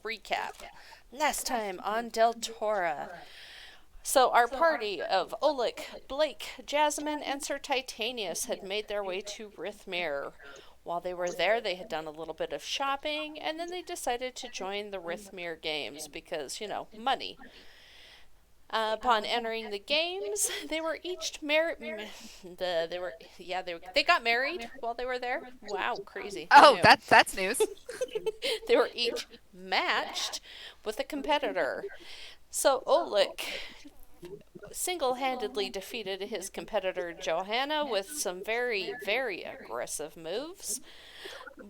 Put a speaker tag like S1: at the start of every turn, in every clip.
S1: recap. Last time on Deltora. So our party of Oleg, Blake, Jasmine, and Sir Titanius had made their way to Rithmere. While they were there, they had done a little bit of shopping, and then they decided to join the Rithmere games because, money. Upon entering the games, they were each married. They got married while they were there. Wow, crazy! Who
S2: Oh,
S1: knew?
S2: that's news.
S1: They were each matched with a competitor. So Oleg single handedly defeated his competitor Johanna with some very, very aggressive moves.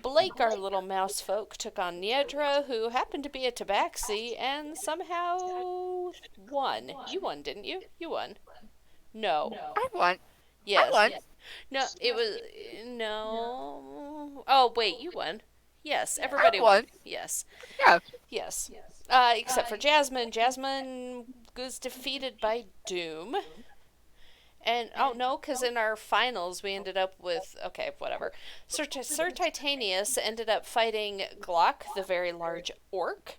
S1: Blake, our little mouse folk, took on Niedra, who happened to be a tabaxi, and somehow won. You won, didn't you? You won. No.
S2: I won. I
S1: Yes.
S2: won.
S1: No, it was. No. Oh, wait, you won. Yes,
S2: I
S1: everybody won.
S2: won.
S1: Yes.
S2: Yeah.
S1: Yes. Except for Jasmine. Jasmine was defeated by Doom. And oh no, because in our finals we ended up with okay, whatever. Sir Titanius ended up fighting Glock, the very large orc.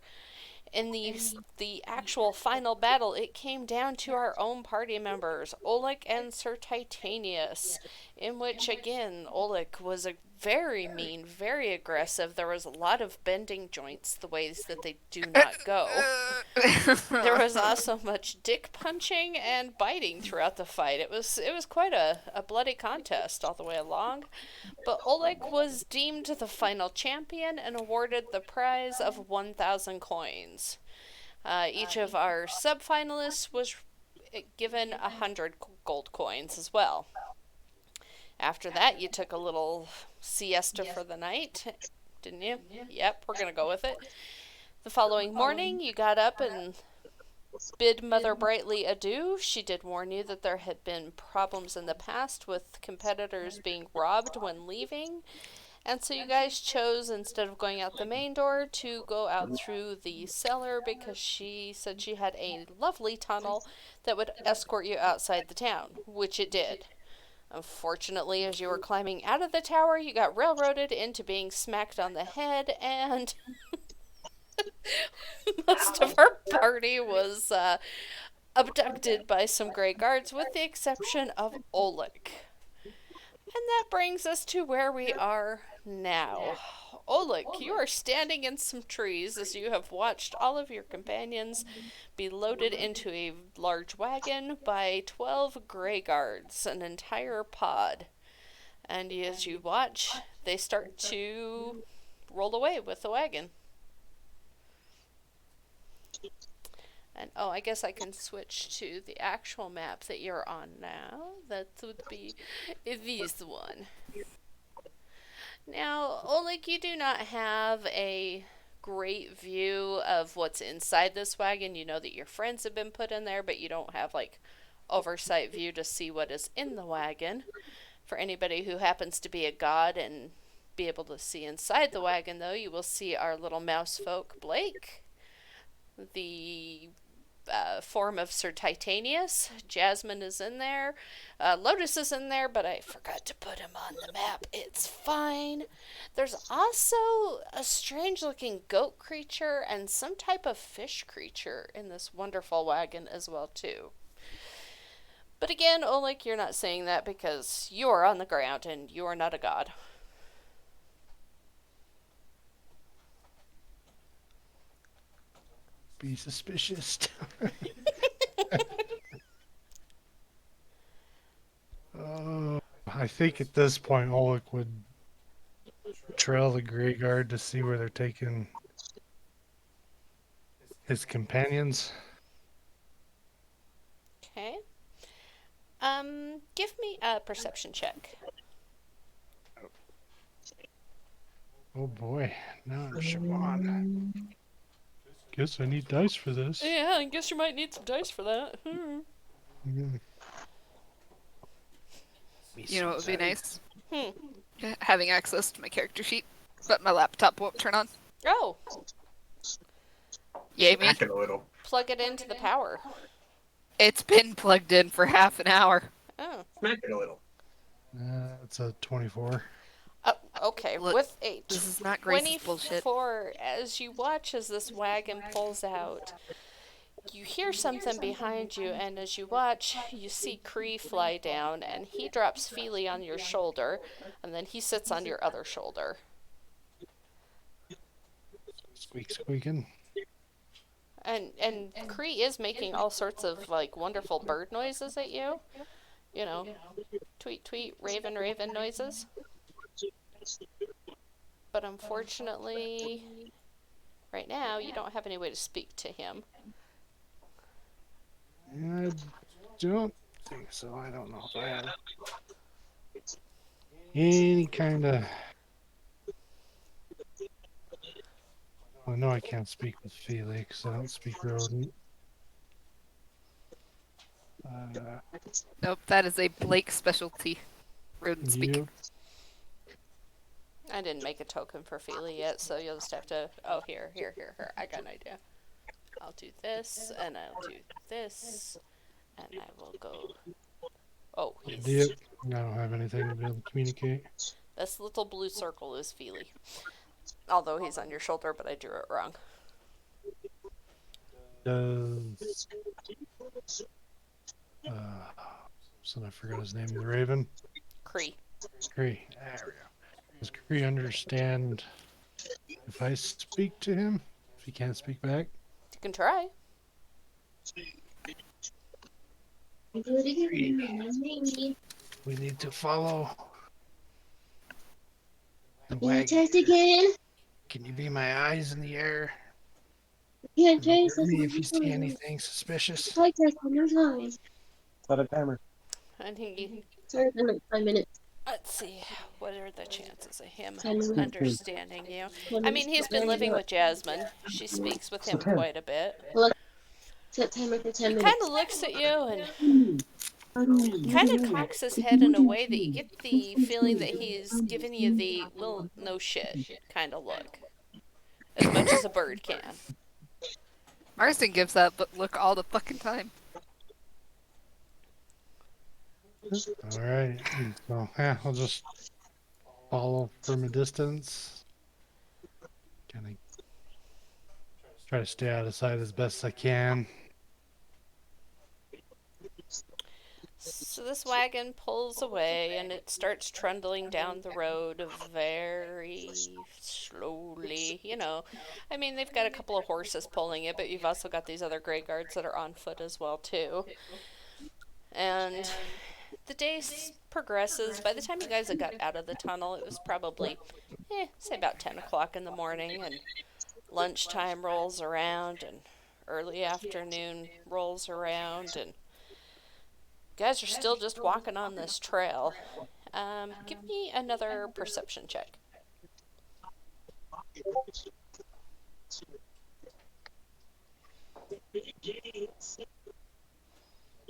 S1: In the actual final battle, it came down to our own party members, Oleg and Sir Titanius, in which again Oleg was a very mean, very aggressive. There was a lot of bending joints, the ways that they do not go. There was also much dick punching and biting throughout the fight. It was quite a bloody contest all the way along. But Oleg was deemed the final champion and awarded the prize of 1,000 coins. Each of our sub-finalists was given 100 gold coins as well. After that, you took a little siesta for the night, didn't you? Yep, we're going to go with it. The following morning, you got up and bid Mother Brightly adieu. She did warn you that there had been problems in the past with competitors being robbed when leaving. And so you guys chose, instead of going out the main door, to go out through the cellar because she said she had a lovely tunnel that would escort you outside the town, which it did. Unfortunately, as you were climbing out of the tower, you got railroaded into being smacked on the head, and most of our party was abducted by some gray guards, with the exception of Oleg. And that brings us to where we are now. Oleg, you are standing in some trees as you have watched all of your companions be loaded into a large wagon by 12 gray guards, an entire pod. And as you watch, they start to roll away with the wagon. And oh, I guess I can switch to the actual map that you're on now. That would be this one. Now, Oleg, you do not have a great view of what's inside this wagon. You know that your friends have been put in there, but you don't have like oversight view to see what is in the wagon. For anybody who happens to be a god and be able to see inside the wagon, though, you will see our little mouse folk, Blake, the form of Sir Titanius. Jasmine is in there. Lotus is in there, but I forgot to put him on the map. It's fine. There's also a strange looking goat creature and some type of fish creature in this wonderful wagon as well, too. But again, Oleg, you're not saying that because you are on the ground and you are not a god.
S3: Be suspicious. I think at this point Oleg would trail the gray guard to see where they're taking his companions.
S1: Okay. Give me a perception check.
S3: Oh boy, now I'm Siobhan. Guess I need dice for this.
S1: Yeah, I guess you might need some dice for that.
S3: Mm.
S2: You know what would be nice?
S1: Hmm.
S2: Having access to my character sheet, but my laptop won't turn on.
S1: Oh,
S2: Yay me.
S4: Back it a little.
S1: plug it into the power.
S2: It's been plugged in for half an hour.
S1: Oh.
S4: Smack it a little.
S3: It's a 24.
S1: Okay,
S2: Look,
S1: with a
S2: this is not Grace's bullshit.
S1: 24, as you watch as this wagon pulls out, you hear something behind you, and as you watch, you see Cree fly down, and he drops Feely on your shoulder, and then he sits on your other shoulder.
S3: Squeaking.
S1: And Cree is making all sorts of like wonderful bird noises at you. You know, tweet tweet, raven raven noises. But unfortunately, right now you don't have any way to speak to him.
S3: I don't think so. I don't know if I have any kind of. Well, no, I can't speak with Felix. I don't speak rodent.
S2: Nope, that is a Blake specialty. Rodent speak.
S3: Yep.
S1: I didn't make a token for Feely yet, so you'll just have to. Oh, here. I got an idea. I'll do this, and I'll do this, and I will go. Oh, he's.
S3: Yep. I don't have anything to be able to communicate.
S1: This little blue circle is Feely. Although he's on your shoulder, but I drew it wrong.
S3: Does so I forgot his name. The Raven.
S1: Cree.
S3: Cree. There we go. Does Cree understand if I speak to him? If he can't speak back?
S1: You can try.
S3: We need to follow the
S4: Can you
S3: wagon.
S4: test again?
S3: Can you be my eyes in the air?
S4: Yeah,
S3: And
S4: try
S3: alert
S4: this
S3: me
S4: one
S3: if you
S4: more
S3: see
S4: time.
S3: anything suspicious.
S4: Try this one more time.
S5: Set a timer.
S1: I think he.
S4: Sorry, in like 5 minutes.
S1: Let's see. What are the chances of him
S4: 10 minutes.
S1: understanding you?
S4: 10
S1: I mean, he's been
S4: minutes.
S1: living with Jasmine. She speaks with him quite a bit.
S4: Set timer for 10
S1: He
S4: minutes.
S1: kind of looks at you and kind of cocks his head in a way that you get the feeling that he's giving you the, well, no shit kind of look. As much as a bird can.
S2: Marston gives that look all the fucking time.
S3: Alright. So, yeah, I'll just follow from a distance. Kind of try to stay out of sight as best I can.
S1: So this wagon pulls away and it starts trundling down the road very slowly. You know, I mean, they've got a couple of horses pulling it, but you've also got these other gray guards that are on foot as well, too. And the day progresses. By the time you guys had got out of the tunnel, it was probably, say about 10 o'clock in the morning, and lunchtime rolls around, and early afternoon rolls around, and you guys are still just walking on this trail. Give me another perception check.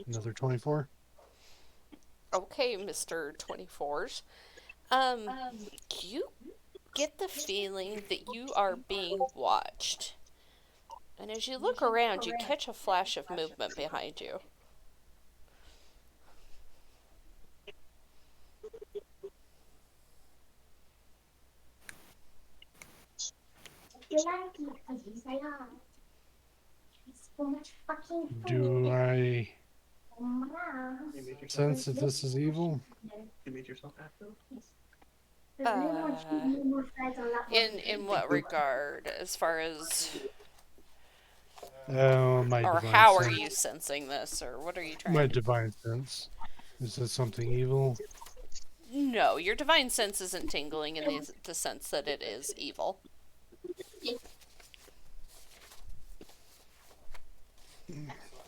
S3: Another 24.
S1: Okay, Mr. 24s. You get the feeling that you are being watched. And as you look around, you catch a flash of movement behind you.
S3: Do I sense that this is evil?
S1: In what regard? As far as,
S3: My
S1: or
S3: divine
S1: how are
S3: sense.
S1: you sensing this, or what are you trying
S3: My
S1: to?
S3: divine sense. Is this something evil?
S1: No, your divine sense isn't tingling in the sense that it is evil.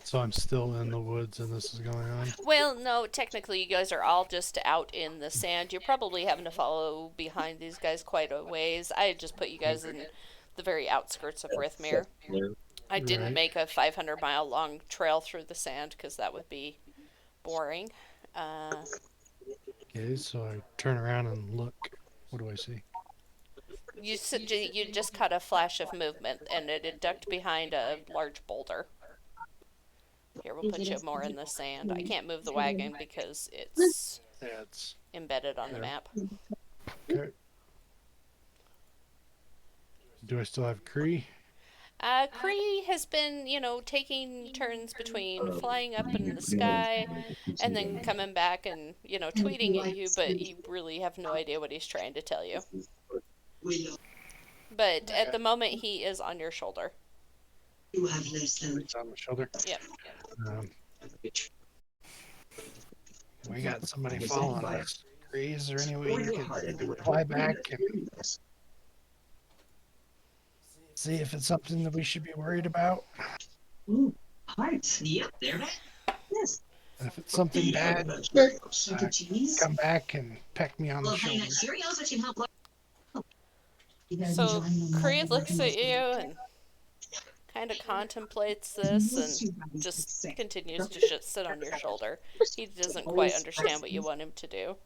S3: So I'm still in the woods and this is going on?
S1: Well, no, technically you guys are all just out in the sand. You're probably having to follow behind these guys quite a ways. I had just put you guys in the very outskirts of Rithmere. I didn't
S3: Right.
S1: make a 500-mile long trail through the sand because that would be boring.
S3: Okay, so I turn around and look. What do I see?
S1: You just caught a flash of movement, and it had ducked behind a large boulder. Here, we'll put you more in the sand. I can't move the wagon because it's
S3: Yeah, it's
S1: embedded on the
S3: there.
S1: map.
S3: Okay. Do I still have Cree?
S1: Kree has been, taking turns between flying up in the sky and then coming back and, tweeting at you, but you really have no idea what he's trying to tell you. But at the moment, he is on your shoulder.
S3: He's on my shoulder.
S1: Yep.
S3: Um, we got somebody following us. Cree, is there any way you could fly back and see if it's something that we should be worried about?
S5: Yep, there. Yes.
S3: And if it's something bad, come back and peck me on the shoulder.
S1: So Kree looks at you and kind of contemplates this and just continues to sit on your shoulder. He doesn't quite understand what you want him to do.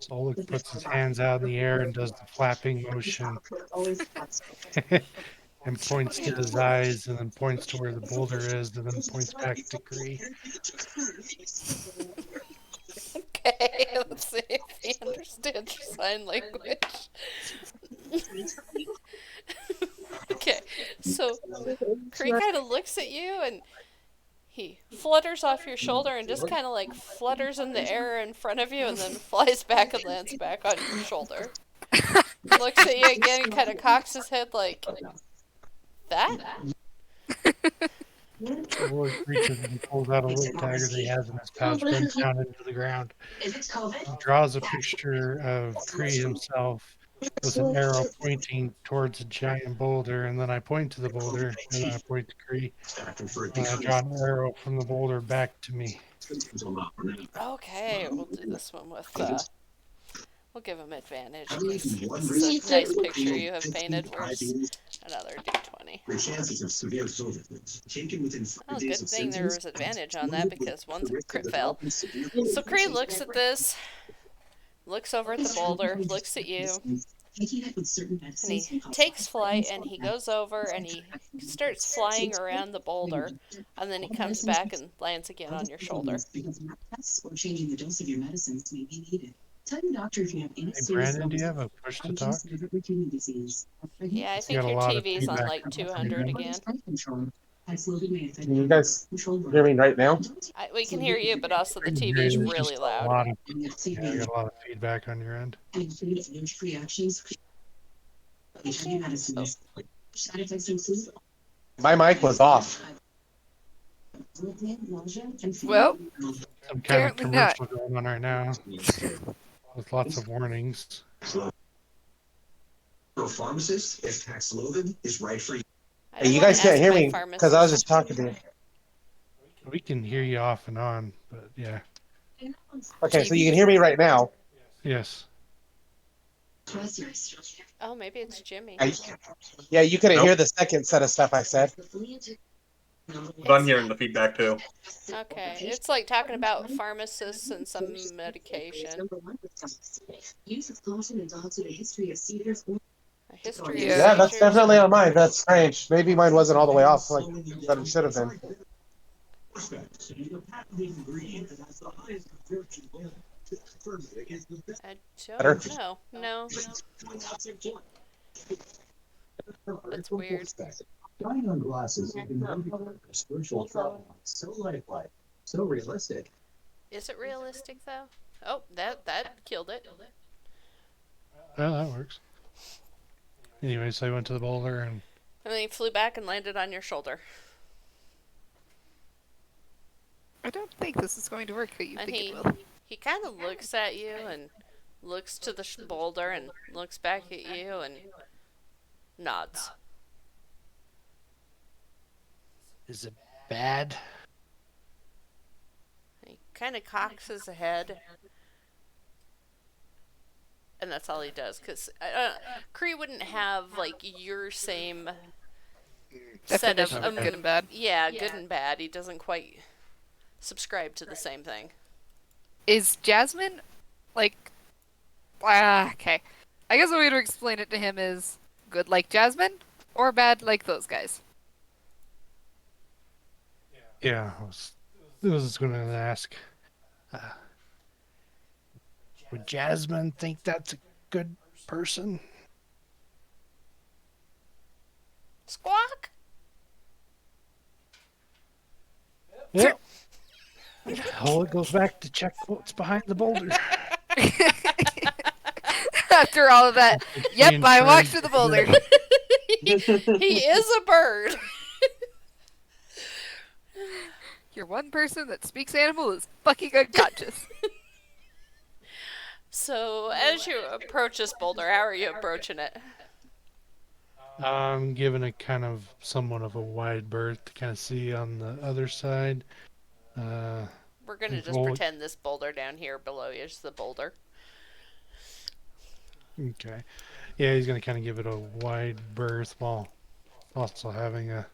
S3: Soluk puts his hands out in the air and does the flapping motion and points to his eyes and then points to where the boulder is and then points back to Cree.
S1: Okay, let's see if he understands your sign language. Okay, so Kree kind of looks at you and he flutters off your shoulder and just kind of like flutters in the air in front of you and then flies back and lands back on your shoulder. Looks at you again and kind of cocks his head like, that?
S3: Soluk reaches and pulls out a little dagger that he has in his pouch, bends down into the ground. He draws a picture of Cree himself with an arrow pointing towards a giant boulder, and then I point to the boulder, and then I point to Cree, and I draw an arrow from the boulder back to me.
S1: Okay, we'll do this one with, we'll give him advantage. This is a nice picture you have painted. Where's another d20? Oh, good thing there was advantage on that because one's a crit fail. So Kree looks at this, looks over at the boulder, looks at you, and he takes flight and he goes over and he starts flying around the boulder, and then he comes back and lands again on your shoulder.
S5: Tell your doctor if you have any
S3: Hey,
S5: serious
S3: Brandon, do you
S5: illness,
S3: have a push to talk?
S5: allergies, liver kidney disease.
S1: Yeah, I
S3: You
S1: think
S3: got a
S1: your
S3: lot of
S1: TV's on
S3: feedback
S1: like
S3: from
S1: 200 again.
S6: Can you guys hear me right now?
S1: We can hear you, but also the
S3: There's
S1: TV's
S3: just
S1: really
S3: a
S1: loud.
S3: lot of, yeah, I got a lot of feedback on your end.
S6: My mic was off.
S2: Well,
S3: Some kind of
S2: apparently not.
S3: commercial going on right now with lots of warnings.
S5: Pharmacist, if Paxlovid is right for you.
S6: Hey, you guys can't hear me because I was just talking to you.
S3: We can hear you off and on, but yeah.
S6: Okay, so you can hear me right now.
S3: Yes.
S1: Oh, maybe it's Jimmy.
S6: Yeah, you couldn't
S7: Nope.
S6: hear the second set of stuff I said.
S7: But I'm hearing the feedback too.
S1: Okay, it's like talking about pharmacists and some medication.
S5: Use of caution in dogs with a history of seizures or
S1: A history of
S6: Yeah, that's
S1: seizures.
S6: definitely on mine. That's strange. Maybe mine wasn't all the way off like that it should have been.
S1: I
S6: Better?
S1: don't know. No, that's weird.
S8: Dying on glasses is spiritual trauma. So lifelike, so realistic.
S1: Is it realistic though? Oh, that killed it.
S3: Well, that works. Anyway, so I went to the boulder and
S1: And then he flew back and landed on your shoulder.
S2: I don't think this is going to work, but you
S1: And
S2: think
S1: he
S2: it will.
S1: he kind of looks at you and looks to the boulder and looks back at you and nods.
S3: is it bad?
S1: He kind of cocks his head. And that's all he does, because Kree wouldn't have, like, your same set of...
S2: Definition of good and bad.
S1: Yeah, good and bad. He doesn't quite subscribe to the same thing.
S2: Is Jasmine, like... okay. I guess the way to explain it to him is good like Jasmine, or bad like those guys.
S3: Yeah, I was going to ask. Would Jasmine think that's a good person.
S1: Squawk.
S3: Yep. Oh, it goes back to check what's behind the boulder.
S2: After all of that, yep,
S3: Being
S2: I walked
S3: trained
S2: to the
S3: to do
S2: boulder.
S1: He is a bird.
S2: Your one person that speaks animal is fucking unconscious.
S1: So, as you approach this boulder, how are you approaching it?
S3: I'm giving it kind of somewhat of a wide berth to kind of see on the other side.
S1: We're gonna just
S3: roll it.
S1: pretend this boulder down here below you is the boulder.
S3: Okay. Yeah, he's going to kind of give it a wide berth while also having a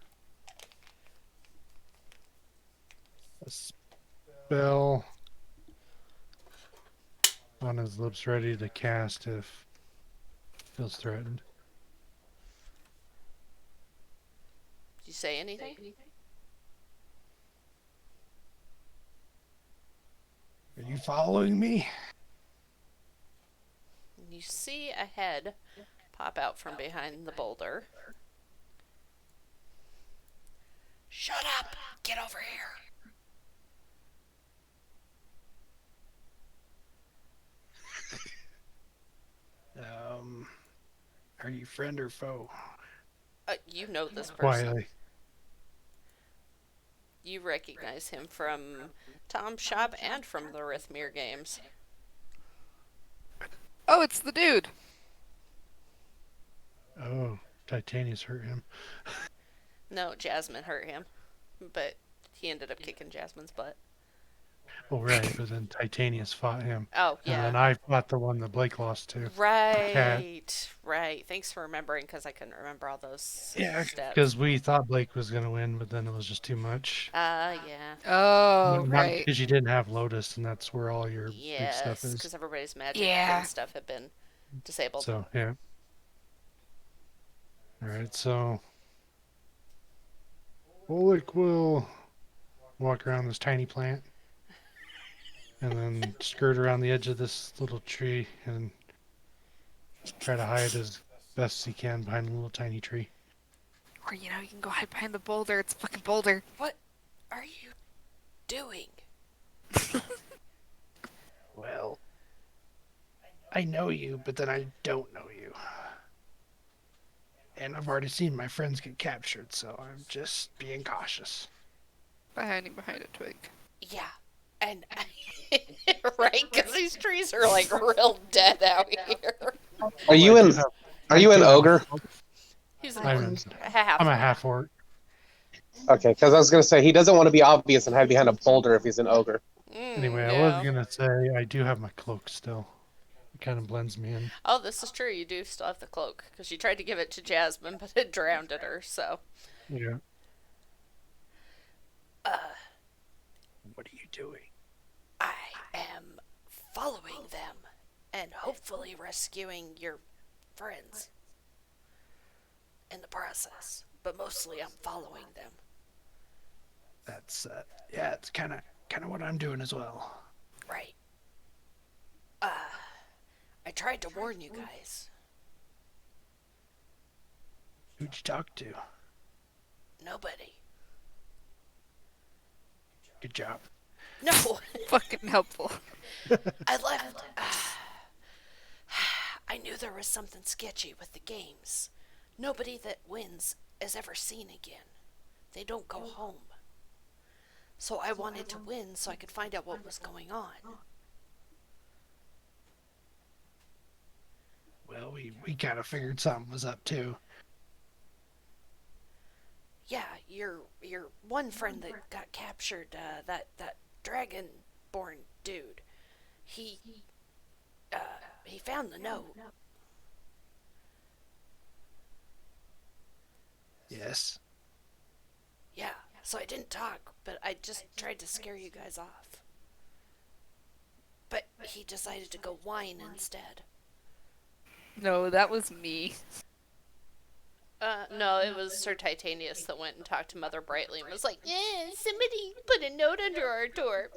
S3: spell on his lips ready to cast if feels threatened.
S1: Did you say anything?
S3: Are you following me?
S1: You see a head pop out from behind the boulder. Shut up! Get over here!
S3: Are you friend or foe?
S1: You know this person.
S3: Quietly.
S1: You recognize him from Tom's shop and from the Rithmere games.
S2: Oh, it's the dude.
S3: Oh, Titanius hurt him.
S1: No, Jasmine hurt him, but he ended up kicking Jasmine's butt.
S3: Oh, right, but then Titanius fought him.
S1: Oh,
S3: And then
S1: yeah.
S3: I fought the one that Blake lost to.
S1: Right, right. Thanks for remembering, because I couldn't remember all those
S3: Yeah,
S1: steps.
S3: because we thought Blake was going to win, but then it was just too much.
S1: Yeah.
S2: Oh,
S3: Not
S2: right.
S3: because you didn't have Lotus, and that's where all your big
S1: Yes,
S3: stuff is.
S1: because everybody's magic
S2: Yeah.
S1: and stuff had been disabled.
S3: So, yeah. Alright, so Bullock will walk around this tiny plant and then skirt around the edge of this little tree and try to hide as best he can behind a little tiny tree.
S2: Or, you can go hide behind the boulder. It's a fucking boulder.
S1: What are you doing?
S3: Well, I know you, but then I don't know you. And I've already seen my friends get captured, so I'm just being cautious.
S2: By hiding behind a twig.
S1: Yeah, and right, because these trees are like real dead out here.
S6: Are you in? Are you an ogre?
S1: He's
S3: I'm
S1: a half.
S3: a half orc.
S6: Okay, because I was gonna say he doesn't want to be obvious and hide behind a boulder if he's an ogre.
S3: Anyway, I was gonna say I do have my cloak still. It kind of blends me in.
S1: Oh, this is true. You do still have the cloak because you tried to give it to Jasmine, but it drowned at her. So.
S3: Yeah. What are you doing?
S1: I am following them and hopefully rescuing your friends in the process. But mostly I'm following them.
S3: That's yeah, it's kind of what I'm doing as well.
S1: Right. I tried to warn you guys.
S3: Who'd you talk to?
S1: Nobody.
S3: Good job.
S1: No,
S2: Fucking helpful.
S1: I left. I knew there was something sketchy with the games. Nobody that wins is ever seen again. They don't go home. So I wanted to win so I could find out what was going on.
S3: Well, we kind of figured something was up too.
S1: Yeah, your one friend that got captured, that dragon-born dude. He found the note.
S3: Yes.
S1: Yeah, so I didn't talk, but I just tried to scare you guys off. But he decided to go whine instead.
S2: No, that was me.
S1: No, it was Sir Titanius that went and talked to Mother Brightly and was like, somebody put a note under our door.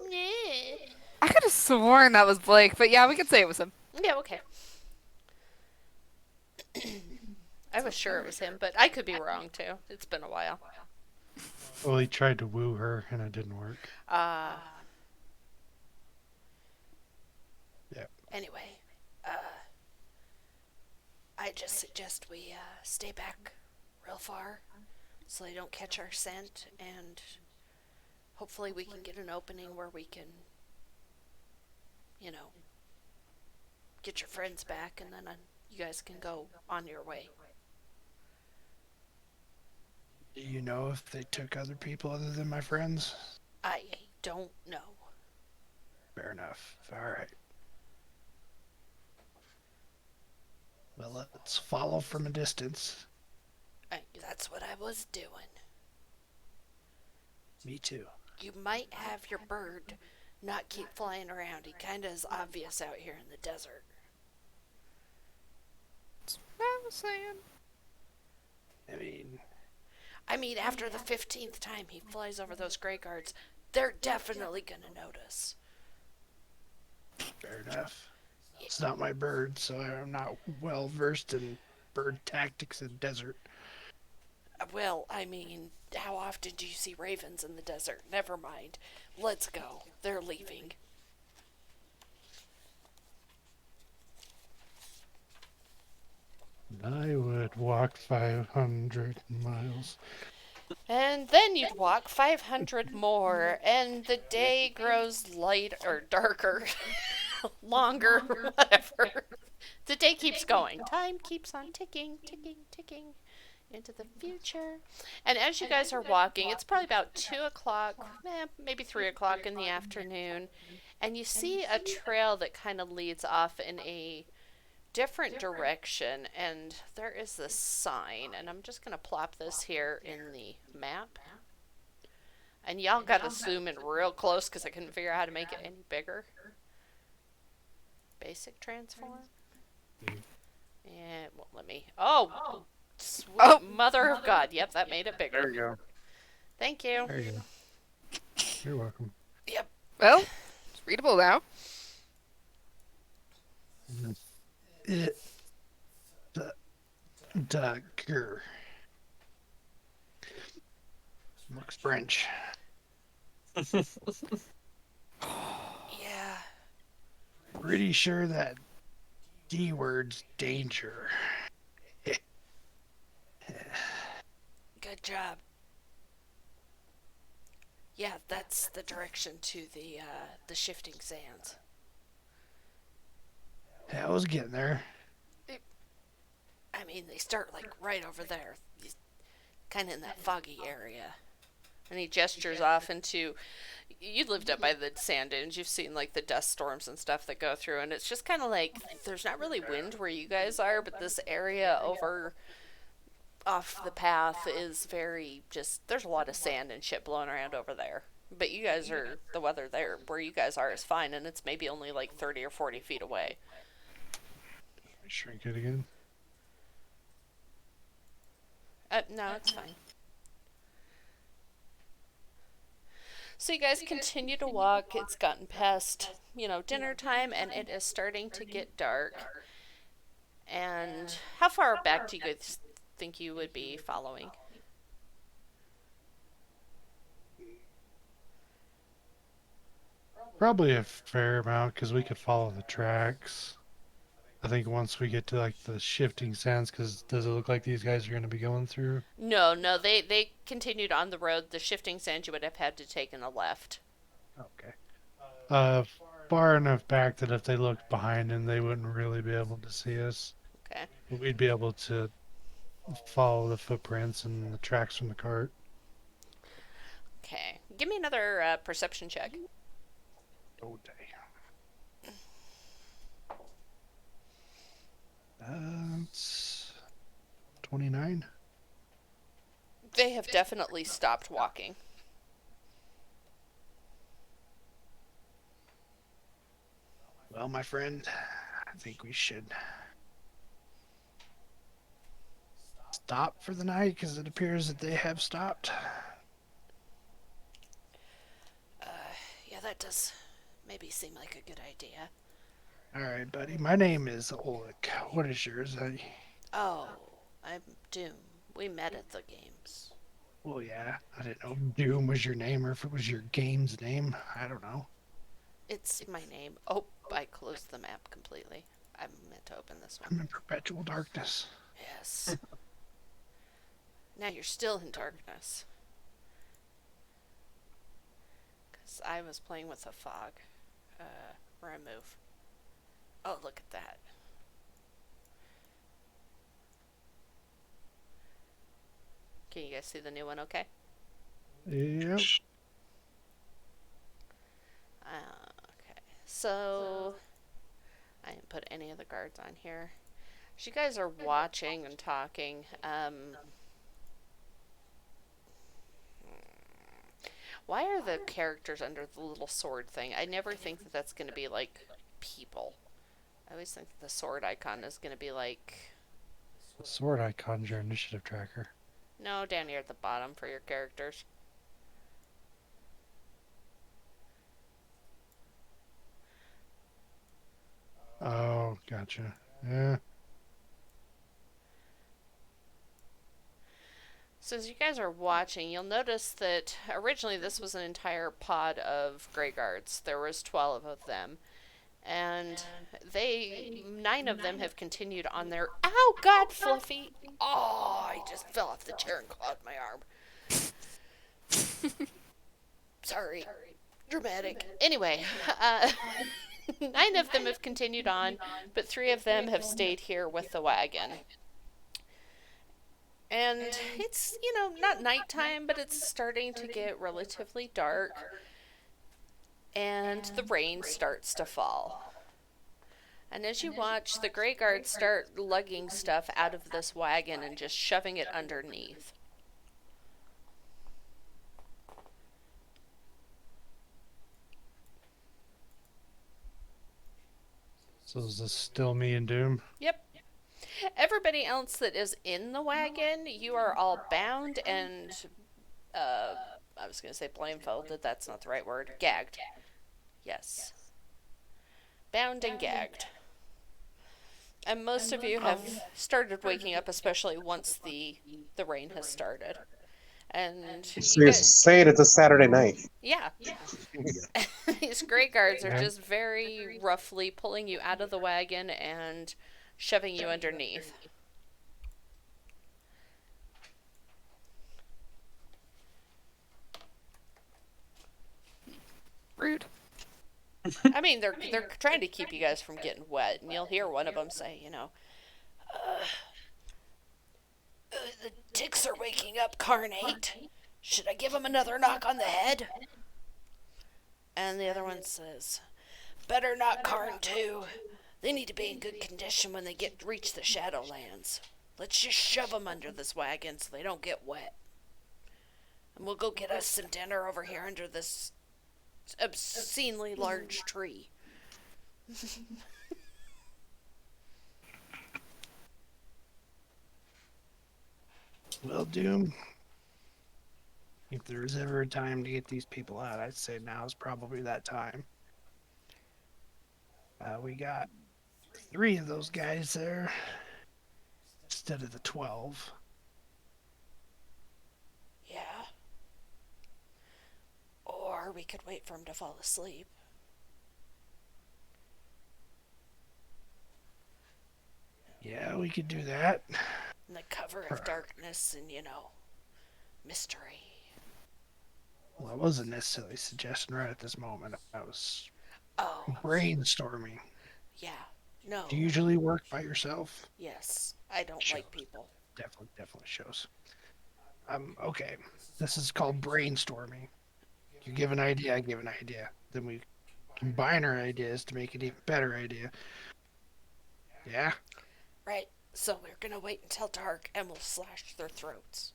S2: I could have sworn that was Blake, but yeah, we could say it was him.
S1: Yeah, okay. I was sure it was him, but I could be wrong too. It's been a while.
S3: Well, he tried to woo her, and it didn't work.
S1: Uh,
S3: Yep.
S1: Anyway, I just suggest we stay back real far so they don't catch our scent, and hopefully we can get an opening where we can, get your friends back, and then you guys can go on your way.
S3: Do you know if they took other people other than my friends?
S1: I don't know.
S3: Fair enough. All right. Well, let's follow from a distance.
S1: That's what I was doing.
S3: Me too.
S1: You might have your bird not keep flying around. He kind of is obvious out here in the desert.
S2: That's what I was saying.
S3: I mean,
S1: After the 15th time he flies over those gray guards, they're definitely gonna notice.
S3: fair enough. It's not my bird, so I'm not well versed in bird tactics in desert.
S1: Well, how often do you see ravens in the desert? Never mind. Let's go. They're leaving.
S3: I would walk 500 miles.
S1: And then you'd walk 500 more, and the day grows light or darker, longer, whatever. The day keeps going. Time keeps on ticking, ticking, ticking into the future. And as you guys are walking, it's probably about 2 o'clock, maybe 3 o'clock in the afternoon, and you see a trail that kind of leads off in a different direction, and there is this sign, and I'm just going to plop this here in the map. And y'all got to zoom in real close because I couldn't figure out how to make it any bigger. Basic transform. And won't let me. Oh, sweet mother of God. Yep, that made it bigger.
S3: There you go.
S1: Thank you.
S3: There you go. You're welcome.
S1: Yep.
S2: Well, it's readable now.
S3: The dagger. Looks French.
S1: Yeah.
S3: Pretty sure that D word's danger.
S1: Good job. Yeah, that's the direction to the shifting sands.
S3: Yeah, I was getting there.
S1: They start like right over there, kind of in that foggy area. And he gestures off into. You lived up by the sand dunes. You've seen like the dust storms and stuff that go through, and it's just kind of like there's not really wind where you guys are, but this area over off the path is very just. There's a lot of sand and shit blowing around over there. But you guys are the weather there where you guys are is fine, and it's maybe only like 30 or 40 feet away.
S3: Shrink it again.
S1: No, it's fine. So you guys continue to walk. It's gotten past, dinner time, and it is starting to get dark. And how far back do you guys think you would be following?
S3: Probably a fair amount because we could follow the tracks. I think once we get to like the shifting sands, because does it look like these guys are going to be going through?
S1: No, they continued on the road. The shifting sands you would have had to take in a left.
S3: Okay. Uh, Far enough back that if they looked behind them, they wouldn't really be able to see us.
S1: Okay.
S3: But we'd be able to follow the footprints and the tracks from the cart.
S1: Okay. Give me another perception check.
S3: Oh, dang. It's 29.
S1: They have definitely stopped walking.
S3: Well, my friend, I think we should stop for the night because it appears that they have stopped.
S1: Yeah, that does maybe seem like a good idea.
S3: All right, buddy. My name is Oleg. What is yours?
S1: Oh, I'm Doom. We met at the games.
S3: Well, yeah. I didn't know Doom was your name or if it was your game's name. I don't know.
S1: It's my name. Oh, I closed the map completely. I meant to open this one.
S3: I'm in perpetual darkness.
S1: Yes. Now you're still in darkness. Because I was playing with a fog. Remove. Oh, look at that. Can you guys see the new one okay?
S3: Yep.
S1: Okay. So, I didn't put any of the guards on here. As you guys are watching and talking, why are the characters under the little sword thing? I never think that that's going to be like people. I always think that the sword icon is going to be like,
S3: The sword icon's your initiative tracker.
S1: no, down here at the bottom for your characters.
S3: Oh, gotcha. Yeah.
S1: So as you guys are watching, you'll notice that originally this was an entire pod of Grey Guards. There was 12 of them. And 9 of them have continued on their, ow, God, Fluffy. Oh, I just fell off the chair and clawed my arm. Sorry. Dramatic. Anyway, 9 of them have continued on, but 3 of them have stayed here with the wagon. And it's, not nighttime, but it's starting to get relatively dark. And the rain starts to fall. And as you watch, the Grey Guards start lugging stuff out of this wagon and just shoving it underneath.
S3: So is this still me and Doom?
S1: Yep. Everybody else that is in the wagon, you are all bound and, I was going to say blindfolded, that's not the right word, gagged. Yes. Bound and gagged. And most of you have started waking up, especially once the rain has started. And
S6: So
S1: you
S6: you're
S1: guys,
S6: saying it's a Saturday night.
S1: yeah. These Grey Guards are just very roughly pulling you out of the wagon and shoving you underneath.
S2: Rude.
S1: I mean, they're trying to keep you guys from getting wet, and you'll hear one of them say, the ticks are waking up, Carnate. Should I give them another knock on the head? And the other one says, better not, Carn, too. They need to be in good condition when they reach the Shadowlands. Let's just shove them under this wagon so they don't get wet. And we'll go get us some dinner over here under this obscenely large tree.
S3: Well, Doom, if there's ever a time to get these people out, I'd say now is probably that time. We got 3 of those guys there instead of the 12.
S1: Yeah. Or we could wait for him to fall asleep.
S3: Yeah, we could do that.
S1: In the cover of darkness and, mystery.
S3: Well, I wasn't necessarily suggesting right at this moment. I was
S1: Oh,
S3: brainstorming.
S1: yeah. No.
S3: Do you usually work by yourself?
S1: Yes. I don't
S3: Sure.
S1: like people.
S3: Definitely shows. Okay. This is called brainstorming. You give an idea, I give an idea. Then we combine our ideas to make an even better idea. Yeah?
S1: Right. So we're gonna wait until dark and we'll slash their throats.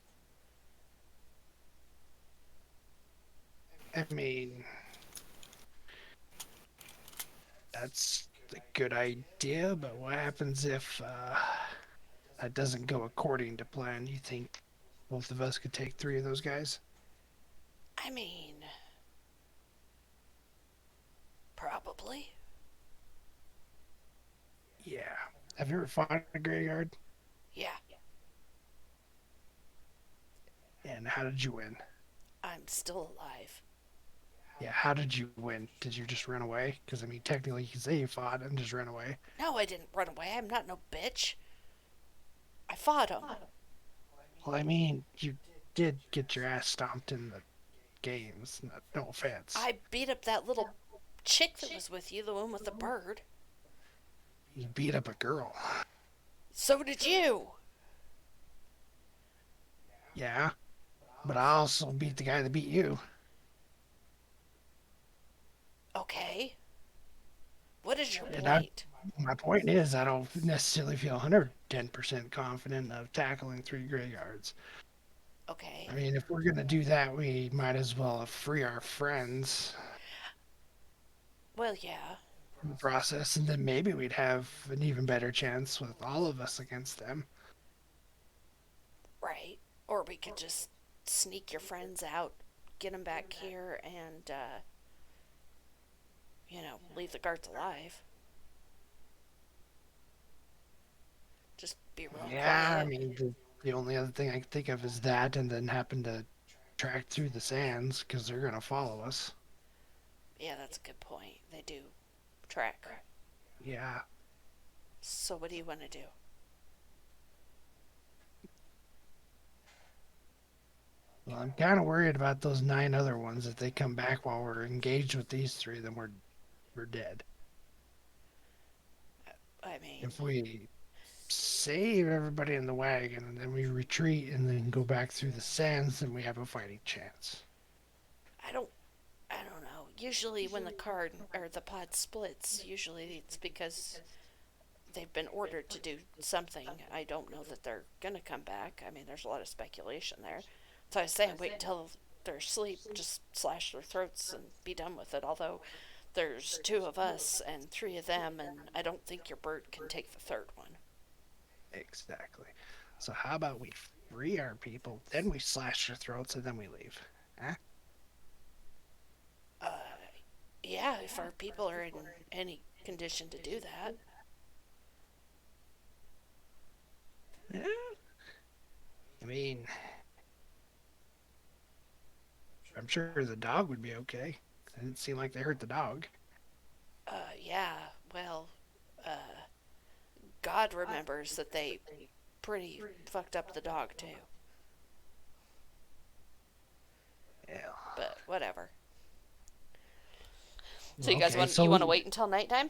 S3: I mean, that's a good idea, but what happens if that doesn't go according to plan? You think both of us could take 3 of those guys?
S1: I mean, probably.
S3: Yeah. Have you ever fought a graveyard?
S1: Yeah,
S3: And how did you win?
S1: I'm still alive.
S3: Yeah, how did you win? Did you just run away? Because, I mean, technically, you can say you fought and just ran away.
S1: No, I didn't run away. I'm not no bitch. I fought him.
S3: Well, I mean, you did get your ass stomped in the games. No offense.
S1: I beat up that little chick that was with you, the one with the bird.
S3: You beat up a girl.
S1: So did you.
S3: Yeah, but I also beat the guy that beat you.
S1: Okay. What is your
S3: And
S1: point?
S3: my point is, I don't necessarily feel 110% confident of tackling 3 graveyards.
S1: Okay.
S3: I mean, if we're going to do that, we might as well free our friends
S1: Well, yeah.
S3: in the process, and then maybe we'd have an even better chance with all of us against them.
S1: Right. Or we could just sneak your friends out, get them back here, and, leave the guards alive. Just be real
S3: Yeah, I
S1: quiet.
S3: mean, the only other thing I can think of is that, and then happen to track through the sands because they're going to follow us.
S1: Yeah, that's a good point. They do track.
S3: Yeah.
S1: So what do you want to do?
S3: Well, I'm kind of worried about those 9 other ones. If they come back while we're engaged with these 3, then we're dead.
S1: I mean,
S3: If we save everybody in the wagon and then we retreat and then go back through the sands, then we have a fighting chance.
S1: I don't I don't know. Usually when the card or the pod splits, usually it's because they've been ordered to do something. I don't know that they're gonna come back. I mean, there's a lot of speculation there. So I was saying wait until they're asleep, just slash their throats and be done with it. Although there's 2 of us and 3 of them, and I don't think your bird can take the third one.
S3: Exactly. So how about we free our people, then we slash their throats, and then we leave? Huh?
S1: Uh, yeah, if our people are in any condition to do that.
S3: Yeah. I mean, I'm sure the dog would be okay. It didn't seem like they hurt the dog.
S1: Yeah, well, uh, God remembers that they pretty fucked up the dog too.
S3: Yeah.
S1: But whatever. So you guys
S3: Okay,
S1: want
S3: so
S1: you want to wait until nighttime?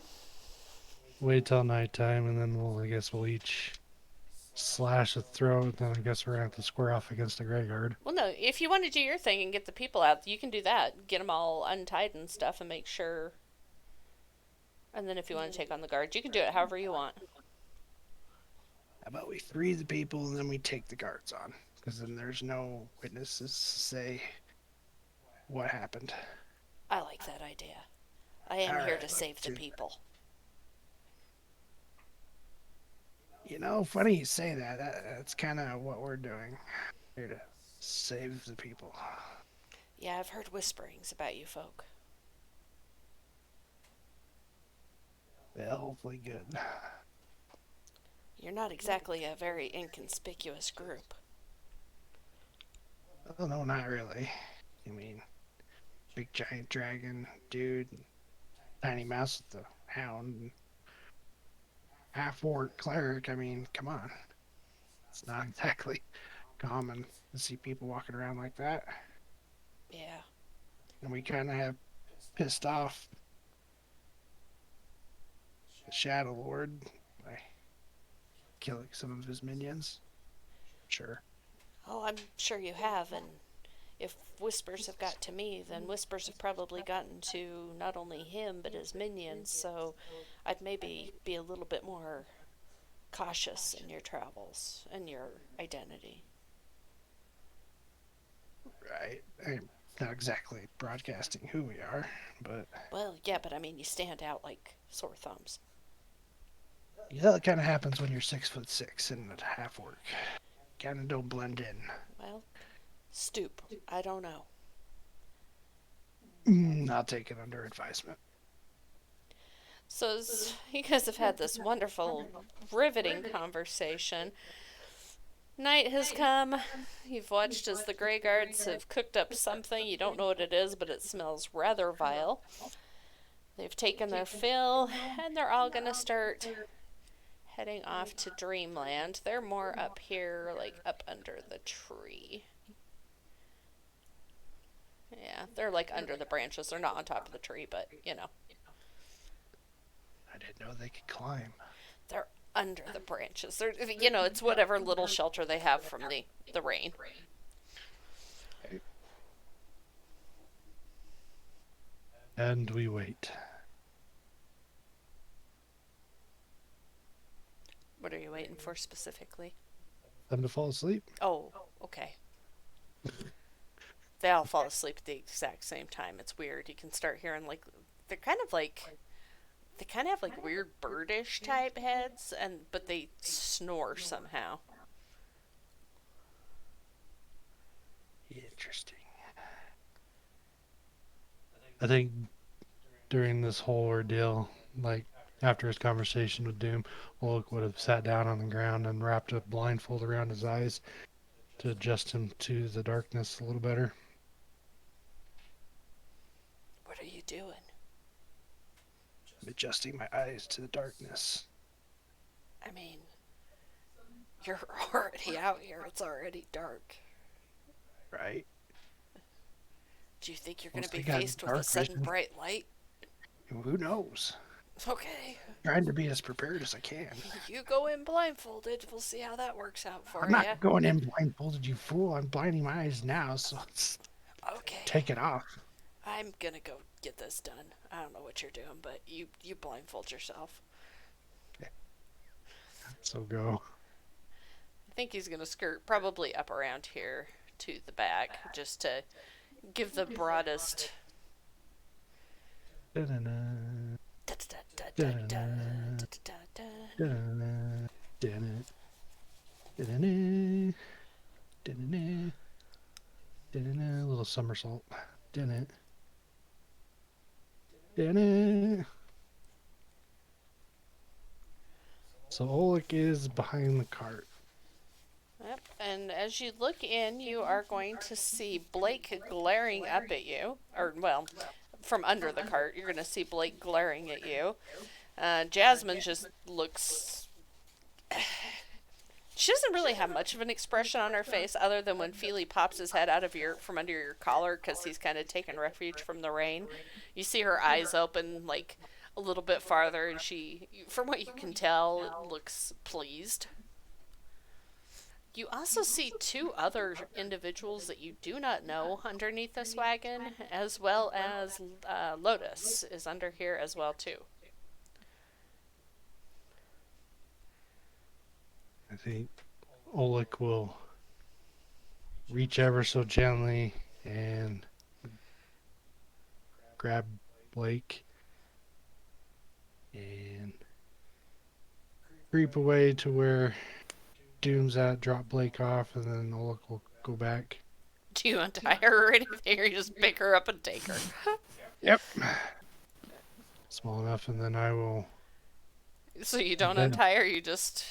S3: wait till nighttime, and then I guess we'll each slash a throat. Then I guess we're gonna have to square off against a graveyard.
S1: Well, no. If you want to do your thing and get the people out, you can do that. Get them all untied and stuff, and make sure. And then if you want to take on the guards, you can do it however you want.
S3: How about we free the people and then we take the guards on? Because then there's no witnesses to say what happened.
S1: I like that idea. I am
S3: All
S1: here
S3: right,
S1: to save the
S3: do that.
S1: people.
S3: You know, funny you say that. That's kind of what we're doing. Here to save the people.
S1: Yeah, I've heard whisperings about you folk.
S3: Well, hopefully good.
S1: You're not exactly a very inconspicuous group.
S3: Oh, no, not really. I mean, big giant dragon dude, tiny mouse with the hound, and half-orc cleric. I mean, come on. It's not exactly common to see people walking around like that.
S1: Yeah.
S3: And we kind of have pissed off the Shadow Lord by killing some of his minions. Sure.
S1: Oh, I'm sure you have, and if whispers have got to me, then whispers have probably gotten to not only him, but his minions, so I'd maybe be a little bit more cautious in your travels and your identity.
S3: Right. I'm not exactly broadcasting who we are, but
S1: Well, yeah, but I mean, you stand out like sore thumbs.
S3: yeah, that kind of happens when you're 6'6" and a half-orc. Kind of don't blend in.
S1: Well, stoop. I don't know.
S3: I'll take it under advisement.
S1: So, you guys have had this wonderful, riveting conversation. Night has come. You've watched as the Grey Guards have cooked up something. You don't know what it is, but it smells rather vile. They've taken their fill, and they're all gonna start heading off to Dreamland. They're more up here, like up under the tree. Yeah, they're like under the branches. They're not on top of the tree, but you know.
S3: I didn't know they could climb.
S1: They're under the branches. They're, you know, it's whatever little shelter they have from the rain.
S3: And we wait.
S1: What are you waiting for specifically?
S3: Them to fall asleep.
S1: Oh, okay. They all fall asleep at the exact same time. It's weird. You can start hearing like they're kind of like they kind of have like weird birdish type heads, but they snore somehow.
S3: Interesting. I think during this whole ordeal, like after his conversation with Doom, Ulrich would have sat down on the ground and wrapped a blindfold around his eyes to adjust him to the darkness a little better.
S1: What are you doing?
S3: I'm adjusting my eyes to the darkness.
S1: I mean, you're already out here. It's already dark.
S3: Right?
S1: Do you think you're going to
S3: Once
S1: be
S3: they got
S1: faced with a
S3: dark
S1: sudden
S3: vision.
S1: bright light?
S3: Who knows?
S1: Okay.
S3: Trying to be as prepared as I can.
S1: You go in blindfolded. We'll see how that works out for
S3: I'm
S1: you.
S3: not going in blindfolded, you fool. I'm blinding my eyes now, so let's
S1: Okay.
S3: take it off.
S1: I'm gonna go get this done. I don't know what you're doing, but you blindfold yourself.
S3: So go.
S1: I think he's gonna skirt probably up around here to the back, just to give the broadest.
S3: Da-da-da,
S1: Da-da-da-da-da-da, da-da-da-da.
S3: da-da-da, da-da, da-da-da, da-da-da, da-da-da, little somersault. Da-da, da-da. So Oleg is behind the cart.
S1: Yep. And as you look in, you are going to see Blake glaring up at you, or well, from under the cart. You're going to see Blake glaring at you. Jasmine just looks. She doesn't really have much of an expression on her face, other than when Feely pops his head out of from under your collar because he's kind of taken refuge from the rain. You see her eyes open like a little bit farther, and she, from what you can tell, looks pleased. You also see two other individuals that you do not know underneath this wagon, as well as Lotus is under here as well too.
S3: I think Oleg will reach ever so gently and grab Blake and creep away to where Doom's at, drop Blake off, and then Oleg will go back.
S1: Do you untie her or anything, or you just pick her up and take her?
S3: Yep. Small enough, and then I will.
S1: So you don't
S3: Then-
S1: untie her, you just...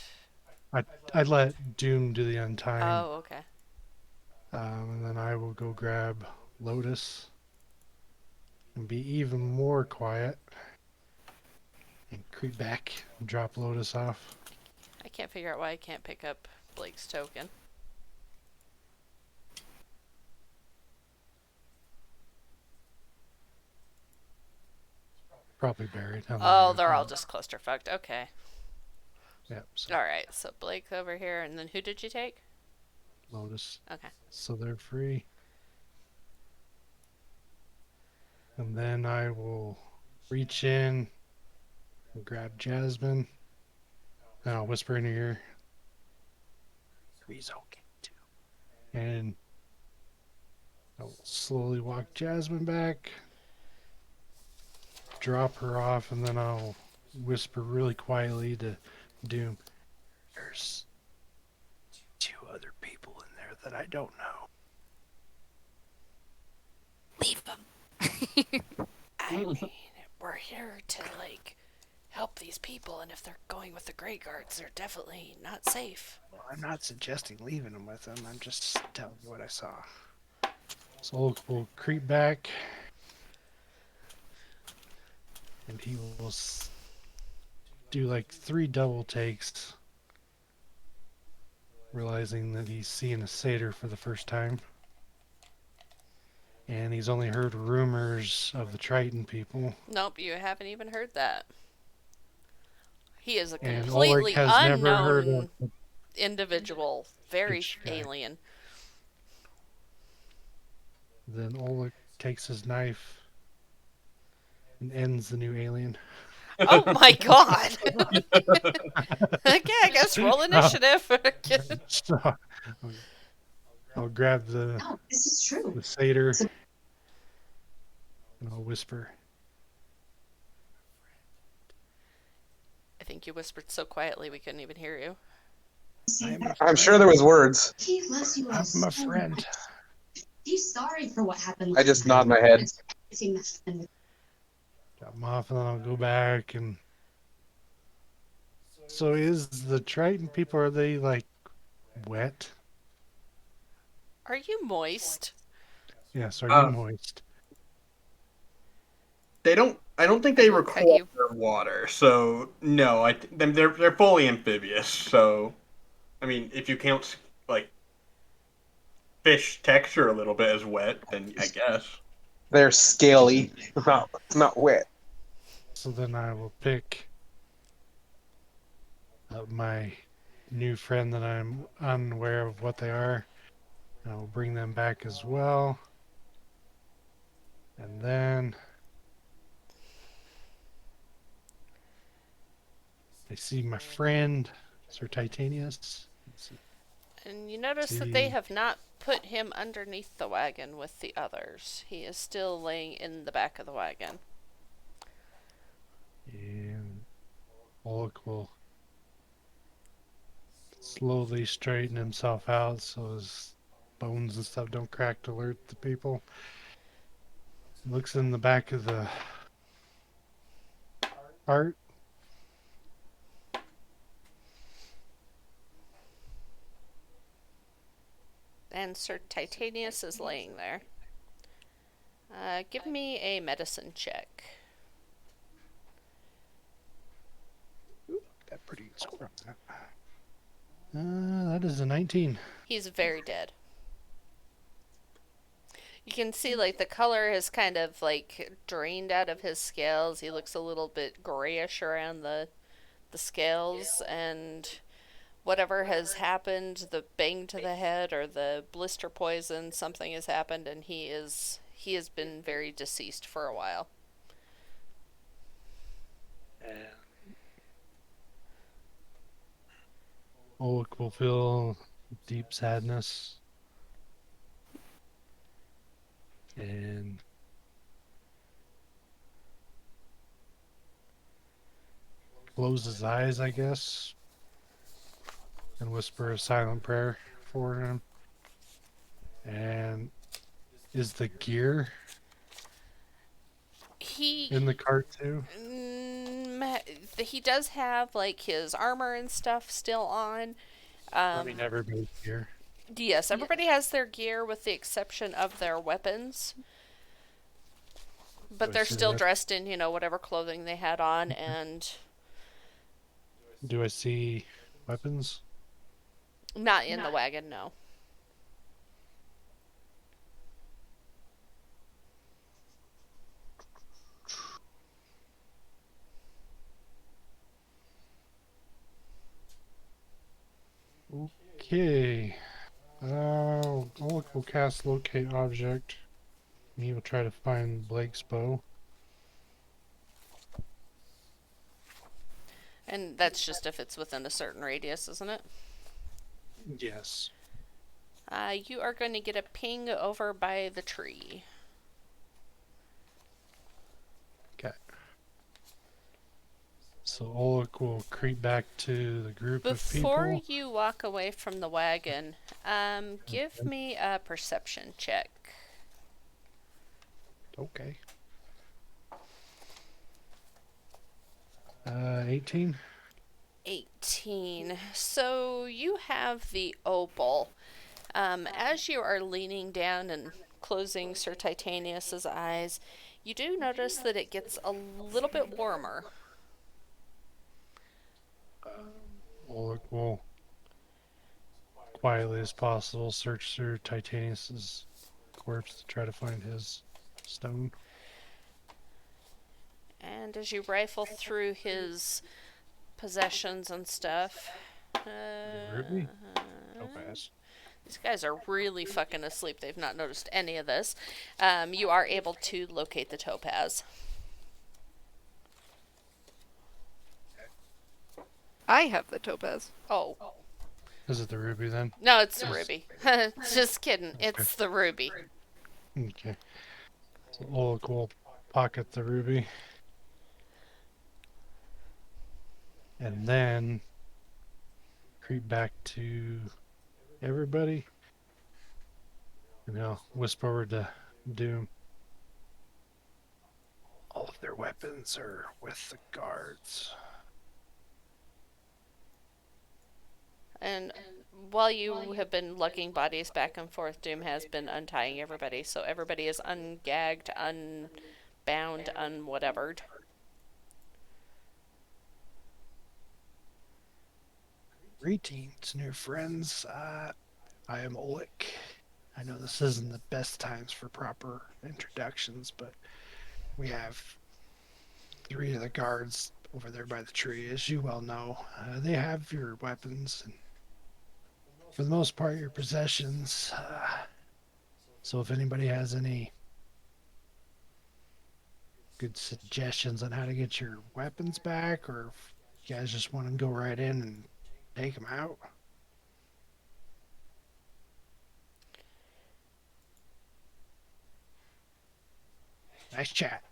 S3: I let Doom do the untying,
S1: Oh, okay.
S3: and then I will go grab Lotus and be even more quiet and creep back and drop Lotus off.
S1: I can't figure out why I can't pick up Blake's token.
S3: Probably buried.
S1: Oh, they're all just clusterfucked. Okay.
S3: Yep. So
S1: Alright, so Blake's over here, and then who did you take?
S3: Lotus.
S1: Okay.
S3: So they're free. And then I will reach in and grab Jasmine. And I'll whisper in her ear. He's okay too. And I'll slowly walk Jasmine back. Drop her off, and then I'll whisper really quietly to Doom. There's two other people in there that I don't know.
S2: Leave them.
S1: I mean, we're here to, like, help these people, and if they're going with the Grey Guards, they're definitely not safe.
S3: Well, I'm not suggesting leaving them with them. I'm just telling you what I saw. So we'll creep back, and he will do like 3 double takes, realizing that he's seeing a satyr for the first time. And he's only heard rumors of the Triton people.
S1: Nope, you haven't even heard that. He is a
S3: And Ulrich
S1: completely
S3: has never heard of
S1: unknown individual, very
S3: H guy.
S1: alien.
S3: Then Ulrich takes his knife and ends the new alien.
S1: Oh my god! Okay, I guess roll initiative.
S3: So I'll grab the
S5: No, this is true.
S3: satyr and I'll whisper.
S1: I think you whispered so quietly we couldn't even hear you.
S6: I'm sure there was words.
S5: He loves you all
S3: I'm
S5: so
S3: a friend.
S5: much. He's sorry for what happened.
S6: I just nod my head.
S3: Got him off, and then I'll go back. And so, is the Triton people, are they like wet?
S1: Are you moist?
S3: Yes, are you moist?
S7: They don't. I don't think they
S2: Cut
S7: require
S2: you.
S7: water. So no, they're fully amphibious. So, I mean, if you count like fish texture a little bit as wet, then I guess.
S6: They're scaly, not wet.
S3: So then I will pick up my new friend that I'm unaware of what they are. And I will bring them back as well. And then I see my friend, Sir Titanius. Let's see.
S1: And you notice that they have not put him underneath the wagon with the others. He is still laying in the back of the wagon.
S3: And Bullock will slowly straighten himself out so his bones and stuff don't crack to alert the people. Looks in the back of the cart.
S1: And Sir Titanius is laying there. Give me a medicine check.
S3: Got pretty good score on that. That is a 19.
S1: He's very dead. You can see like the color has kind of like drained out of his scales. He looks a little bit grayish around the scales, and whatever has happened, the bang to the head or the blister poison, something has happened, and he has been very deceased for a while.
S3: Bullock will feel deep sadness. And close his eyes, I guess, and whisper a silent prayer for him. And is the gear in the cart too?
S1: He does have like his armor and stuff still on.
S3: I mean, everybody's gear.
S1: Yes, everybody has their gear with the exception of their weapons. But they're still dressed in, whatever clothing they had on, and
S3: Do I see weapons?
S1: not in the wagon, no.
S3: Okay. Bullock will cast locate object. And he will try to find Blake's bow.
S1: And that's just if it's within a certain radius, isn't it?
S3: Yes.
S1: You are going to get a ping over by the tree.
S3: Okay. So Ulrich will creep back to the group of people.
S1: Before you walk away from the wagon, give me a perception check.
S3: Okay. 18.
S1: 18. So you have the opal. As you are leaning down and closing Sir Titanius's eyes, you do notice that it gets a little bit warmer.
S3: We'll quietly as possible search through Titanius's corpse to try to find his stone.
S1: And as you rifle through his possessions and stuff,
S3: Ruby? Topaz.
S1: these guys are really fucking asleep. They've not noticed any of this. You are able to locate the topaz.
S2: I have the topaz.
S1: Oh,
S3: Is it the ruby then?
S1: no, it's the ruby. Just kidding. It's the ruby.
S3: Okay. So we'll pocket the ruby. And then creep back to everybody. And I'll whisper over to Doom. All of their weapons are with the guards.
S1: And while you have been lugging bodies back and forth, Doom has been untying everybody. So everybody is ungagged, unbound, unwhatevered.
S3: Greetings, new friends. I am Oleg. I know this isn't the best times for proper introductions, but we have 3 of the guards over there by the tree, as you well know. They have your weapons and, for the most part, your possessions. So if anybody has any good suggestions on how to get your weapons back, or if you guys just want to go right in and take them out. Nice chat.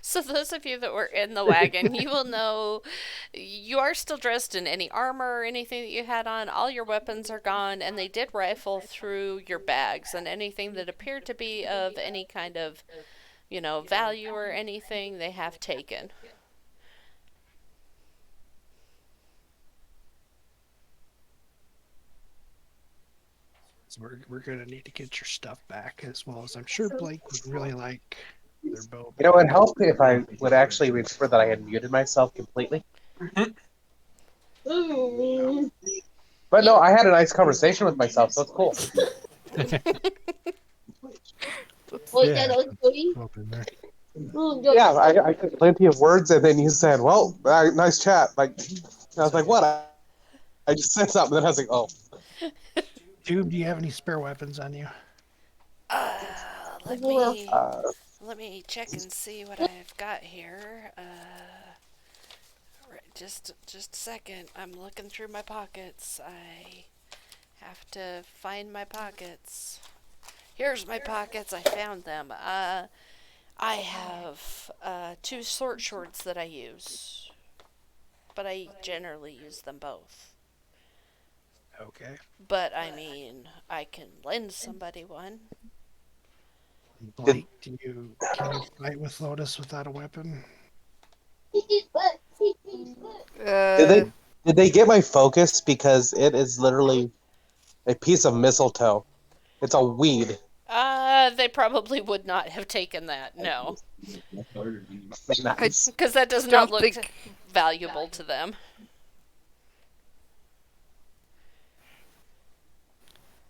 S1: So those of you that were in the wagon, you will know you are still dressed in any armor or anything that you had on. All your weapons are gone, and they did rifle through your bags, and anything that appeared to be of any kind of, value or anything, they have taken.
S3: So we're gonna need to get your stuff back, as well as I'm sure Blake would really like their bow.
S6: You know, it would help if I would actually remember that I had muted myself completely.
S4: Mm.
S6: But no, I had a nice conversation with myself, so it's cool.
S4: Oh,
S3: Yeah.
S4: that was Cody.
S3: Up in there.
S4: Oh,
S6: Yeah, I took plenty of words, and then you said, "Well, nice chat." Like, I was like, "What?" I just said something, and then I was like, "Oh."
S3: Dude, do you have any spare weapons on you?
S1: Let
S4: Well,
S1: me let me check and see what I've got here. Right, just a second. I'm looking through my pockets. I have to find my pockets. Here's my pockets. I found them. I have 2 short shorts that I use, but I generally use them both.
S3: Okay.
S1: But I mean, I can lend somebody one.
S3: Blake, can you fight with Lotus without a weapon?
S2: Uh,
S6: Did they get my focus? Because it is literally a piece of mistletoe. It's a weed.
S1: They probably would not have taken that. No,
S6: Nice.
S1: because that does not
S2: don't
S1: look
S2: think.
S1: valuable to them.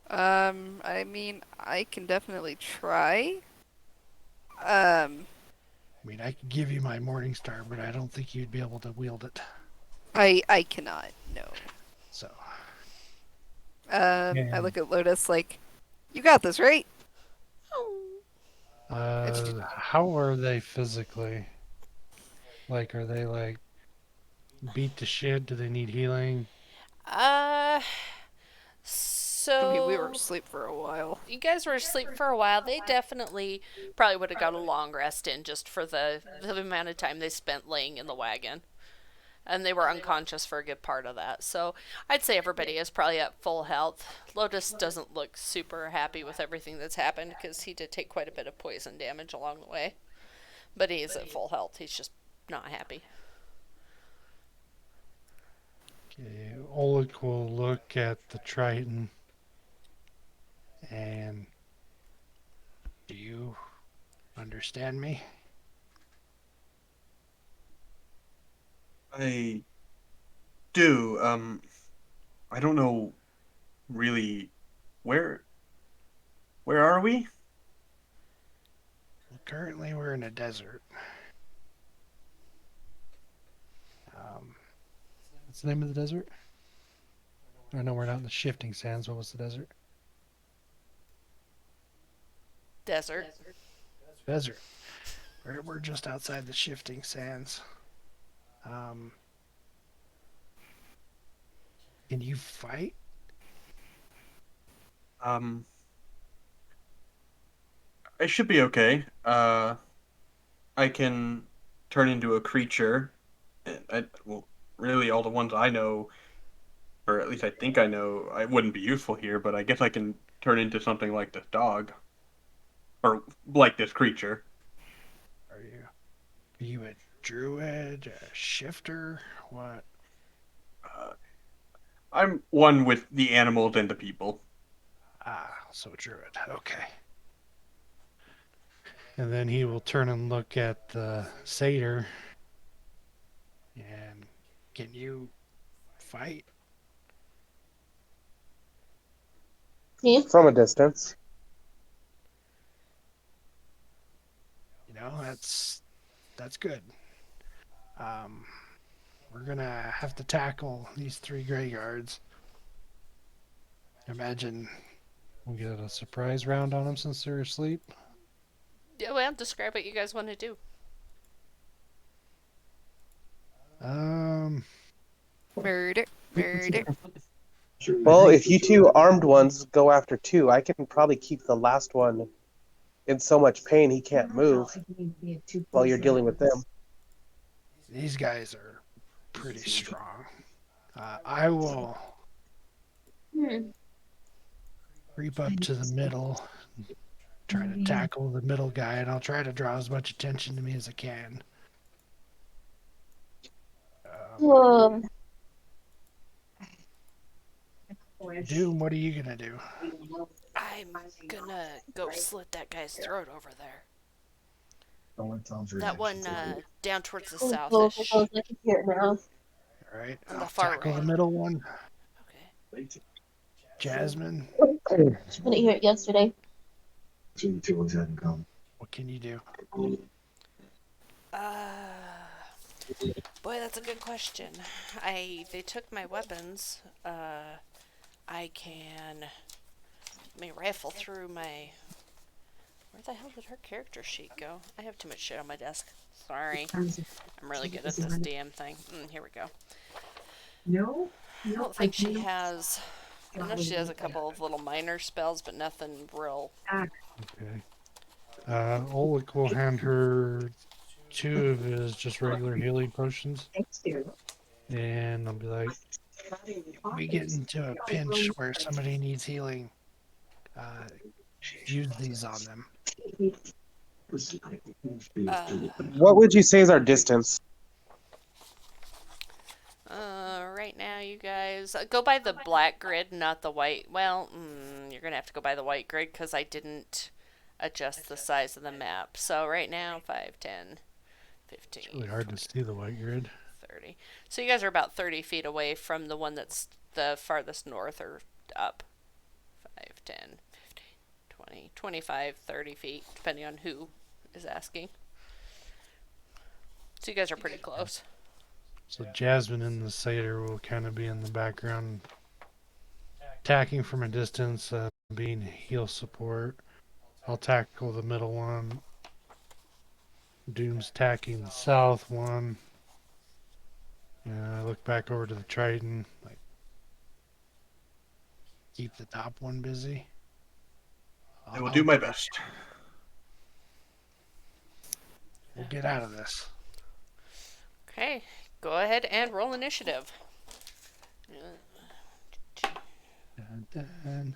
S2: I mean, I can definitely try.
S3: I mean, I could give you my Morningstar, but I don't think you'd be able to wield it.
S2: I cannot. No.
S3: So,
S2: I look at Lotus like, you got this, right?
S3: how are they physically? Like, are they like beat to shit? Do they need healing?
S1: Uh,
S2: I mean, we
S1: so
S2: were asleep for a while.
S1: you guys were asleep for a while. They definitely probably would have got a long rest in just for the amount of time they spent laying in the wagon. And they were unconscious for a good part of that. So I'd say everybody is probably at full health. Lotus doesn't look super happy with everything that's happened because he did take quite a bit of poison damage along the way. But he is at full health. He's just not happy.
S3: Okay, Oleg will look at the Triton and do you understand me?
S7: I do. I don't know really where where are we?
S3: Well, currently we're in a desert. What's the name of the desert? I know we're not in the shifting sands. What was the desert?
S1: Desert.
S3: Desert. We're just outside the shifting sands. Um, can you fight?
S7: Um, I should be okay. I can turn into a creature. And well, really, all the ones I know, or at least I think I know, I wouldn't be useful here. But I guess I can turn into something like this dog, or like this creature.
S3: Are you a druid? A shifter? What?
S7: Uh, I'm one with the animals and the people.
S3: Ah, so druid. Okay. And then he will turn and look at the satyr. And can you fight?
S4: Yeah.
S6: From a distance.
S3: That's good. Um, we're gonna have to tackle these three graveyards. Imagine we'll get a surprise round on them since they're asleep.
S1: Yeah, well, describe what you guys want to do.
S3: Um,
S2: Murder. Murder.
S6: Well, if you two armed ones go after two, I can probably keep the last one in so much pain he can't move while you're dealing with them.
S3: these guys are pretty strong. I will
S4: Hmm.
S3: creep up to the middle, try to tackle the middle guy, and I'll try to draw as much attention to me as I can.
S4: Uh,
S3: Doom, what are you gonna do?
S1: I'm gonna go slit that guy's throat over there. That one down towards the southish.
S4: I can hear it now.
S3: All right,
S1: On the
S3: I'll
S1: far
S3: tackle the
S1: right.
S3: middle one.
S1: Okay.
S3: Jasmine,
S4: I couldn't hear it yesterday.
S3: what can you do?
S1: Boy, that's a good question. They took my weapons. I can let me rifle through my. Where the hell did her character sheet go? I have too much shit on my desk. Sorry. I'm really good at this damn thing. Here we go.
S5: No,
S1: I don't think she has. I know she has a couple of little minor spells, but nothing real.
S3: Okay. Oleg will hand her two of his just regular healing potions, and I'll be like, we get into a pinch where somebody needs healing. Uh, use these on them.
S1: Uh,
S6: What would you say is our distance?
S1: right now, you guys go by the black grid, not the white. Well, you're gonna have to go by the white grid because I didn't adjust the size of the map. So right now, 5, 10, 15,
S3: It's really hard
S1: 20,
S3: to see the white grid.
S1: 30. So you guys are about 30 feet away from the one that's the farthest north or up. 5, 10, 15, 20, 25, 30 feet, depending on who is asking. So you guys are pretty close.
S3: So Jasmine and the satyr will kind of be in the background, attacking from a distance, being heal support. I'll tackle the middle one. Doom's attacking the south one. And I look back over to the Triton, like, keep the top one busy.
S7: I will do my best.
S3: We'll get out of this.
S1: Okay, go ahead and roll initiative.
S3: Dun, dun,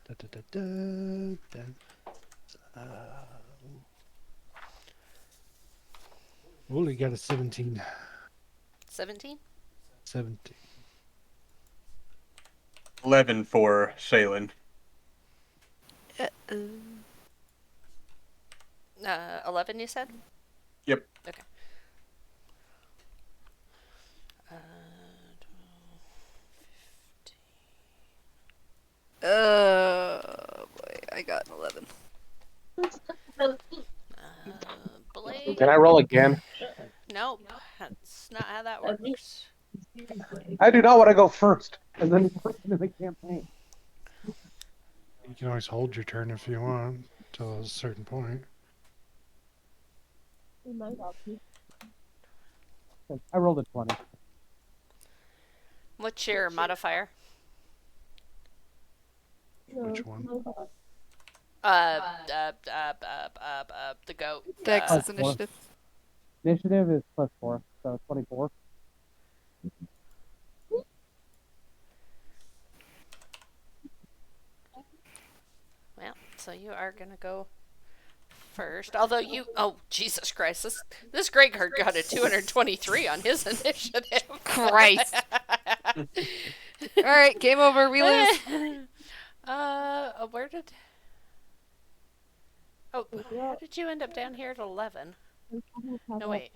S3: dun, dun, dun, dun. Only got a 17.
S1: 17?
S3: 17.
S7: 11 for Salen.
S2: Uh-oh.
S1: 11, you said?
S7: Yep.
S1: Okay. Uh,
S2: Boy, I got an 11.
S1: Blake.
S6: Can I roll again?
S1: Nope, that's not how that works.
S6: I do not want to go first. And then first in the campaign.
S3: You can always hold your turn if you want till a certain point.
S6: I rolled a 20.
S1: What's your modifier?
S3: Which one?
S1: The goat.
S2: Dex is initiative.
S6: Initiative is +4, so 24.
S1: Well, so you are gonna go first. Although you, oh Jesus Christ, this Greyguard got a 223 on his initiative.
S2: Christ. All right, game over. We lose.
S1: Where did? Oh, how did you end up down here at 11? No wait.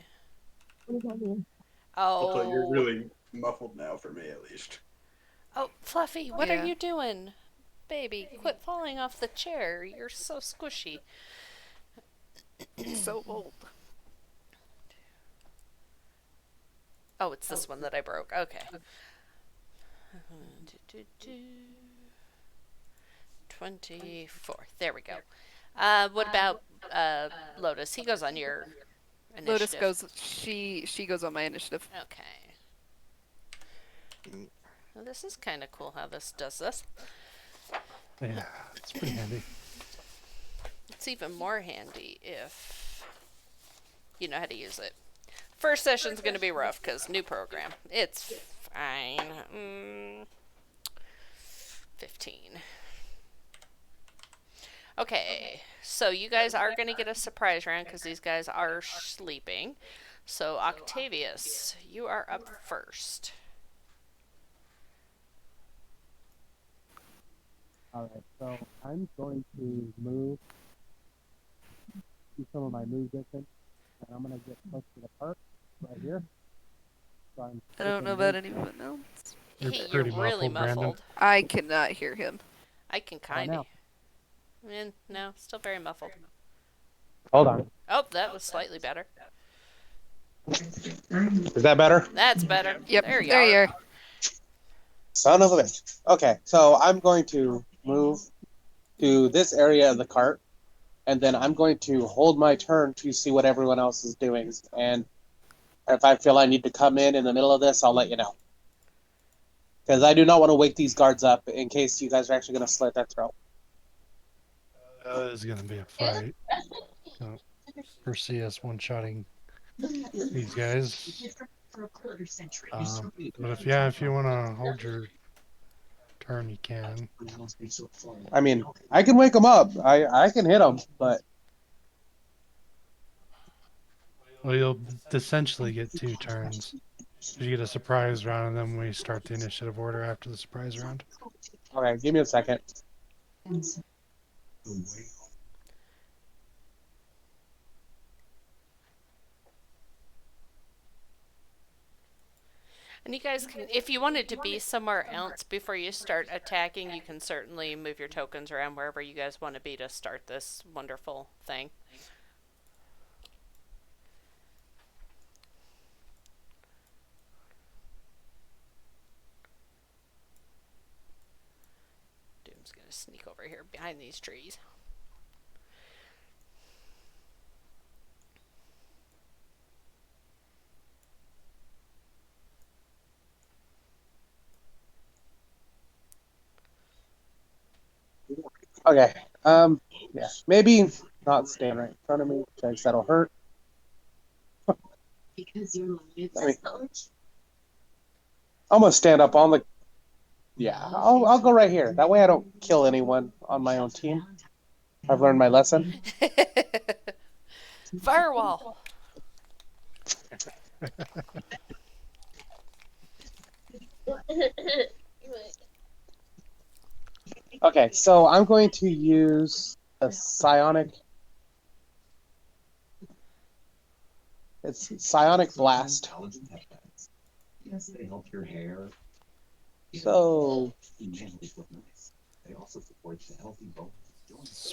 S7: Also, you're
S1: Oh.
S7: really muffled now for me, at least.
S1: Oh, Fluffy, what are
S2: Yeah.
S1: you doing? Baby, quit falling off the chair. You're so squishy.
S2: So old.
S1: Oh, it's this one that I broke. Okay. 24. There we go. What about Lotus? He goes on your initiative.
S2: Lotus goes. She goes on my initiative.
S1: Okay. Well, this is kind of cool how this does this.
S3: Yeah, it's pretty handy.
S1: It's even more handy if you know how to use it. First session's going to be rough because new program. It's fine. 15. Okay, so you guys are going to get a surprise round because these guys are sleeping. So Octavius, you are up first.
S6: All right, so I'm going to move, do some of my move distance, and I'm going to get close to the park right here. So
S2: I don't know about anyone else.
S3: You're
S1: Hey,
S3: pretty
S1: you're really
S3: muffled, Brandon.
S1: muffled.
S2: I cannot hear him.
S1: I can kind of.
S6: now?
S1: No, still very muffled.
S6: Hold on.
S1: Oh, that was slightly better.
S6: Is that better?
S1: That's better.
S2: Yep,
S1: There you
S2: there
S1: are.
S2: you are.
S6: Son of a bitch. Okay, so I'm going to move to this area of the cart, and then I'm going to hold my turn to see what everyone else is doing. And if I feel I need to come in the middle of this, I'll let you know. Because I do not want to wake these guards up in case you guys are actually going to slit their throat.
S3: That is going to be a fight. So, foresee us one-shotting these guys. But if you want to hold your turn, you can.
S6: I mean, I can wake them up. I can hit them, but
S3: Well, you'll essentially get 2 turns. You get a surprise round, and then we start the initiative order after the surprise round.
S6: okay, give me a second.
S1: And you guys can, if you wanted to be somewhere else before you start attacking, you can certainly move your tokens around wherever you guys want to be to start this wonderful thing. Doom's gonna sneak over here behind these trees.
S6: Okay, yeah, maybe not stand right in front of me because that'll hurt.
S5: Because you're
S6: I mean, I'm gonna stand up on the. Yeah, I'll go right here. That way I don't kill anyone on my own team. I've learned my lesson.
S1: Firewall.
S6: Okay, so I'm going to use a psionic. It's psionic blast.
S8: Yes, they help your hair.
S6: So
S8: They also support the healthy bones.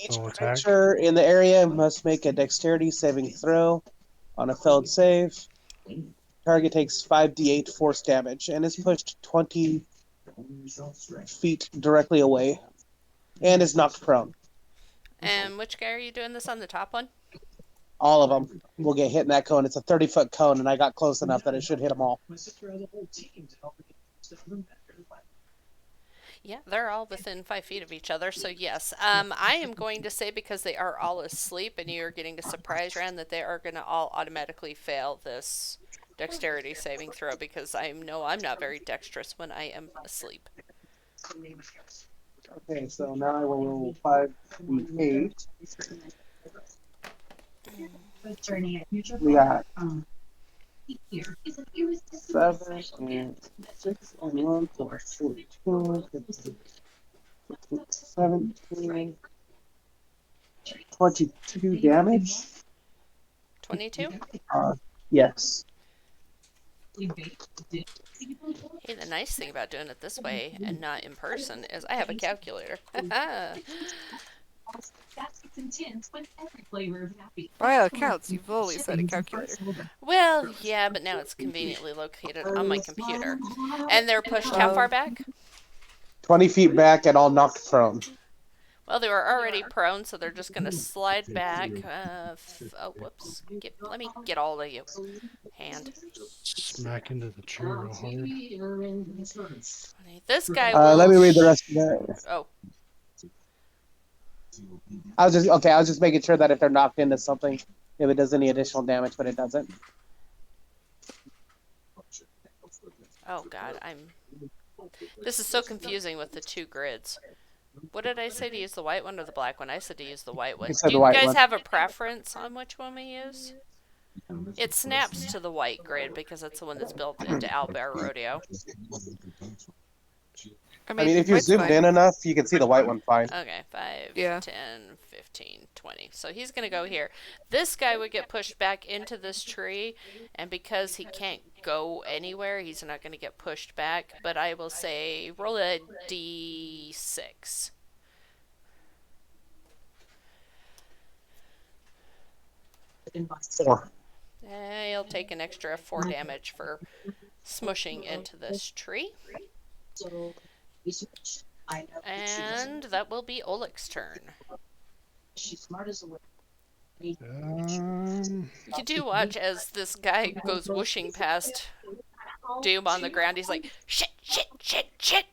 S6: each
S3: Spell attack.
S6: creature in the area must make a dexterity saving throw. On a failed save, target takes 5d8 force damage and is pushed 20 feet directly away and is knocked prone.
S1: And which guy are you doing this on, the top one?
S6: All of them will get hit in that cone. It's a 30-foot cone, and I got close enough that it should hit them all.
S8: My sister has a whole team to help me get stuff better.
S1: Yeah, they're all within 5 feet of each other, so yes. I am going to say, because they are all asleep and you're getting a surprise round, that they are going to all automatically fail this dexterity saving throw, because I know I'm not very dexterous when I am asleep.
S6: Okay, so now I will roll 5d8. We got 7 and 6 and 1, so 14, 15, 17, 22 damage.
S1: 22?
S6: Yes.
S1: Hey, the nice thing about doing it this way and not in person is I have a calculator.
S2: By all accounts, you've always had a calculator.
S1: Well, yeah, but now it's conveniently located on my computer. And they're pushed how far back?
S6: 20 feet back and all knocked prone.
S1: Well, they were already prone, so they're just going to slide back. Oh, whoops. Let me get all of you. Hand.
S3: Smack into the tree real hard.
S1: This guy will...
S6: Let me read the rest of that.
S1: Oh,
S6: I was just making sure that if they're knocked into something, if it does any additional damage, but it doesn't.
S1: oh God, This is so confusing with the two grids. What did I say, to use the white one or the black one? I said to use the white one.
S6: You said
S1: Do
S6: the
S1: you
S6: white
S1: guys
S6: one.
S1: have a preference on which one we use? It snaps to the white grid because it's the one that's built into Owlbear Rodeo.
S2: I
S6: I mean, if you
S2: white's
S6: zoomed
S2: fine.
S6: in enough, you can see the white one fine.
S1: Okay, 5,
S2: Yeah.
S1: 10, 15, 20. So he's going to go here. This guy would get pushed back into this tree, and because he can't go anywhere, he's not going to get pushed back. But I will say, roll a d6.
S6: Four.
S1: He'll take an extra 4 damage for smushing into this tree. And that will be Oleg's turn. You do watch as this guy goes whooshing past Doom on the ground. He's like, shit, shit, shit, shit.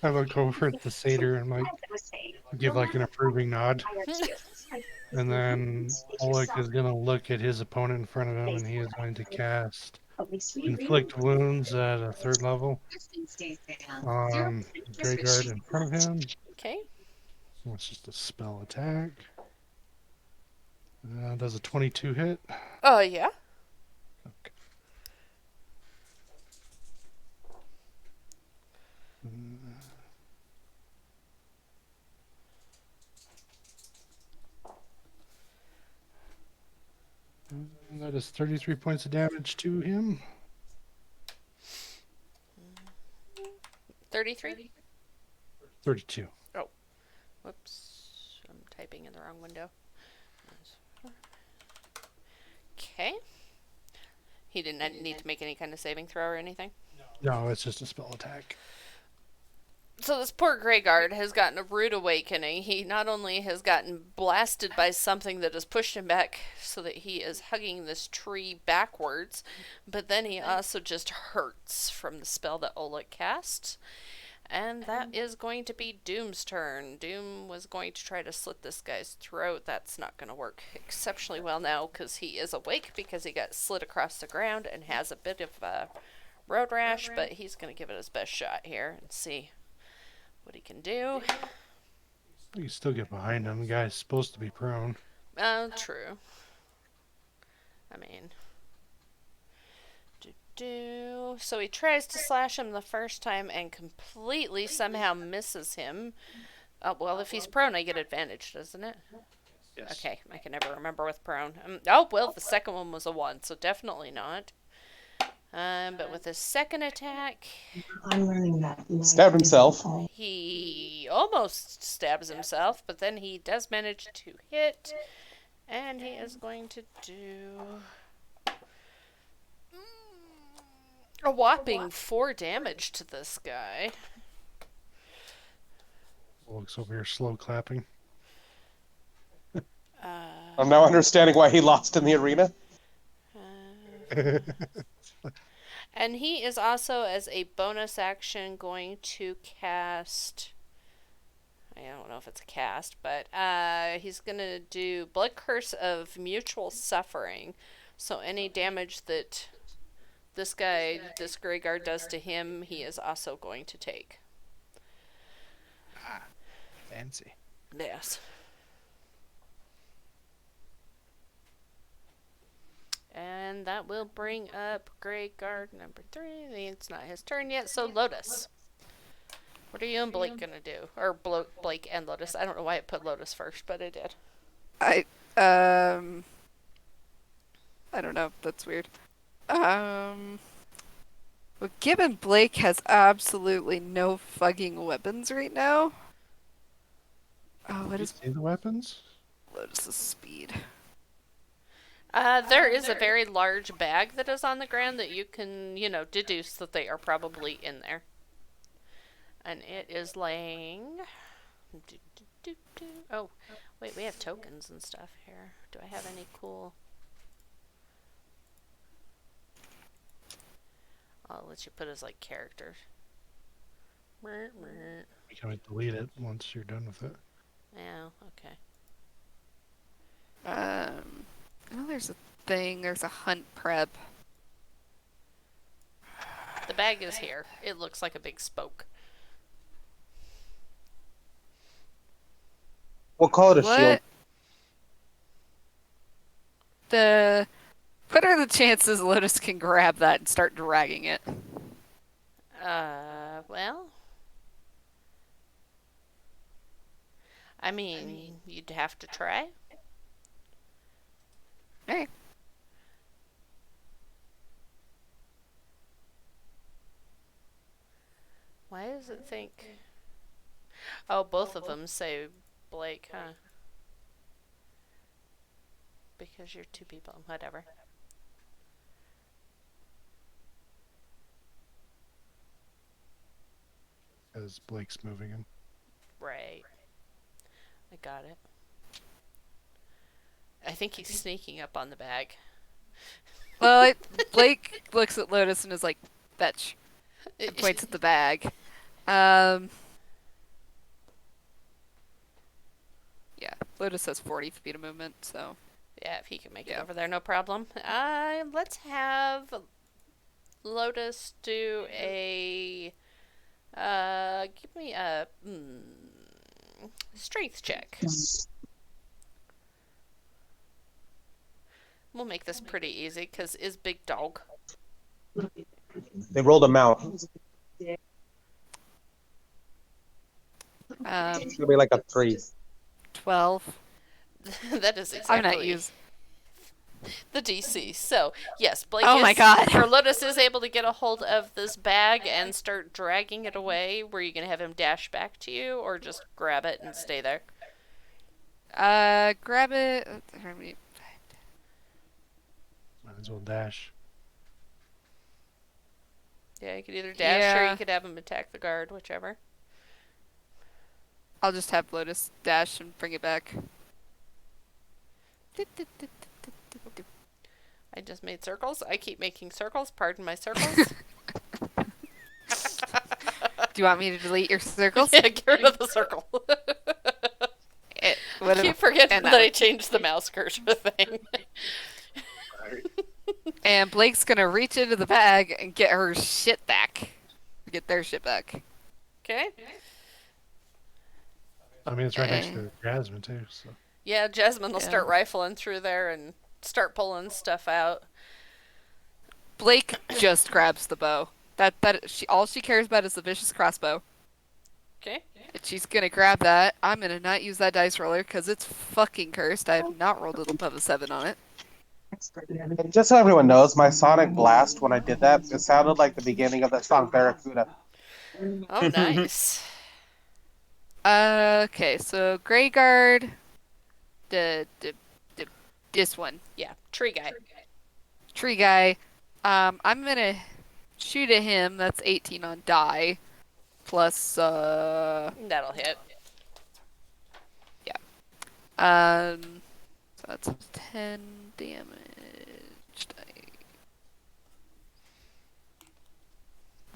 S3: I look over at the satyr and like give like an approving nod. And then Oleg is gonna look at his opponent in front of him and he is going to cast inflict wounds at a 3rd level on Grey Guard in front of him.
S1: Okay.
S3: So it's just a spell attack. Does a 22 hit?
S1: Oh, yeah.
S3: Okay. That is 33 points of damage to him.
S1: 33?
S3: 32.
S1: Whoops. I'm typing in the wrong window. Okay. He didn't need to make any kind of saving throw or anything?
S3: No, it's just a spell attack.
S1: So this poor Greyguard has gotten a rude awakening. He not only has gotten blasted by something that has pushed him back so that he is hugging this tree backwards, but then he also just hurts from the spell that Oleg cast. And that is going to be Doom's turn. Doom was going to try to slit this guy's throat. That's not going to work exceptionally well now because he is awake because he got slid across the ground and has a bit of a road rash, but he's going to give it his best shot here and see what he can do.
S3: You can still get behind him. The guy's supposed to be prone.
S1: True. I mean, So he tries to slash him the first time and completely somehow misses him. Oh, well, if he's prone, I get advantage, doesn't it?
S3: Yes.
S1: Okay, I can never remember with prone. Oh, well, the second one was a 1, so definitely not. But with his second attack,
S5: I'm learning that.
S6: Stabbed himself.
S1: he almost stabs himself, but then he does manage to hit, and he is going to do a whopping 4 damage to this guy.
S3: Looks over here, slow clapping.
S6: I'm now understanding why he lost in the arena.
S1: And he is also, as a bonus action, going to cast... I don't know if it's a cast, but he's going to do Blood Curse of Mutual Suffering. So any damage that this Greyguard does to him, he is also going to take.
S3: Fancy.
S1: Yes. And that will bring up Greyguard number 3. It's not his turn yet, so Lotus. What are you and Blake gonna do? Or Blake and Lotus. I don't know why it put Lotus first, but it did.
S2: I don't know. That's weird. Well, given Blake has absolutely no fucking weapons right now. Oh, what
S3: You
S2: is
S3: see the weapons?
S2: Lotus's speed?
S1: There is a very large bag that is on the ground that you can, deduce that they are probably in there. And it is laying... Oh, wait, we have tokens and stuff here. Do I have any cool... I'll let you put as, characters.
S3: You can delete it once you're done with it.
S1: Yeah, okay.
S2: Oh, there's a thing. There's a hunt prep.
S1: The bag is here. It looks like a big spoke.
S6: We'll call it a shield.
S2: What are the chances Lotus can grab that and start dragging it?
S1: Well... I mean, you'd have to try.
S2: Hey.
S1: Why does it think... Oh, both of them say Blake, huh? Because you're 2 people. Whatever.
S3: As Blake's moving him.
S1: Right. I got it. I think he's sneaking up on the bag.
S2: Well, Blake looks at Lotus and is like, "Fetch," and points at the bag. Yeah, Lotus has 40 feet of movement, so...
S1: Yeah, if he can make it over there, no problem. Let's have Lotus do a... give me a... strength check. We'll make this pretty easy, because is big dog.
S6: They rolled a mount. It's gonna be like a 3.
S2: 12.
S1: That is exactly
S2: I'm not using
S1: the DC. So, yes, Blake
S2: Oh my God.
S1: or Lotus is able to get a hold of this bag and start dragging it away. Were you going to have him dash back to you, or just grab it and stay there?
S2: Grab it.
S3: Might as well dash.
S1: Yeah, you could either dash or
S2: Yeah.
S1: you could have him attack the guard, whichever.
S2: I'll just have Lotus dash and bring it back.
S1: I just made circles. I keep making circles. Pardon my circles.
S2: Do you want me to delete your circles?
S1: Yeah, get rid of the circle. I keep forgetting that I changed the mouse cursor thing.
S2: And Blake's gonna reach into the bag and get her shit back. Get their shit back.
S1: Okay.
S3: I mean, it's right next to Jasmine, too, so...
S1: Yeah, Jasmine will start rifling through there and start pulling stuff out.
S2: Blake just grabs the bow. All she cares about is the vicious crossbow.
S1: Okay.
S2: And she's gonna grab that. I'm gonna not use that dice roller because it's fucking cursed. I have not rolled it above a 7 on it.
S6: And just so everyone knows, my sonic blast when I did that, it sounded like the beginning of that song Barracuda.
S1: Oh, nice.
S2: Okay, so Grey Guard, the this one,
S1: Yeah, tree guy.
S2: tree guy. I'm gonna shoot at him. That's 18 on die, plus
S1: That'll hit.
S2: so that's 10 damage.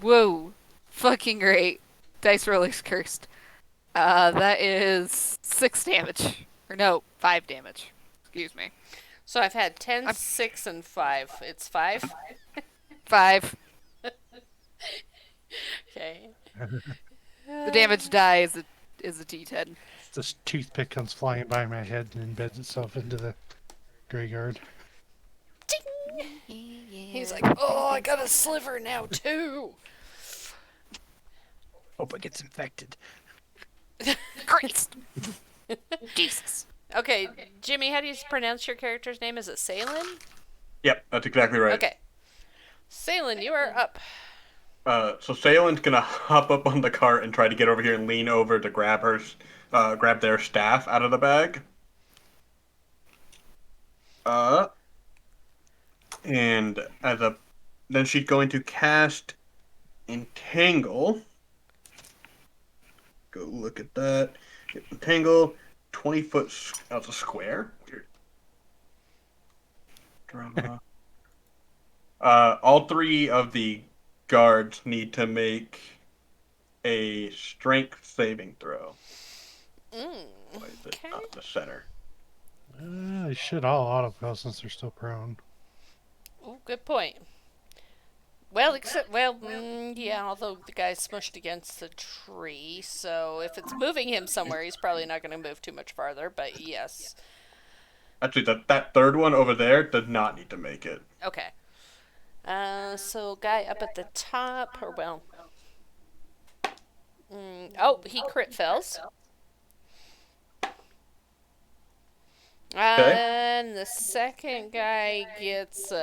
S2: Whoa, fucking great. Dice roller's cursed. That is 6 damage. Or no, 5 damage. Excuse me.
S1: So I've had 10, 6, and 5. It's 5?
S2: 5.
S1: Okay.
S2: The damage die is a D10.
S3: This toothpick comes flying by my head and embeds itself into the gray guard.
S1: Ding! He's like, oh, I got a sliver now, too.
S3: Hope it gets infected.
S2: Christ. Jesus.
S1: Okay, Jimmy, how do you pronounce your character's name? Is it Salen?
S7: Yep, that's exactly right.
S1: Okay. Salen, you are up.
S7: So Salen's gonna hop up on the cart and try to get over here and lean over to grab grab their staff out of the bag. And then she's going to cast Entangle. Go look at that. Entangle, 20-foot out a square. Weird. Drama. All 3 of the guards need to make a strength saving throw. Why is it not in the center?
S3: They should all auto-fail since they're still prone.
S1: Ooh, good point. Well, yeah, although the guy's smushed against the tree, so if it's moving him somewhere, he's probably not going to move too much farther, but yes.
S7: Actually, that third one over there does not need to make it.
S1: Okay. So guy up at the top, or well... oh, he crit fails. And the second guy gets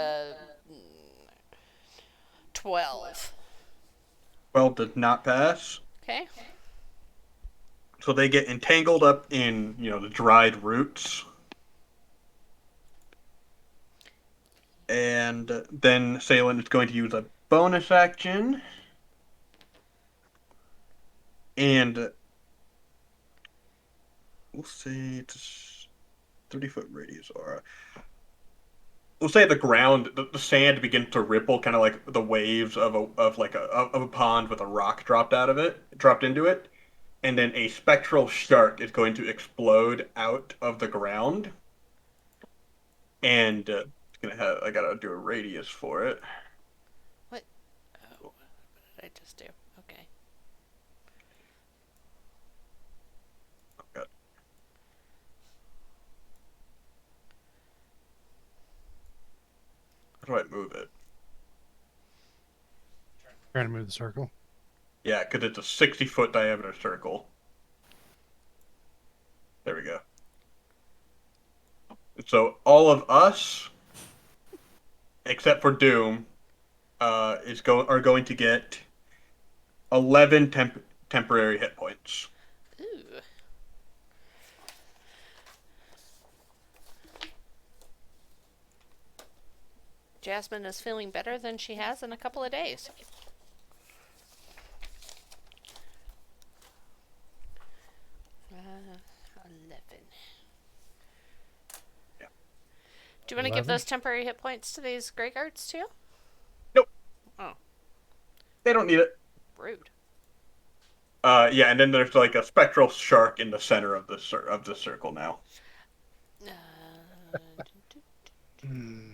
S1: 12.
S7: 12 does not pass.
S1: Okay.
S7: So they get entangled up in, the dried roots. And then Salen is going to use a bonus action. And we'll say it's 30-foot radius aura. We'll say the ground, the sand begins to ripple, kind of like the waves of a pond with a rock dropped into it, and then a spectral shark is going to explode out of the ground, and I gotta do a radius for it.
S1: What? Oh, what did I just do? Okay.
S7: Okay. How do I move it?
S3: Trying to move the circle.
S7: Yeah, because it's a 60-foot diameter circle. There we go. So all of us, except for Doom, are going to get 11 temporary hit points.
S1: Ooh. Jasmine is feeling better than she has in a couple of days. Uh, 11.
S7: Yeah.
S1: Do you want to give
S3: 11?
S1: those temporary hit points to these Grey Guards too?
S7: Nope.
S1: Oh,
S7: They don't need it.
S1: rude.
S7: Yeah, and then there's like a spectral shark in the center of the circle now.
S3: Hmm.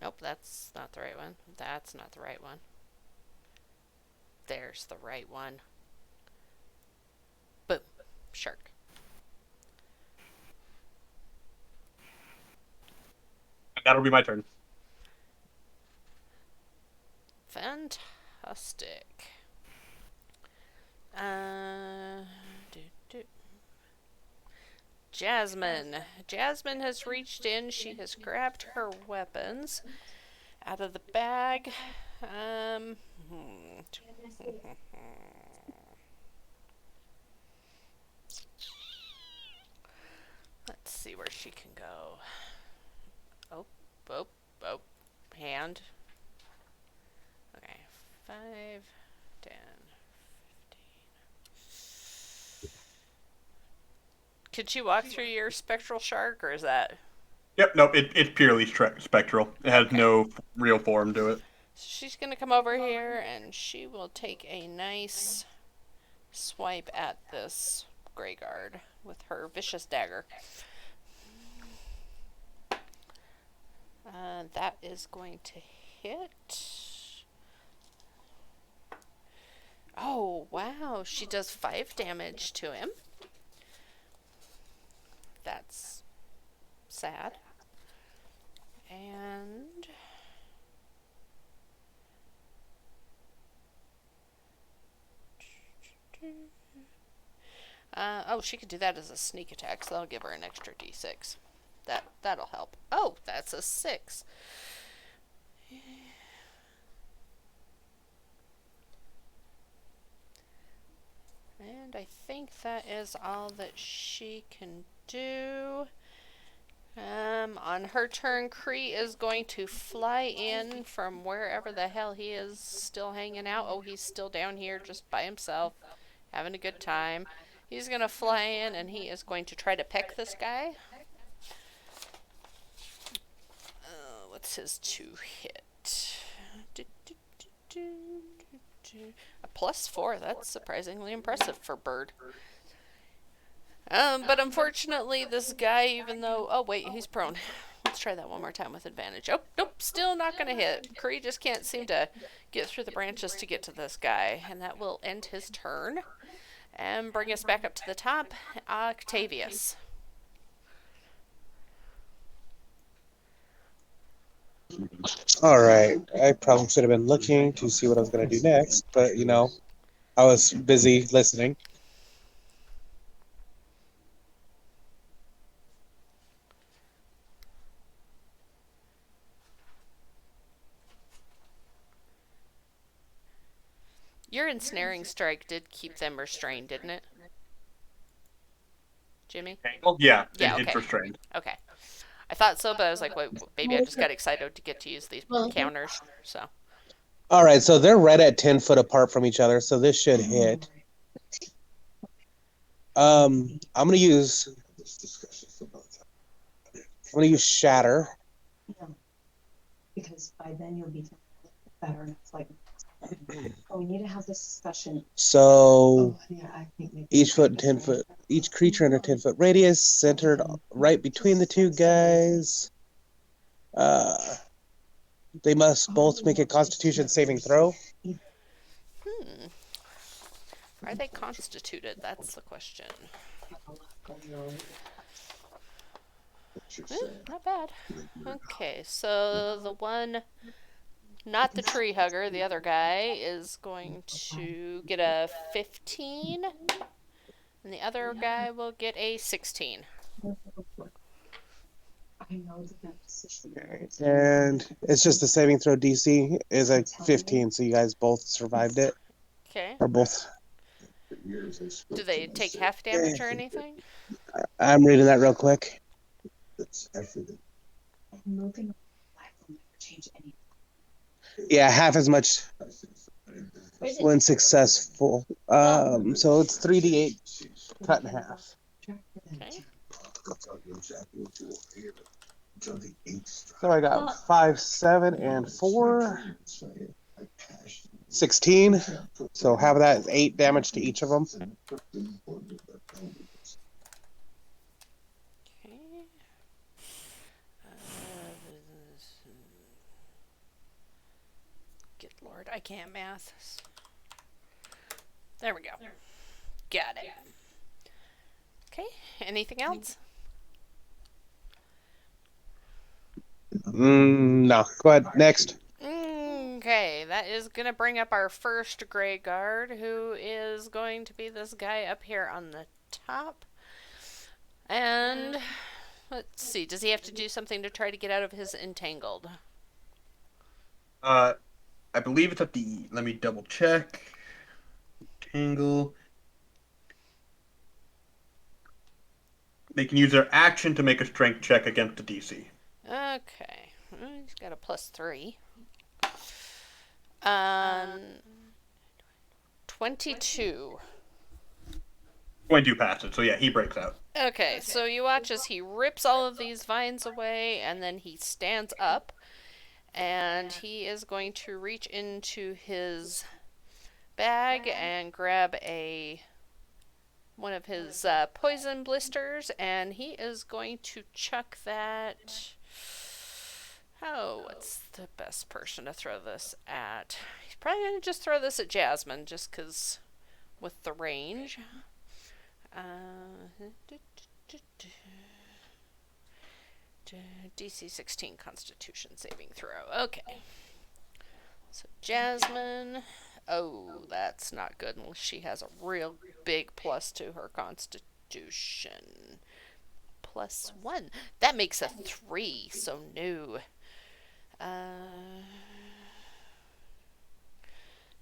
S1: Nope, that's not the right one. That's not the right one. There's the right one. Boom. Shark.
S7: That'll be my turn.
S1: Fantastic. Do, do. Jasmine. Jasmine has reached in. She has grabbed her weapons out of the bag. Hmm. Let's see where she can go. Oh, oh, oh. Hand. Okay. 5, 10, 15. Could she walk through your spectral shark, or is that?
S7: Yep, nope, it's purely spectral. It has
S1: Okay.
S7: no real form to it.
S1: So she's going to come over here and she will take a nice swipe at this Grey Guard with her vicious dagger. That is going to hit. Oh, wow. She does 5 damage to him. That's sad. And oh, she could do that as a sneak attack, so that'll give her an extra d6. That'll help. Oh, that's a 6. And I think that is all that she can do. On her turn, Kree is going to fly in from wherever the hell he is still hanging out. Oh, he's still down here just by himself, having a good time. He's going to fly in and he is going to try to peck this guy. What's his 2 hit? A +4. That's surprisingly impressive for Bird. But unfortunately, this guy, even though... Oh, wait, he's prone. Let's try that one more time with advantage. Oh, nope, still not going to hit. Kree just can't seem to get through the branches to get to this guy. And that will end his turn. And bring us back up to the top. Octavius.
S6: Alright, I probably should have been looking to see what I was going to do next, but, you know, I was busy listening.
S1: Your ensnaring strike did keep them restrained, didn't it? Jimmy?
S7: Yeah,
S1: Yeah,
S7: it's
S1: okay.
S7: restrained.
S1: Okay. I thought so, but I was like, wait, maybe I just got excited to get to use these counters, so.
S6: Alright, so they're right at 10 foot apart from each other, so this should hit. I'm gonna use Shatter.
S5: Because by then you'll be better. And it's like, oh, we need to have this discussion.
S6: So
S5: Yeah, I think maybe
S6: each foot 10 foot, each creature in a 10-foot radius, centered right between the two guys. They must both make a Constitution saving throw.
S1: Are they constituted? That's the question. Not bad. Okay, so the one, not the tree hugger, the other guy, is going to get a 15, and the other guy will get a 16.
S5: I know that decision.
S6: And it's just the saving throw DC is a 15, so you guys both survived it.
S1: Okay.
S6: Or both.
S1: Do they take half damage or anything?
S6: I'm reading that real quick.
S5: Moving life will never change anything.
S6: Yeah, half as much when successful. So it's 3d8 cut in half.
S1: Okay.
S6: So I got 5, 7, and 4. 16. So half of that is 8 damage to each of them.
S1: Okay. Good Lord, I can't math. There we go. Got it. Okay, anything else?
S6: No. Go ahead. Next.
S1: Okay, that is gonna bring up our first gray guard, who is going to be this guy up here on the top. And let's see, does he have to do something to try to get out of his entangled?
S7: I believe it's at the. Let me double check. Tangle. They can use their action to make a strength check against the DC.
S1: Okay, well, he's got a +3. 22.
S7: 22 passes, so yeah, he breaks out.
S1: Okay, so you watch as he rips all of these vines away, and then he stands up, and he is going to reach into his bag and grab one of his poison blisters, and he is going to chuck that. Oh, what's the best person to throw this at? He's probably going to just throw this at Jasmine, just because with the range. DC 16 Constitution saving throw. Okay. So Jasmine. Oh, that's not good unless she has a real big plus to her Constitution. +1. That makes a 3, so no.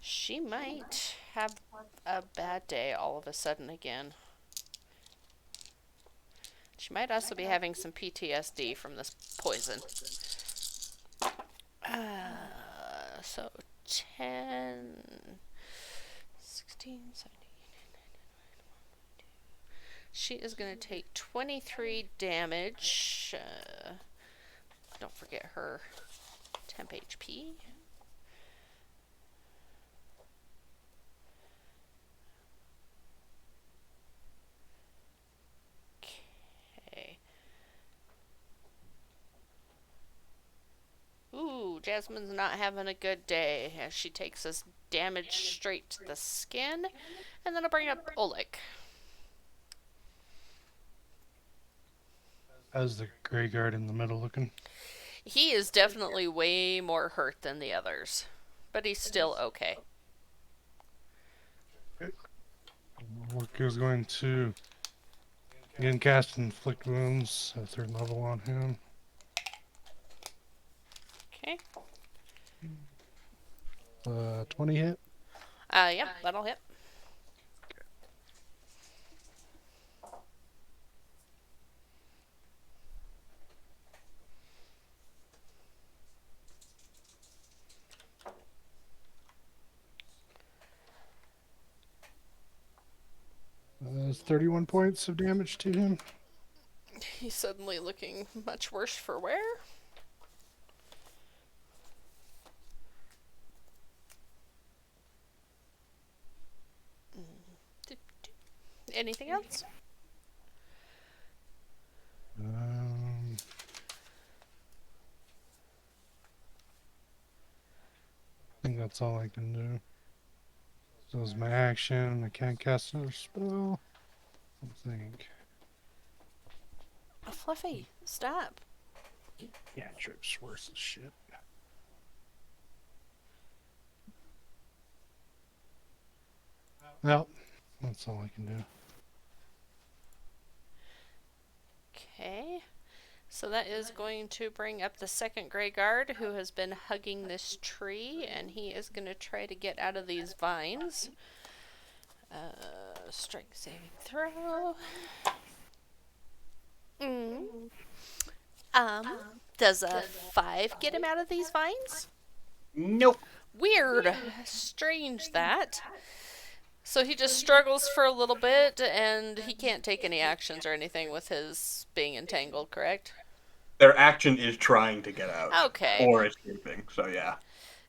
S1: She might have a bad day all of a sudden again. She might also be having some PTSD from this poison. So 10, 16, 17. She is going to take 23 damage. Don't forget her temp HP. Okay. Ooh, Jasmine's not having a good day as she takes this damage straight to the skin. And then I'll bring up Oleg.
S3: How's the gray guard in the middle looking?
S1: He is definitely way more hurt than the others, but he's still okay.
S3: Look is going to again cast inflict wounds at 3rd level on him.
S1: Okay.
S3: 20 hit.
S1: Yeah, that'll hit.
S3: That's 31 points of damage to him.
S1: He's suddenly looking much worse for wear. Anything else?
S3: I think that's all I can do. So is my action. I can't cast another spell. I think.
S1: Fluffy, stop.
S3: Yeah, trip's worse as shit. Well, that's all I can do.
S1: Okay. So that is going to bring up the second gray guard who has been hugging this tree, and he is going to try to get out of these vines. Strength saving throw. Does a 5 get him out of these vines?
S7: Nope.
S1: Weird. Strange that. So he just struggles for a little bit, and he can't take any actions or anything with his being entangled, correct?
S7: Their action is trying to get out.
S1: Okay.
S7: Or escaping, so yeah.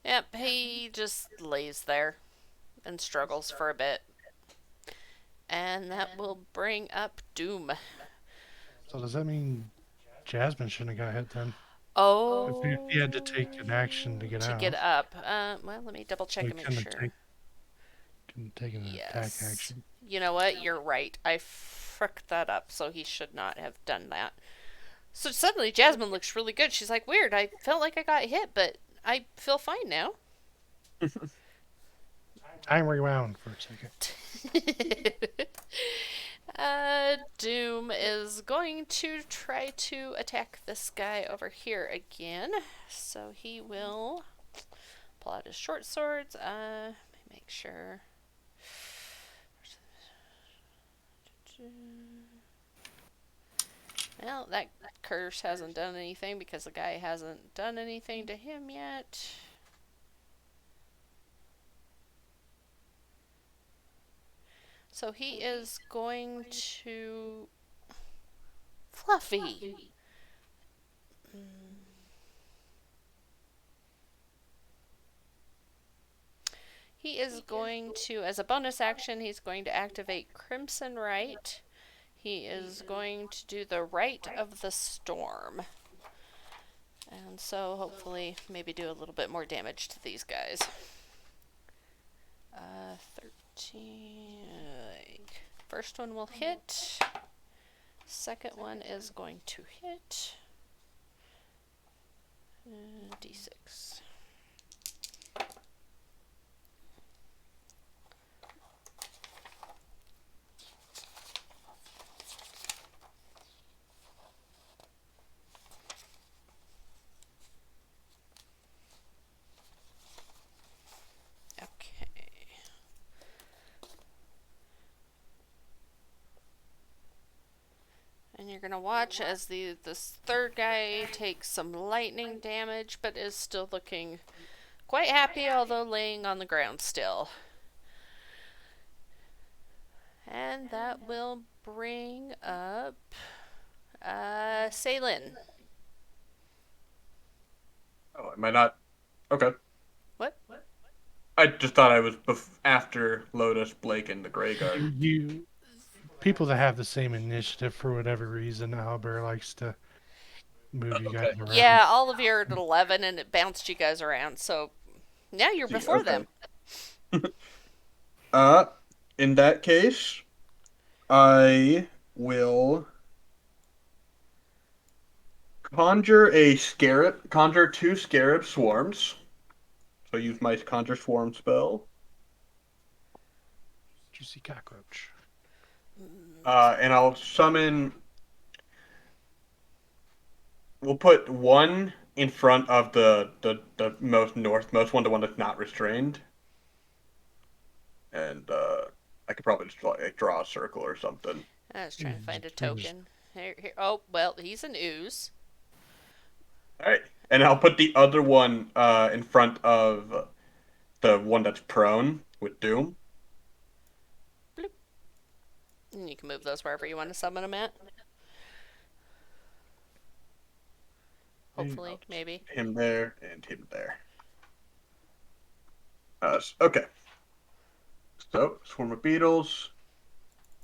S1: Yep, he just lays there and struggles for a bit. And that will bring up Doom.
S3: So does that mean Jasmine shouldn't have got hit then?
S1: Oh.
S3: If he had to take an action to get out.
S1: To get up. Well, let me double check
S3: So
S1: and
S3: he
S1: make sure.
S3: Couldn't take an attack action.
S1: You know what? You're right. I fricked that up, so he should not have done that. So suddenly Jasmine looks really good. She's like, weird, I felt like I got hit, but I feel fine now.
S3: Time rewound for a second.
S1: Doom is going to try to attack this guy over here again. So he will pull out his short swords. Let me make sure. Well, that curse hasn't done anything because the guy hasn't done anything to him yet. So he is going to... Fluffy! He is going to, as a bonus action, he's going to activate Crimson Right. He is going to do the Rite of the Storm. And so hopefully maybe do a little bit more damage to these guys. 13. First one will hit. Second one is going to hit. D6. And you're gonna watch as this third guy takes some lightning damage, but is still looking quite happy, although laying on the ground still. And that will bring up Salen.
S7: Oh, am I not? Okay.
S1: What?
S7: I just thought I was after Lotus, Blake, and the Grey Guard.
S3: You people that have the same initiative for whatever reason, Albert likes to move you guys
S7: Okay.
S3: around.
S1: Yeah, all of you are at 11, and it bounced you guys around. So now you're before them.
S7: In that case, I will conjure two scarab swarms. So use my conjure swarm spell.
S3: Juicy cockroach.
S7: And I'll summon. We'll put one in front of the most northmost one, the one that's not restrained. And I could probably just like draw a circle or something.
S1: I was trying to find a token. Here. Oh, well, he's an ooze.
S7: All right, and I'll put the other one in front of the one that's prone with Doom.
S1: Bloop. And you can move those wherever you want to summon them at. Hopefully, maybe.
S7: Him there and him there. Okay. So, swarm of beetles.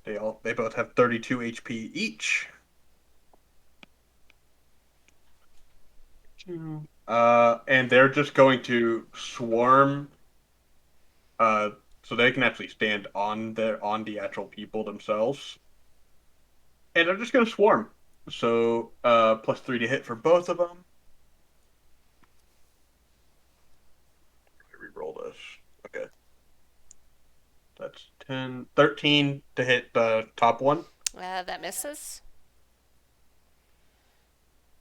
S7: They both have 32 HP each. And they're just going to swarm. So they can actually stand on the actual people themselves. And they're just going to swarm. So, +3 to hit for both of them. Reroll this. Okay. That's 13 to hit the top one.
S1: That misses.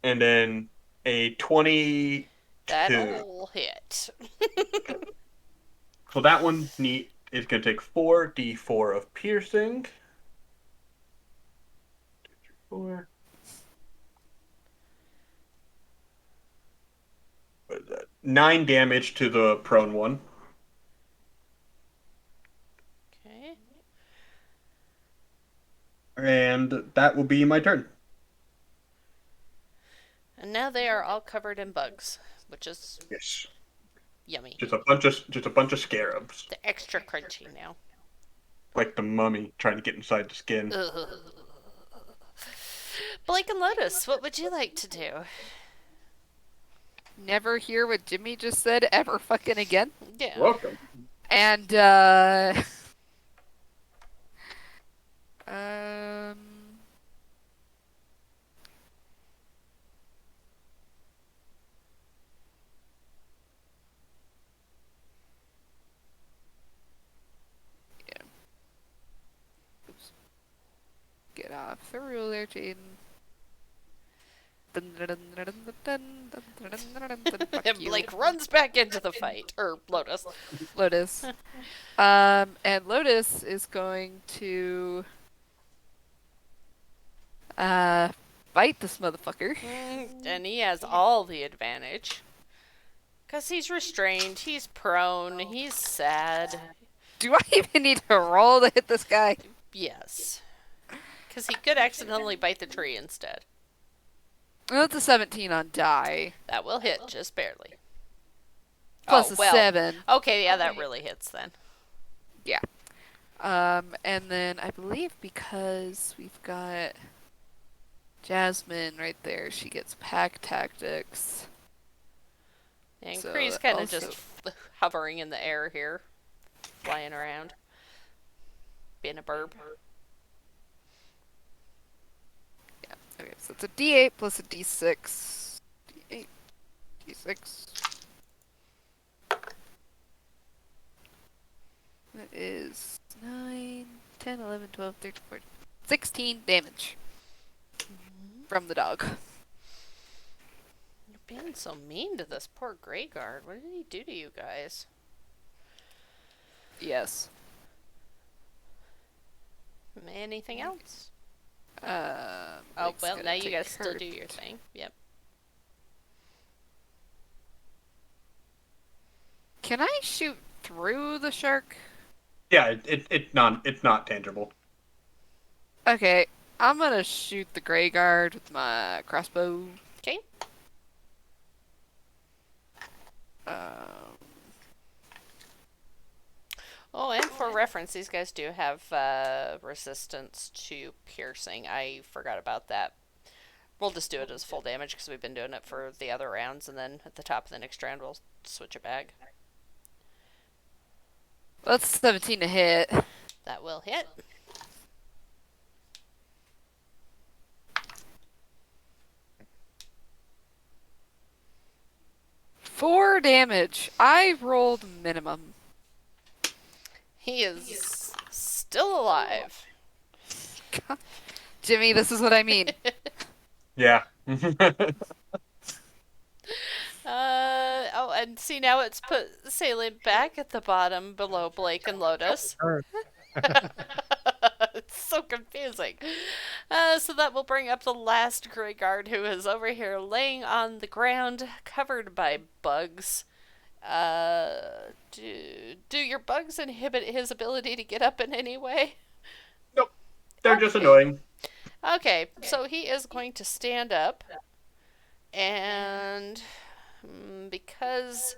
S7: And then a 22.
S1: That'll hit.
S7: So that one is going to take 4d4 of piercing. 2, 3, 4. What is that? 9 damage to the prone one.
S1: Okay.
S7: And that will be my turn.
S1: And now they are all covered in bugs, which is
S7: Yes.
S1: yummy.
S7: Just a bunch of scarabs.
S1: They're extra crunchy now.
S7: Like the mummy trying to get inside the skin.
S1: Ugh. Blake and Lotus, what would you like to do?
S2: Never hear what Jimmy just said ever fucking again.
S1: Yeah.
S7: Welcome.
S2: And um for ruler chain.
S1: And Blake runs back into the fight. Or Lotus.
S2: Lotus. And Lotus is going to fight this motherfucker.
S1: And he has all the advantage. Because he's restrained, he's prone, he's sad.
S2: Do I even need to roll to hit this guy?
S1: Yes. Because he could accidentally bite the tree instead.
S2: Well, it's a 17 on die.
S1: That will hit, just barely.
S2: Plus
S1: Oh,
S2: a
S1: well.
S2: 7.
S1: Okay, yeah, that really hits then.
S2: Yeah. And then I believe because we've got Jasmine right there, she gets pack tactics.
S1: And
S2: So
S1: Kree's kind of
S2: also-
S1: just hovering in the air here. Flying around. Being a burb.
S2: Yeah. Okay, so it's a D8 plus a D6. D8, D6. That is 9, 10, 11, 12, 13, 14, 16 damage from the dog.
S1: You're being so mean to this poor Grey Guard. What did he do to you guys?
S2: Yes.
S1: Anything else?
S2: Oh,
S1: Well, now you gotta still do your thing. Yep.
S2: Can I shoot through the shark?
S7: Yeah, it's not tangible.
S2: Okay, I'm gonna shoot the Grey Guard with my crossbow.
S1: Okay. Oh, and for reference, these guys do have resistance to piercing. I forgot about that. We'll just do it as full damage because we've been doing it for the other rounds, and then at the top of the next round, we'll switch it back.
S2: That's 17 to hit.
S1: That will hit.
S2: Four damage. I rolled minimum.
S1: He is still alive.
S2: Jimmy, this is what I mean.
S7: Yeah.
S1: Oh, and see now it's put Salient back at the bottom below Blake and Lotus. It's so confusing. So that will bring up the last Grey Guard, who is over here laying on the ground, covered by bugs. Do your bugs inhibit his ability to get up in any way?
S7: Nope. They're just
S1: Okay.
S7: annoying.
S1: Okay, so he is going to stand up, and because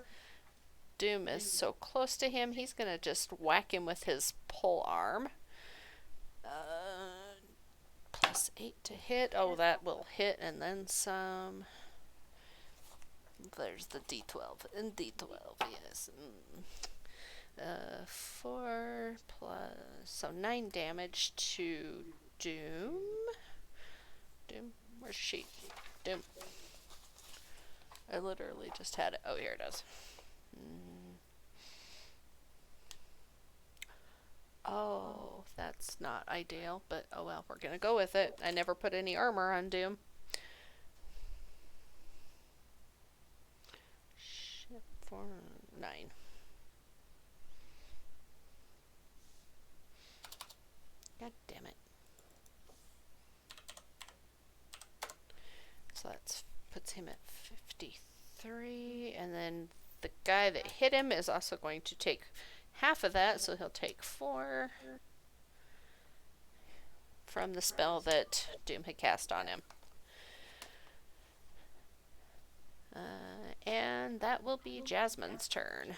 S1: Doom is so close to him, he's going to just whack him with his pole arm. Plus 8 to hit. Oh, that will hit, and then some. There's the D12 and D12, yes. 4 plus, so 9 damage to Doom. Doom, where's she? Doom. I literally just had it. Oh, here it is. Oh, that's not ideal, but oh well, we're gonna go with it. I never put any armor on Doom. Shit, 4, 9. God damn it. So that puts him at 53, and then the guy that hit him is also going to take half of that, so he'll take 4 from the spell that Doom had cast on him. And that will be Jasmine's turn.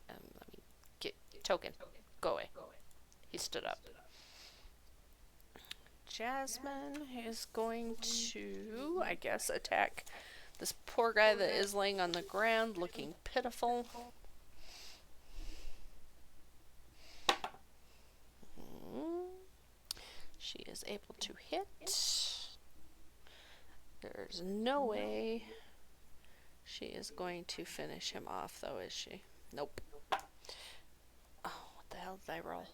S1: Let me get token. Go away. He stood up. Jasmine is going to, I guess, attack this poor guy that is laying on the ground looking pitiful. She is able to hit. There's no way she is going to finish him off, though, is she? Nope. Oh, what the hell did I roll?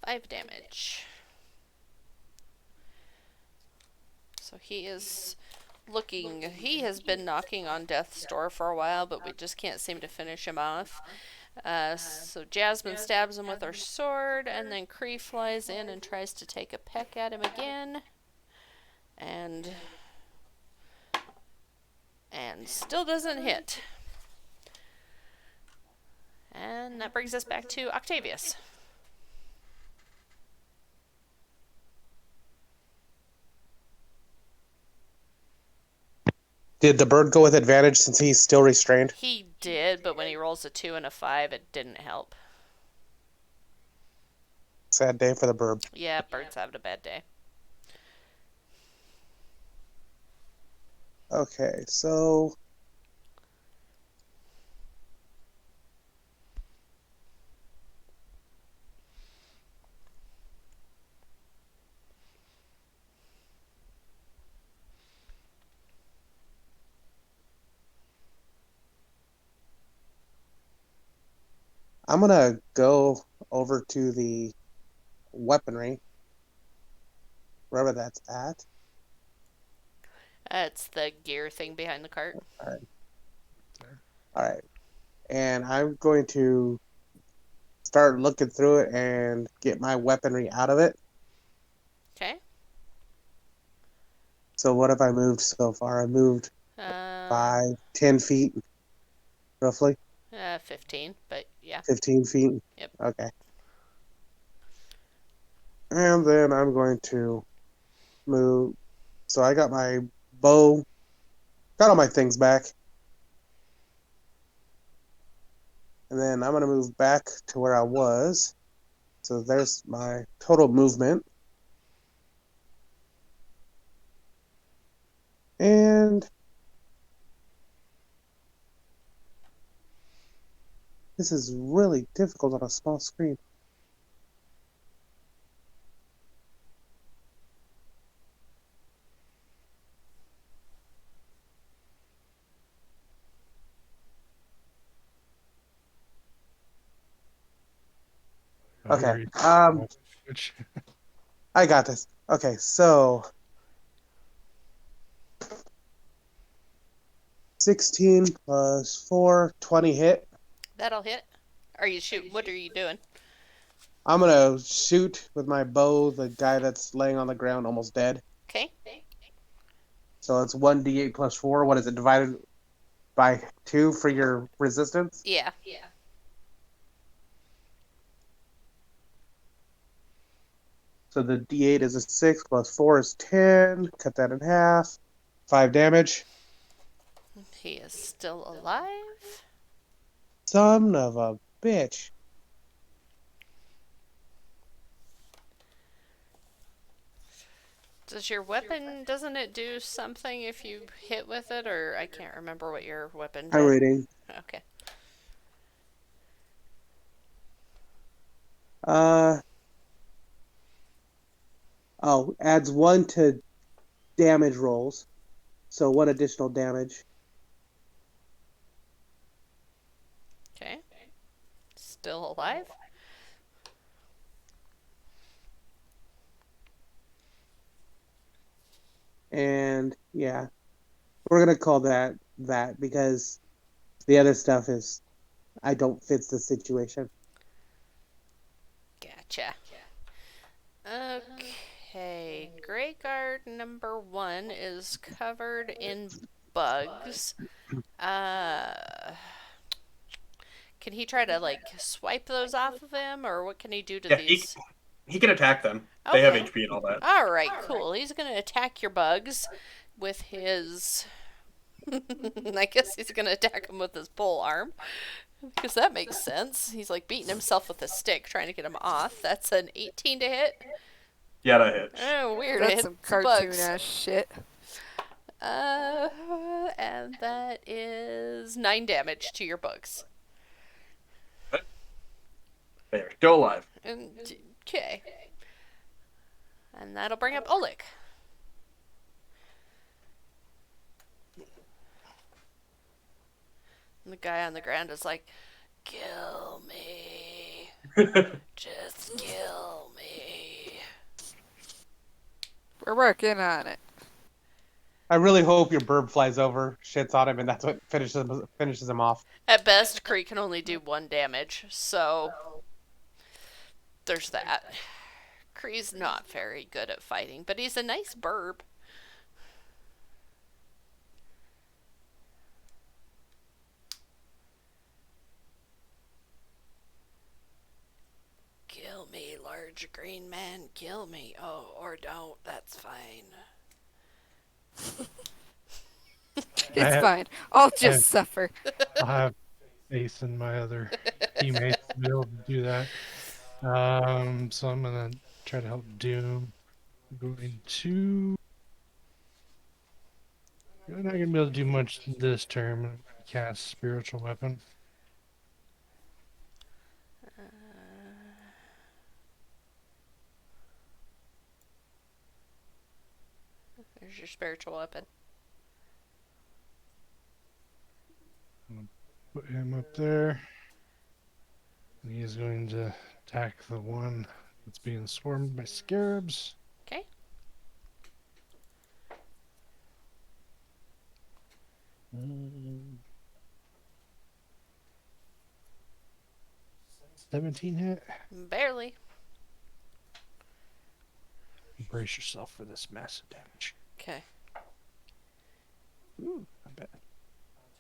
S1: 5 damage. So he is looking. He has been knocking on death's door for a while, but we just can't seem to finish him off. So Jasmine stabs him with her sword, and then Cree flies in and tries to take a peck at him again. And still doesn't hit. And that brings us back to Octavius.
S6: Did the bird go with advantage since he's still restrained?
S1: He did, but when he rolls a 2 and a 5, it didn't help.
S6: Sad day for the bird.
S1: Yeah, bird's having a bad day.
S6: Okay, so I'm gonna go over to the weaponry, wherever that's at.
S1: It's the gear thing behind the cart.
S6: All right, and I'm going to start looking through it and get my weaponry out of it.
S1: Okay.
S6: So what have I moved so far? I moved 10 feet, roughly.
S1: 15, but yeah.
S6: 15 feet.
S1: Yep.
S6: Okay. And then I'm going to move. So I got my bow, got all my things back. And then I'm going to move back to where I was. So there's my total movement. And this is really difficult on a small screen. Okay. I got this. Okay, so 16 plus 4, 20 hit.
S1: That'll hit. Are you shooting? What are you doing?
S6: I'm gonna shoot with my bow the guy that's laying on the ground almost dead.
S1: Okay.
S6: So it's 1d8 plus 4. What is it, divided by 2 for your resistance?
S1: Yeah.
S6: So the d8 is a 6 plus 4 is 10. Cut that in half. 5 damage.
S1: He is still alive.
S6: Son of a bitch.
S1: Does your weapon, doesn't it do something if you hit with it? Or I can't remember what your weapon did.
S6: I'm reading.
S1: Okay.
S6: Adds 1 to damage rolls. So 1 additional damage.
S1: Okay. Still alive?
S6: And yeah, we're gonna call that because the other stuff is I don't fit the situation.
S1: Gotcha. Okay. Greyguard number 1 is covered in bugs. Can he try to, like, swipe those off of him? Or what can he do to
S7: Yeah,
S1: these?
S7: he can attack them. They have
S1: Okay.
S7: HP and all that.
S1: Alright, cool. He's gonna attack your bugs with his... I guess he's gonna attack him with his pole arm. Because that makes sense. He's like beating himself with a stick trying to get him off. That's an 18 to hit.
S7: Yeah, that hits.
S1: Oh, weird.
S2: That's
S1: It
S2: some
S1: hits bugs.
S2: cartoon ass shit.
S1: And that is 9 damage to your bugs.
S7: They are still alive.
S1: Okay. And that'll bring up Oleg. And the guy on the ground is like, kill me. Just kill me.
S2: We're working on it.
S6: I really hope your burb flies over, shits on him, and that's what finishes him off.
S1: At best, Kree can only do 1 damage, so there's that. Kree's not very good at fighting, but he's a nice burb. Kill me, large green man, kill me. Oh, or don't, that's fine.
S2: It's
S3: have-
S2: fine. I'll
S3: I
S2: just suffer.
S3: have faith in my other teammates to be able to do that. So I'm gonna try to help Doom. Going to. You're not gonna be able to do much this term. I'm gonna cast Spiritual Weapon.
S1: There's your spiritual weapon.
S3: Put him up there. And he is going to attack the one that's being swarmed by scarabs.
S1: Okay.
S3: Mm. 17 hit.
S1: Barely.
S3: Brace yourself for this massive damage.
S1: Okay.
S3: Ooh, not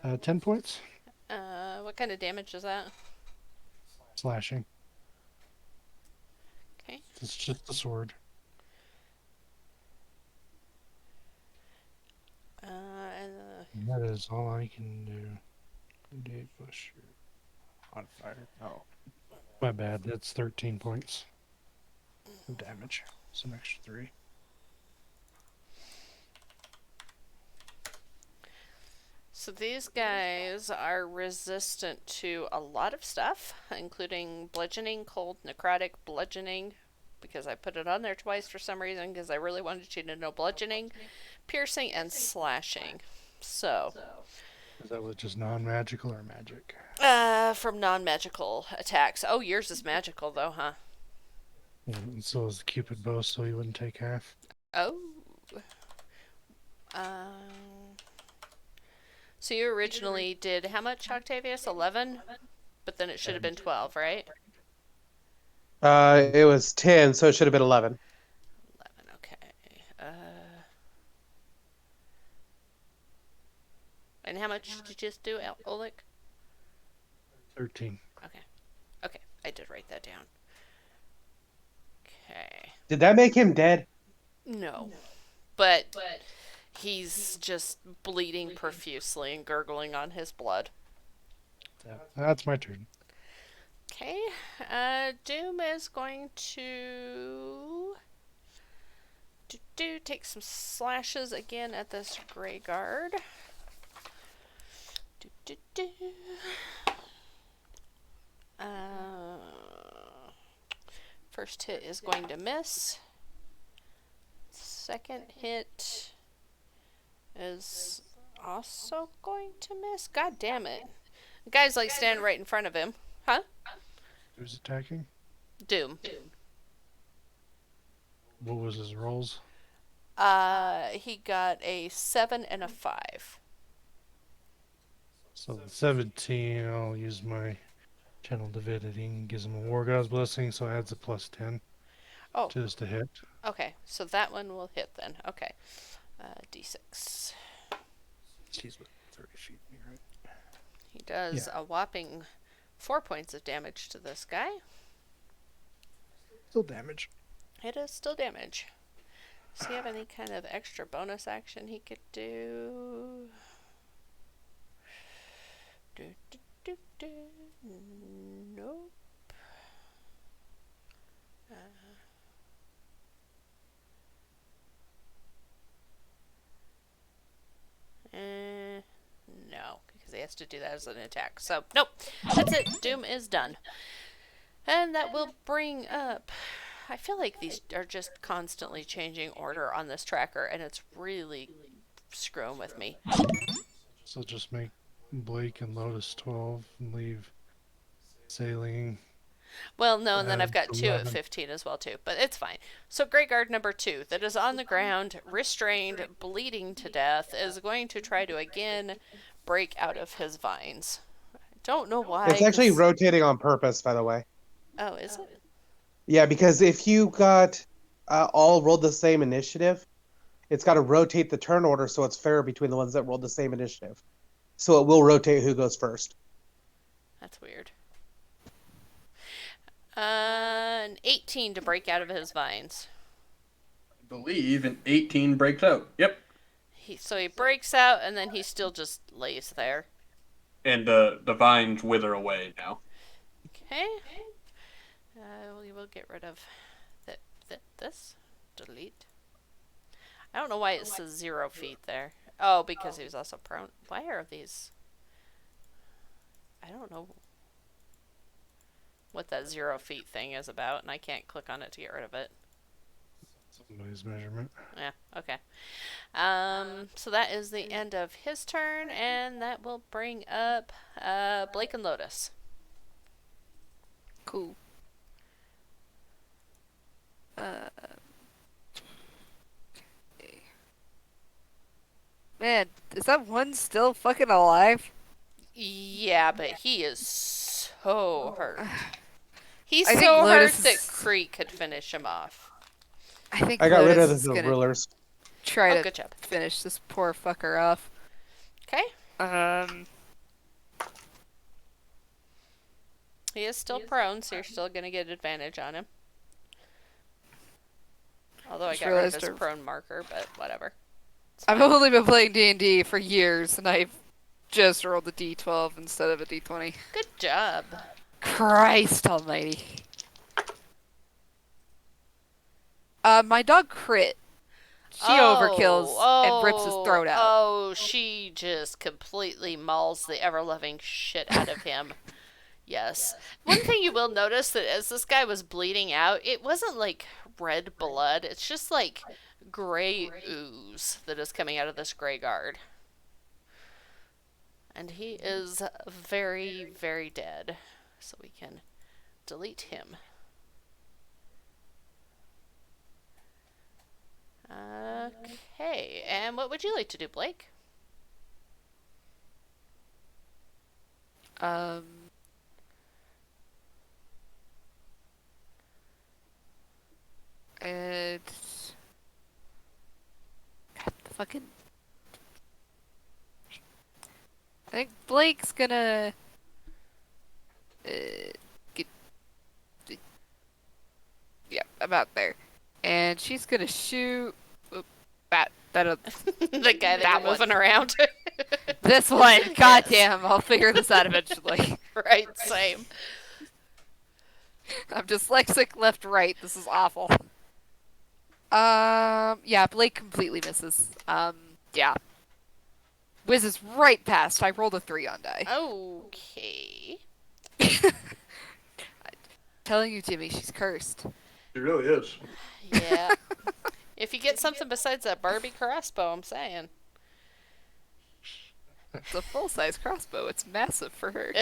S3: bad. 10 points.
S1: What kind of damage is that?
S3: Slashing.
S1: Okay.
S3: It's just the sword. And that is all I can do. 2d8 plus your modifier. Oh. My bad. That's 13 points of damage. Some extra 3.
S1: So these guys are resistant to a lot of stuff, including bludgeoning, cold, necrotic, bludgeoning, because I put it on there twice for some reason, because I really wanted you to know bludgeoning, piercing, and slashing. So,
S3: Is that with just non-magical or magic?
S1: from non-magical attacks. Oh, yours is magical though, huh?
S3: And so is the Cupid bow, so you wouldn't take half.
S1: Oh. Um. So you originally did how much, Octavius? 11? But then it should have been 12, right?
S6: It was 10, so it should have been 11.
S1: 11, okay. And how much did you just do, Oleg?
S3: 13.
S1: Okay, I did write that down. Okay.
S6: Did that make him dead?
S1: No. But he's just bleeding profusely and gurgling on his blood.
S3: That's my turn.
S1: Okay. Doom is going to take some slashes again at this gray guard. First hit is going to miss. Second hit is also going to miss. God damn it. The guy's like standing right in front of him. Huh?
S3: Who's attacking?
S1: Doom.
S3: What was his rolls?
S1: He got a 7 and a 5.
S3: So the 17, I'll use my channel divinity and gives him a war god's blessing, so adds a plus 10
S1: Oh,
S3: just to hit.
S1: okay. So that one will hit then. Okay. D6.
S3: He's with 30 feet, right?
S1: He does a whopping 4 points of damage to this guy.
S3: Still damage.
S1: It is still damage. Does he have any kind of extra bonus action he could do? Nope. No, because he has to do that as an attack. So, nope. That's it. Doom is done. And that will bring up... I feel like these are just constantly changing order on this tracker, and it's really screwing with me.
S3: So just make Blake and Lotus 12 and leave Sailing
S1: Well, no, and then I've got 2 at
S3: 11.
S1: 15 as well too, but it's fine. So Grey Guard number 2 that is on the ground, restrained, bleeding to death, is going to try to again break out of his vines. I don't know why.
S6: It's actually
S1: 'Cause-
S6: rotating on purpose, by the way.
S1: Oh, is it?
S6: Yeah, because if you got all rolled the same initiative, it's got to rotate the turn order so it's fair between the ones that rolled the same initiative. So it will rotate who goes first.
S1: That's weird. An 18 to break out of his vines.
S7: I believe an 18 breaks out. Yep.
S1: So he breaks out and then he still just lays there.
S7: And the vines wither away now.
S1: Okay. We will get rid of this. Delete. I don't know why it says 0 feet there. Oh, because he was also prone. Why are these? I don't know what that 0 feet thing is about, and I can't click on it to get rid of it.
S3: Somebody's measurement.
S1: Yeah, okay. So that is the end of his turn, and that will bring up Blake and Lotus.
S2: Cool. Man, is that one still fucking alive?
S1: Yeah, but he is so hurt. He's
S2: I think
S1: so hurt
S2: Lotus
S1: that
S2: is-
S1: Cree could finish him off.
S2: I think
S6: I got rid of
S2: Lotus is
S6: the
S2: gonna
S6: rulers.
S2: try
S1: Oh,
S2: to
S1: good job.
S2: finish this poor fucker off.
S1: Okay.
S2: Um,
S1: He is still prone, so you're still going to get advantage on him. Although I
S2: Just
S1: got rid of
S2: realized
S1: his
S2: our-
S1: prone marker, but whatever. It's
S2: I've
S1: fine.
S2: only been playing D&D for years, and I've just rolled a D12 instead of a D20.
S1: Good job.
S2: Christ almighty. My dog crit. She overkills and rips his throat out.
S1: Oh, she just completely mauls the ever-loving shit out of him. Yes. One thing you will notice that as this guy was bleeding out, it wasn't like red blood. It's just like gray ooze that is coming out of this Grey Guard. And he is very, very dead. So we can delete him. Okay, and what would you like to do, Blake?
S2: It's... God, the fucking... I think Blake's gonna... get... Yeah, about there. And she's gonna shoot... That
S1: The guy that
S2: That
S1: you're moving
S2: one.
S1: around.
S2: this one! Goddamn, I'll figure this out eventually.
S1: Right, same.
S2: I'm dyslexic left-right. This is awful. Yeah, Blake completely misses. Yeah. Whizzes right past. I rolled a 3 on die.
S1: Okay.
S2: Telling you, Jimmy, she's cursed.
S7: It really is.
S1: Yeah. If you get something besides that Barbie crossbow, I'm saying.
S2: It's a full-size crossbow. It's massive for her.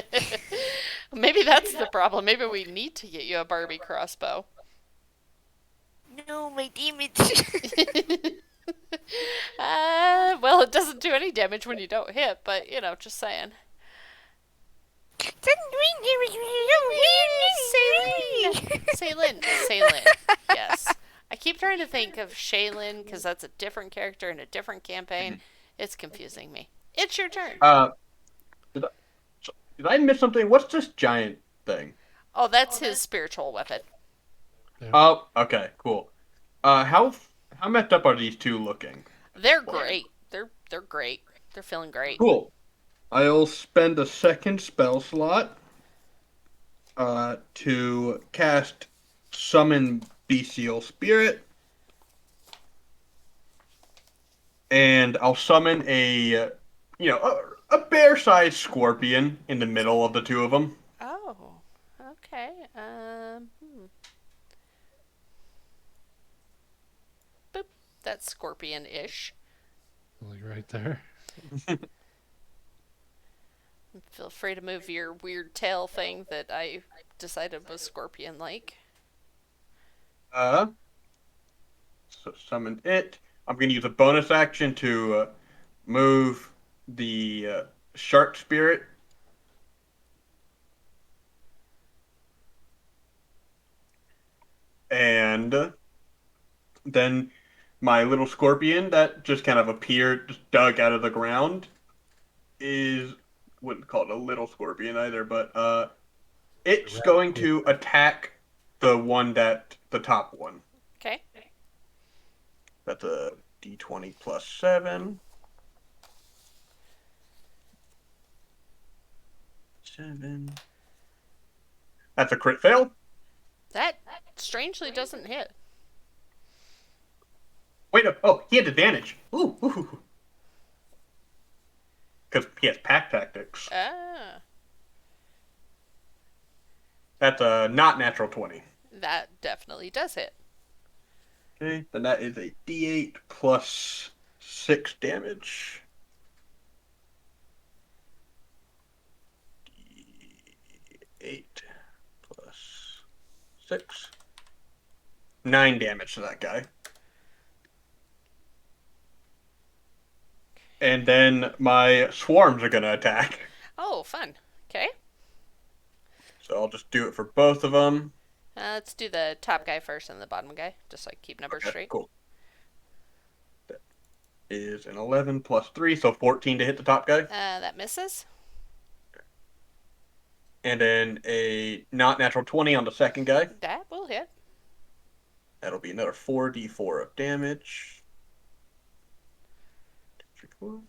S1: Maybe that's the problem. Maybe we need to get you a Barbie crossbow.
S2: No, my damage.
S1: Well, it doesn't do any damage when you don't hit, but, you know, just saying. Saylin. Yes. I keep trying to think of Shaylin because that's a different character in a different campaign. It's confusing me. It's your turn.
S7: Did I miss something? What's this giant thing?
S1: Oh, that's his spiritual weapon.
S7: Oh, okay, cool. How messed up are these two looking?
S1: They're great. They're great. They're feeling great.
S7: Cool. I'll spend a second spell slot to cast Summon Bestial Spirit. And I'll summon a bear-sized scorpion in the middle of the two of them.
S1: Oh, okay. Boop. That's scorpion-ish.
S3: Like right there.
S1: Feel free to move your weird tail thing that I decided was scorpion-like.
S7: Uh, so summon it. I'm gonna use a bonus action to move the shark spirit. And then my little scorpion that just kind of appeared, just dug out of the ground, is wouldn't call it a little scorpion either, but it's going to attack the top one.
S1: Okay.
S7: That's a D20 plus 7. 7. That's a crit fail.
S1: That strangely doesn't hit.
S7: Wait, no. Oh, he had advantage. Ooh. Because he has pack tactics.
S1: Ah.
S7: That's a not natural 20.
S1: That definitely does hit.
S7: Okay, then that is a D8 plus 6 damage. D8 plus 6. 9 damage to that guy. And then my swarms are going to attack.
S1: Oh, fun. Okay.
S7: So I'll just do it for both of them.
S1: Let's do the top guy first and the bottom guy, just so I keep numbers
S7: Okay,
S1: straight.
S7: cool. That is an 11 plus 3, so 14 to hit the top guy.
S1: That misses.
S7: And then a not natural 20 on the second guy.
S1: That will hit.
S7: That'll be another 4d4 of damage. 2, 3, 4.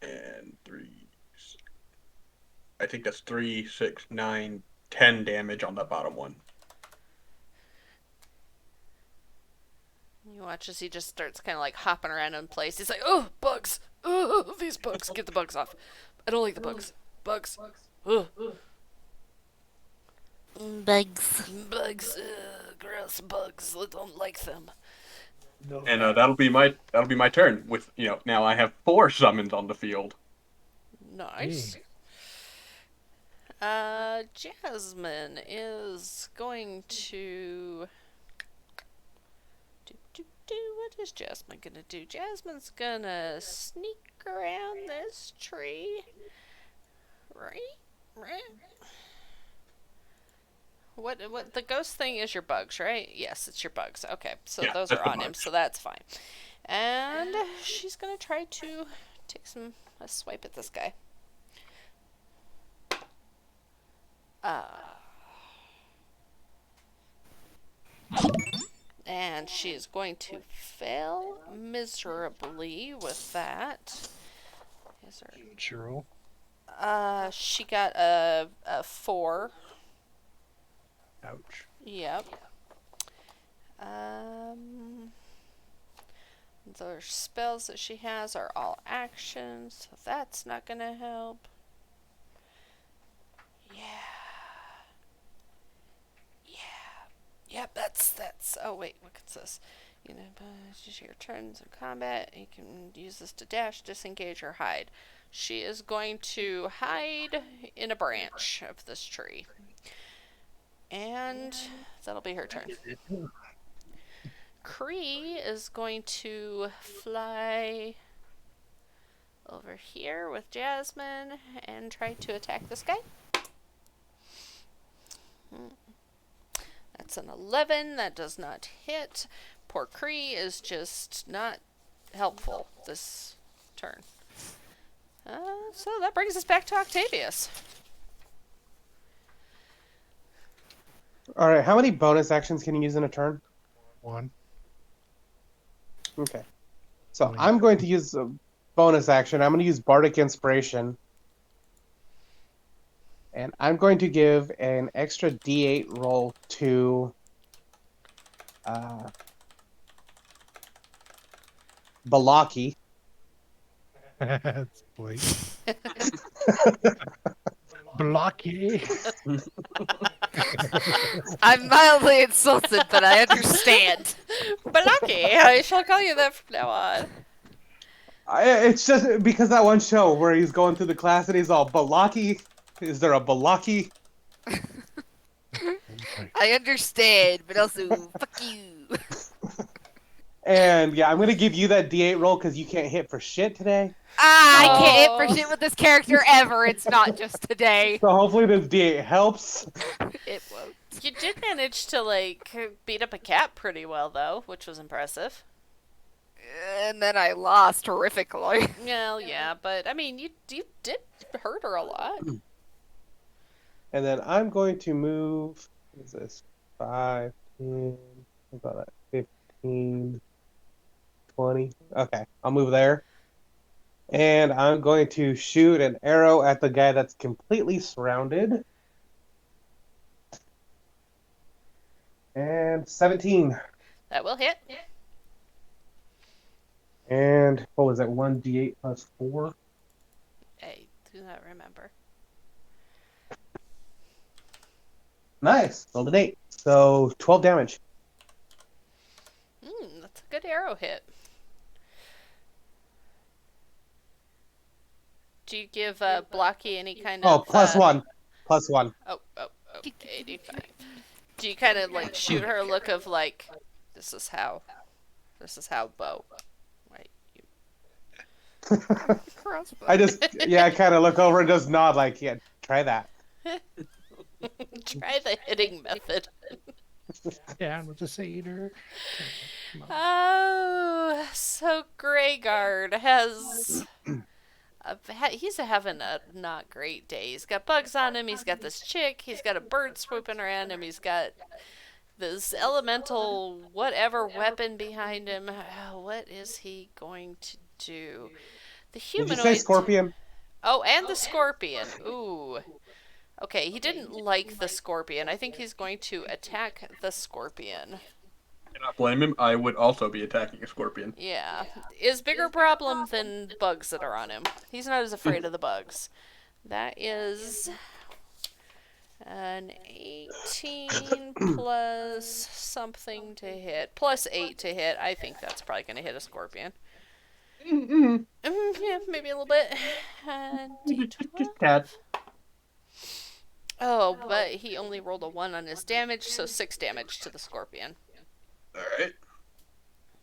S7: And 3. I think that's 3, 6, 9, 10 damage on that bottom one.
S1: You watch as he just starts kind of like hopping around in place. He's like, oh, bugs. Oh, these bugs. Get the bugs off. I don't like the bugs. Bugs. Ugh.
S4: Bugs.
S1: Bugs. Gross bugs. I don't like them.
S3: No.
S7: And that'll be my turn. With now I have 4 summons on the field.
S1: Nice. Jasmine is going to... What is Jasmine gonna do? Jasmine's gonna sneak around this tree. Right? What the ghost thing is your bugs, right? Yes, it's your bugs. Okay, so
S7: Yeah,
S1: those
S7: that's
S1: are
S7: the
S1: on him,
S7: bugs.
S1: so that's fine. And she's gonna try to take a swipe at this guy. And she is going to fail miserably with that. Is her...
S3: Churro.
S1: She got a 4.
S3: Ouch.
S1: Yep. The spells that she has are all actions, so that's not gonna help. Yep, that's. Oh wait, what's this? Use your turns in combat. You can use this to dash, disengage, or hide. She is going to hide in a branch of this tree, and that'll be her turn. Cree is going to fly over here with Jasmine and try to attack this guy. That's an 11. That does not hit. Poor Cree is just not helpful this turn. So that brings us back to Octavius.
S6: All right, how many bonus actions can you use in a turn?
S3: 1.
S6: Okay. So I'm going to use a bonus action. I'm going to use Bardic Inspiration. And I'm going to give an extra D8 roll to Balaki.
S3: That's Blake. Blocky.
S2: I'm mildly insulted, but I understand.
S1: Balaki, I shall call you that from now on.
S6: It's just because that one show where he's going through the class and he's all Balaki. Is there a Balaki?
S2: I understand, but also, fuck you.
S6: And yeah, I'm gonna give you that D8 roll because you can't hit for shit today.
S2: I can't hit
S1: Oh.
S2: for shit with this character ever. It's not just today.
S6: So hopefully this D8 helps.
S2: It won't.
S1: You did manage to like beat up a cat pretty well though, which was impressive.
S2: And then I lost horrifically.
S1: Well, yeah, but I mean, you did hurt her a lot.
S6: And then I'm going to move. What is this? 5, 10, about that 15, 20. Okay, I'll move there. And I'm going to shoot an arrow at the guy that's completely surrounded. And 17.
S1: That will hit.
S6: And what was that? 1d8 plus 4?
S1: I do not remember.
S6: Nice. Rolled an 8. So 12 damage.
S1: That's a good arrow hit. Do you give Blocky any kind
S6: Oh,
S1: of...
S6: plus 1. Plus 1.
S1: Oh, 85. Do you kind of like shoot her a look of like, this is how bow. Right.
S2: Crossbow.
S6: I kind of look over and just nod like, yeah, try that.
S1: Try the hitting method.
S3: Yeah, with the satyr.
S1: Oh, so Greyguard has... he's having a not great day. He's got bugs on him. He's got this chick. He's got a bird swooping around him. He's got this elemental whatever weapon behind him. What is he going to do? The
S6: Did
S1: humanoid.
S6: you say scorpion?
S1: Oh, and the scorpion. Ooh. Okay, he didn't like the scorpion. I think he's going to attack the scorpion.
S7: Cannot blame him. I would also be attacking a scorpion.
S1: Yeah. Is bigger problem than bugs that are on him. He's not as afraid of the bugs. That is an 18 plus something to hit. Plus 8 to hit. I think that's probably going to hit a scorpion. Yeah, maybe a little bit.
S7: Just tad.
S1: Oh, but he only rolled a 1 on his damage, so 6 damage to the scorpion.
S7: Alright.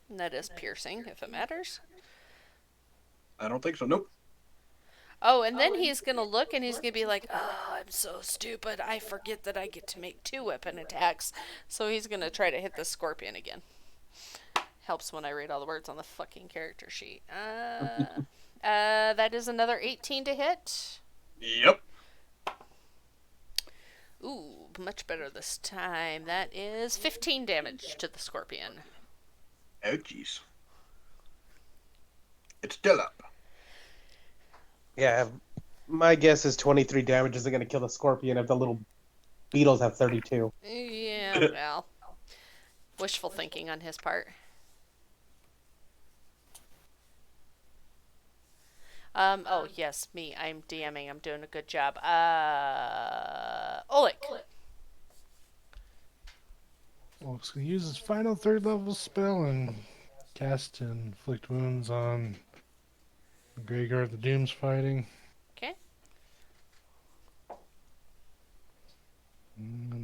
S1: And that is piercing, if it matters.
S7: I don't think so. Nope.
S1: Oh, and then he's going to look and he's going to be like, oh, I'm so stupid. I forget that I get to make 2 weapon attacks. So he's going to try to hit the scorpion again. Helps when I read all the words on the fucking character sheet. That is another 18 to hit.
S7: Yep.
S1: Ooh, much better this time. That is 15 damage to the scorpion.
S7: Oh, jeez. It's still up.
S6: Yeah, my guess is 23 damage isn't going to kill the scorpion if the little beetles have 32.
S1: Yeah, well. Wishful thinking on his part. Oh, yes, me. I'm DMing. I'm doing a good job. Oleg.
S3: Well, he's going to use his final 3rd level spell and cast Inflict Wounds on the Greyguard the Doom's fighting.
S1: Okay.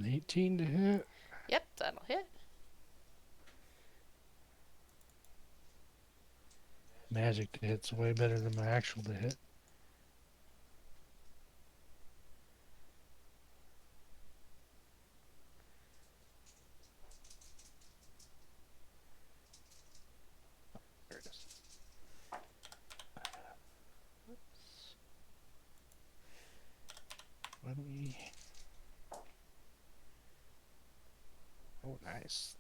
S3: 18 to hit.
S1: Yep, that'll hit.
S3: Magic to hit's way better than my actual to hit. There it is. Oops. 20. Oh, nice.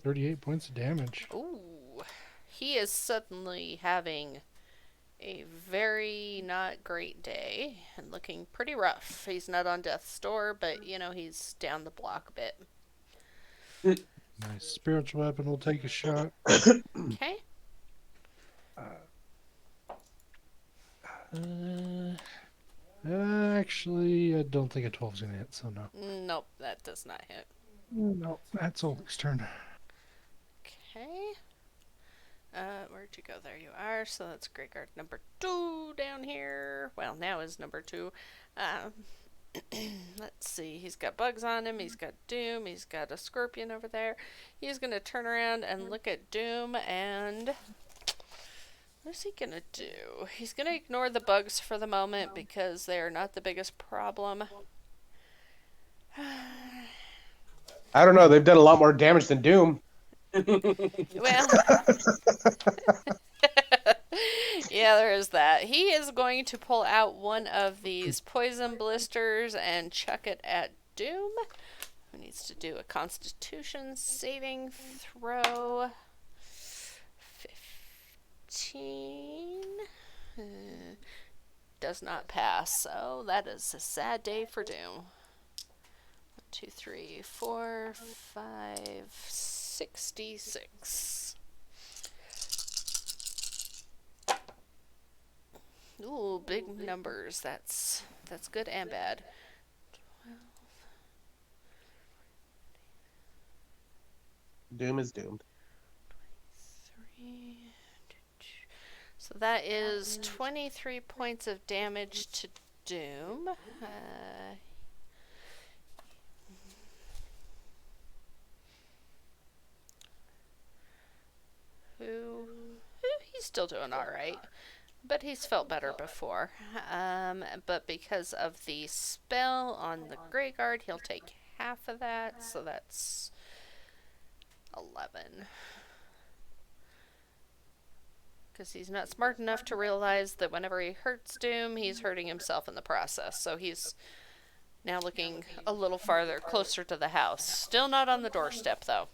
S3: 38 points of damage.
S1: Ooh. He is suddenly having a very not great day and looking pretty rough. He's not on death's door, but, you know, he's down the block a bit.
S3: Nice. Spiritual weapon will take a shot.
S1: Okay.
S3: Actually, I don't think a 12 is going to hit, so no.
S1: Nope, that does not hit.
S3: No, that's Oleg's turn.
S1: Okay. We're Where'd you go? There you are. So that's Greyguard number 2 down here. Well, now is number 2. Let's see. He's got bugs on him. He's got Doom. He's got a scorpion over there. He's going to turn around and look at Doom and... What is he going to do? He's going to ignore the bugs for the moment because they are not the biggest problem.
S6: I don't know. They've done a lot more damage than Doom.
S1: Well... Yeah, there is that. He is going to pull out one of these poison blisters and chuck it at Doom, who needs to do a Constitution saving throw. 15. Does not pass, so that is a sad day for Doom. 1, 2, 3, 4, 5, 66. Ooh, big numbers. That's good and bad. 12.
S6: Doom is doomed.
S1: 3. So that is 23 points of damage to Doom. He's still doing all right. But he's felt better before. But because of the spell on the Greyguard, he'll take half of that, so that's 11. Because he's not smart enough to realize that whenever he hurts Doom, he's hurting himself in the process. So he's now looking a little farther, closer to the house. Still not on the doorstep, though.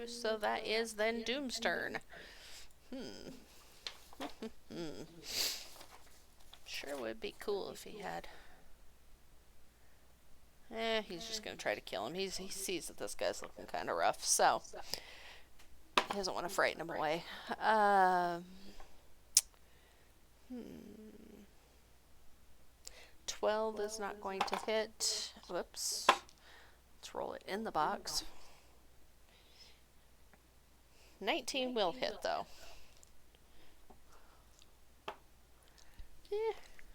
S1: So that is then Doom's turn. Sure would be cool if he had. He's just gonna try to kill him. He sees that this guy's looking kind of rough, so he doesn't want to frighten him away. 12 is not going to hit. Whoops. Let's roll it in the box. 19 will hit, though.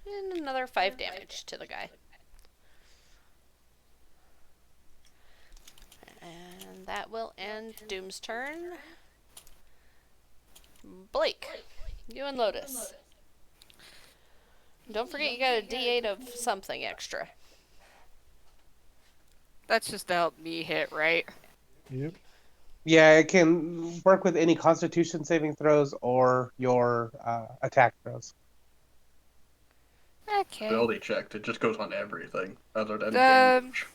S1: And another 5 damage to the guy. And that will end Doom's turn. Blake, you and Lotus. Don't forget you got a D8 of something extra.
S2: That's just to help me hit, right?
S3: Yep.
S6: Yeah, it can work with any Constitution saving throws or your attack throws.
S2: Okay.
S7: Ability checked. It just goes on everything other than
S2: Um,
S7: damage.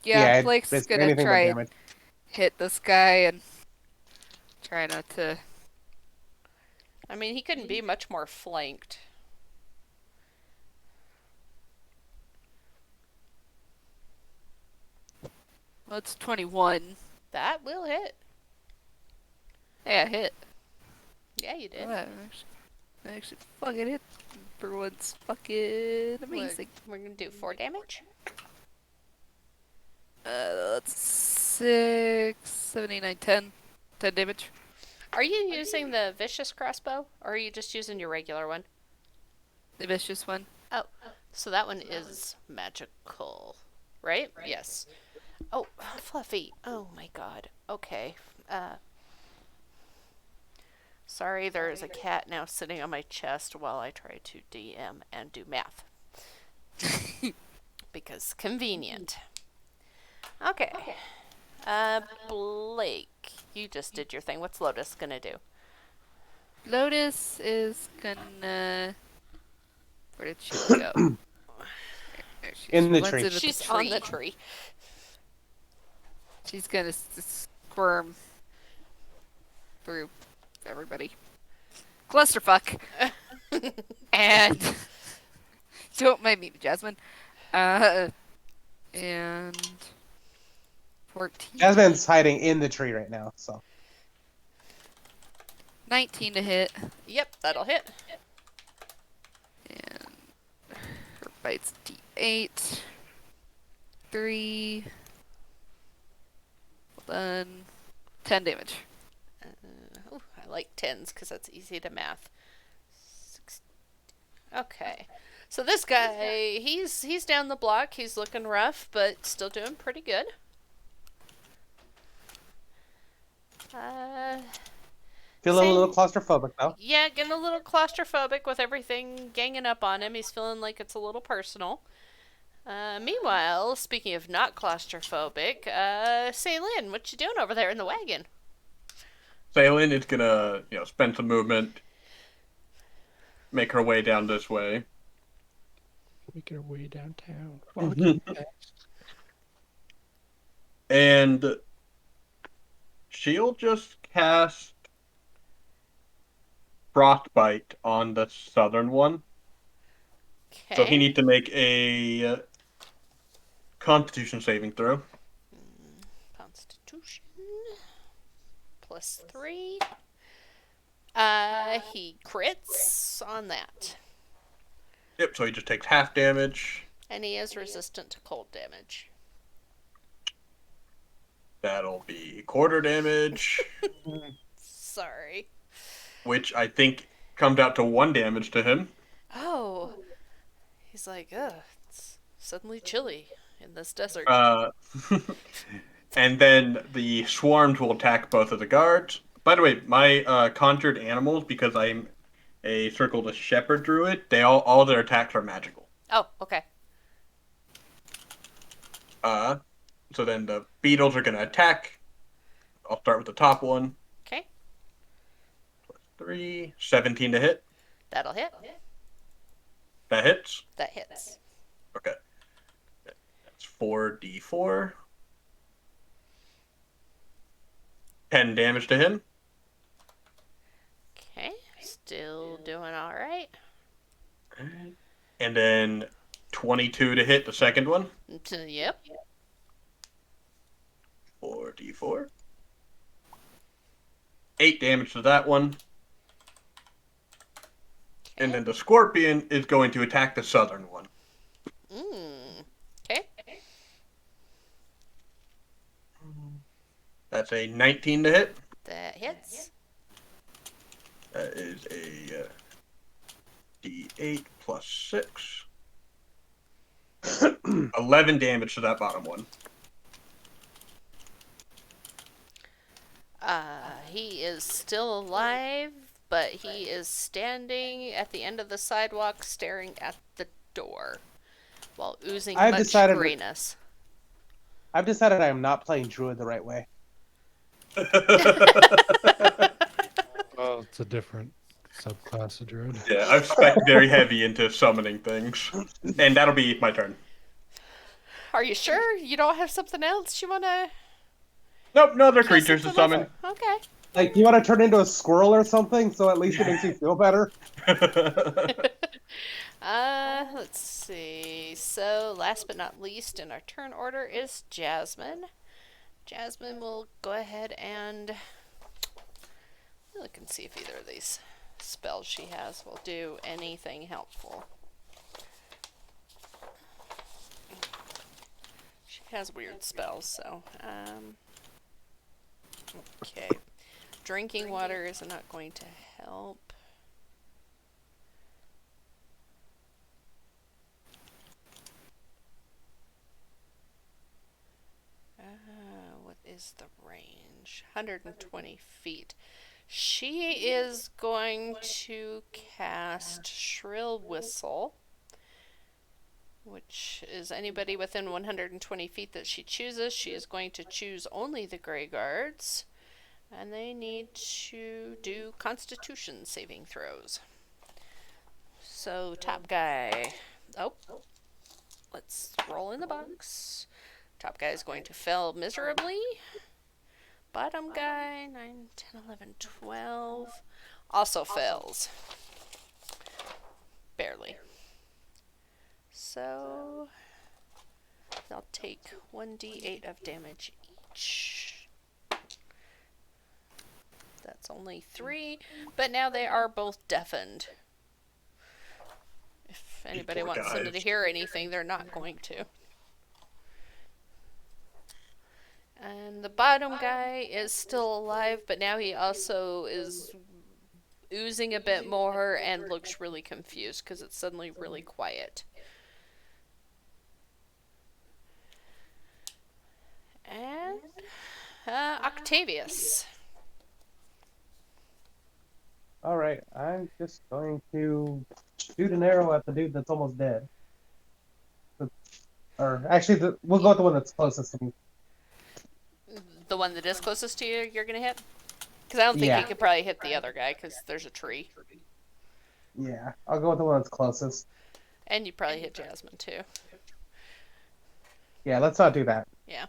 S2: Yeah,
S6: it-
S2: Blake's
S6: it's
S2: gonna
S6: anything but
S2: try and
S6: damage.
S2: hit this guy and try not to.
S1: I mean, he couldn't be much more flanked.
S2: Well, it's 21.
S1: That will hit.
S2: Yeah, hit.
S1: Yeah, you did.
S2: I actually fucking hit for once. Fucking amazing.
S1: We're gonna do 4 damage.
S2: That's 6, 7, 8, 9, 10. 10 damage.
S1: Are you using the vicious crossbow, or are you just using your regular one?
S2: The vicious one.
S1: Oh, so that one is magical, right? Yes. Oh, Fluffy. Oh my god. Okay. Sorry, there is a cat now sitting on my chest while I try to DM and do math. Because convenient. Okay. Blake, you just did your thing. What's Lotus gonna do?
S2: Lotus is gonna. Where did she go? There she is.
S6: In the
S2: Runs
S6: tree.
S2: into
S1: She's on the tree.
S2: She's gonna squirm through everybody. Clusterfuck. And don't mind me, Jasmine. And 14.
S6: Jasmine's hiding in the tree right now, so
S2: 19 to hit.
S1: Yep, that'll hit.
S2: And her bite's D8. 3. Then 10 damage.
S1: Ooh, I like tens because that's easy to math. Okay. So this guy, he's down the block. He's looking rough, but still doing pretty good.
S6: Feeling a little
S1: Same.
S6: claustrophobic though.
S1: Yeah, getting a little claustrophobic with everything ganging up on him. He's feeling like it's a little personal. Meanwhile, speaking of not claustrophobic, Ceylin, what you doing over there in the wagon?
S7: Sailing is gonna, spend some movement, make her way down this way.
S3: Make our way downtown. Walking fast.
S7: And she'll just cast Frostbite on the southern one.
S1: Okay.
S7: So he needs to make a Constitution saving throw.
S1: Constitution. +3. He crits on that.
S7: Yep, so he just takes half damage.
S1: And he is resistant to cold damage.
S7: That'll be quarter damage,
S1: Sorry.
S7: which I think comes out to 1 damage to him.
S1: Oh. He's like, ugh, it's suddenly chilly in this desert.
S7: And then the swarms will attack both of the guards. By the way, my conjured animals, because I'm a circled shepherd druid, all their attacks are magical.
S1: Oh, okay.
S7: So then the beetles are gonna attack. I'll start with the top one.
S1: Okay.
S7: 3, 17 to hit.
S1: That'll hit.
S7: That hits.
S1: That hits.
S7: Okay. That's 4d4. 10 damage to him.
S1: Okay. Still doing alright.
S7: And then 22 to hit the second one.
S1: Yep.
S7: 4d4. 8 damage to that one. And then the scorpion is going to attack the southern one.
S1: Okay.
S7: That's a 19 to hit.
S1: That hits.
S7: That is a d8 plus 6. 11 damage to that bottom one.
S1: He is still alive, but he is standing at the end of the sidewalk staring at the door while oozing
S6: I've
S1: much
S6: decided-
S1: grayness.
S6: I've decided I am not playing druid the right way.
S3: Well, it's a different subclass of druid.
S7: Yeah, I've spec very heavy into summoning things. And that'll be my turn.
S1: Are you sure you don't have something else you want to
S7: Nope, no other creatures to summon.
S1: Okay.
S6: Like, you want to turn into a squirrel or something, so at least it makes you feel better?
S1: Let's see. So, last but not least in our turn order is Jasmine. Jasmine will go ahead and look and see if either of these spells she has will do anything helpful. She has weird spells, so, okay. Drinking water is not going to help. What is the range? 120 feet. She is going to cast Shrill Whistle, which is anybody within 120 feet that she chooses. She is going to choose only the Grey Guards, and they need to do Constitution saving throws. So, top guy. Oh, let's roll in the box. Top guy is going to fail miserably. Bottom guy, 9, 10, 11, 12, also fails. Barely. So, they'll take 1d8 of damage each. That's only 3, but now they are both deafened. If anybody
S7: Poor
S1: wants them to
S7: guys.
S1: hear anything, they're not going to. The bottom guy is still alive, but now he also is oozing a bit more and looks really confused because it's suddenly really quiet. And Octavius.
S6: All right, I'm just going to shoot an arrow at the dude that's almost dead. Or actually, we'll go with the one that's closest to me.
S1: The one that is closest to you, you're gonna hit? Because I don't think
S6: Yeah.
S1: you could probably hit the other guy because there's a tree.
S6: Yeah, I'll go with the one that's closest.
S1: And you probably hit Jasmine too.
S6: Yeah, let's not do that.
S1: Yeah.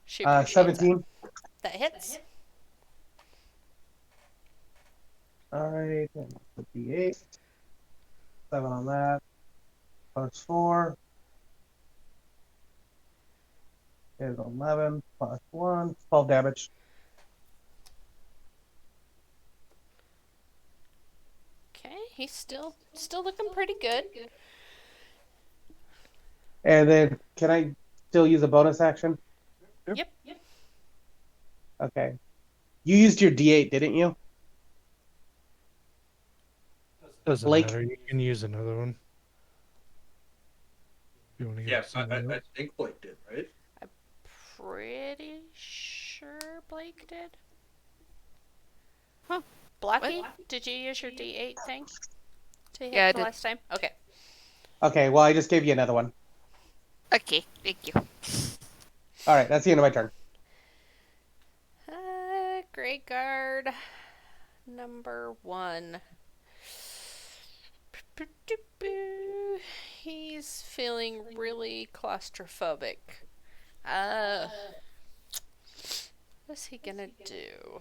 S1: She appreciates
S6: 17.
S1: That hits.
S6: All right, and the D8. 7 on that. Plus 4 is 11 plus 1, 12 damage.
S1: Okay, he's still looking pretty good.
S6: And then, can I still use a bonus action?
S1: Yep.
S6: Okay. You used your D8, didn't you?
S3: Doesn't
S6: Blake?
S3: matter. You can use another one. If you want to get
S7: Yes,
S3: somebody
S7: I
S3: else.
S7: think Blake did, right?
S1: Pretty sure Blake did.
S2: Huh.
S1: Blocky, did you use your D8 thing to hit
S2: Yeah, I
S1: the
S2: did.
S1: last time? Okay.
S6: Okay, well, I just gave you another one.
S2: Okay, thank you.
S6: All right, that's the end of my turn.
S1: Great Guard number 1. He's feeling really claustrophobic. What's he gonna do?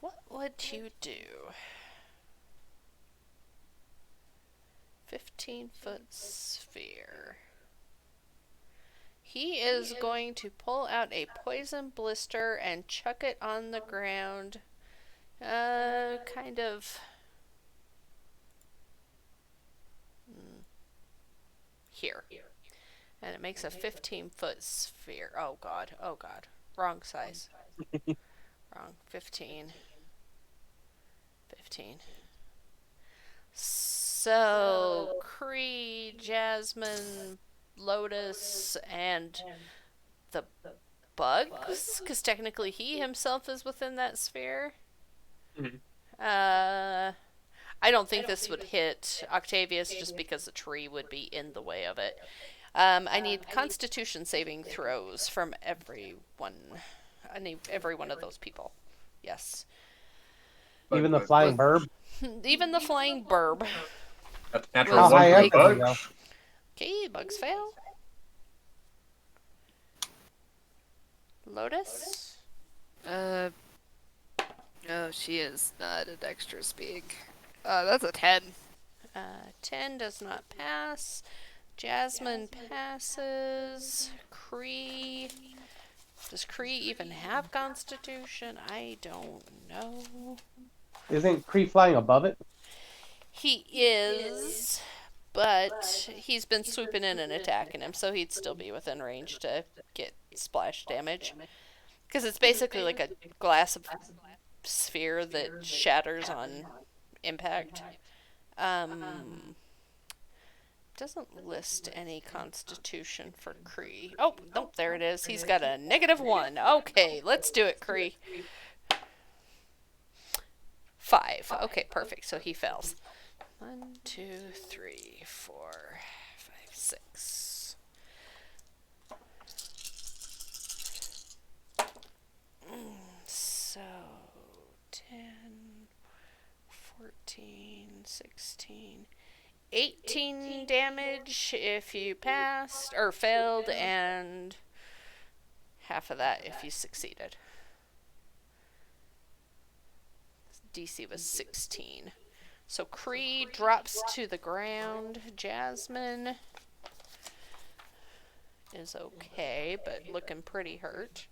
S1: What would you do? 15-foot sphere. He is going to pull out a poison blister and chuck it on the ground. Kind of here. And it makes a 15-foot sphere. Oh god, oh god. Wrong size. Wrong. 15. 15. So, Cree, Jasmine, Lotus, and the bugs? Because technically he himself is within that sphere.
S7: Mhm.
S1: I don't think this would hit Octavius just because the tree would be in the way of it. I need Constitution saving throws from everyone. I need every one of those people. Yes.
S6: Even the flying burb?
S1: Even the flying burb.
S7: That's natural
S2: How
S7: one
S6: high
S7: for
S6: up
S7: the
S6: can you go?
S7: bugs.
S1: Okay, bugs fail. Lotus?
S2: No, she is not a dexterous speak. That's a 10.
S1: 10 does not pass. Jasmine passes. Cree. Does Cree even have Constitution? I don't know.
S6: Isn't Cree flying above it?
S1: He is, but he's been swooping in and attacking him, so he'd still be within range to get splash damage. Because it's basically like a glass of sphere that shatters on impact. Doesn't list any Constitution for Cree. Oh, nope, there it is. He's got a -1. Okay, let's do it, Cree. 5. Okay, perfect. So he fails. 1, 2, 3, 4, 5, 6. So 10, 14, 16, 18 damage if you passed or failed, and half of that if you succeeded. DC was 16. So Cree drops to the ground. Jasmine is okay, but looking pretty hurt.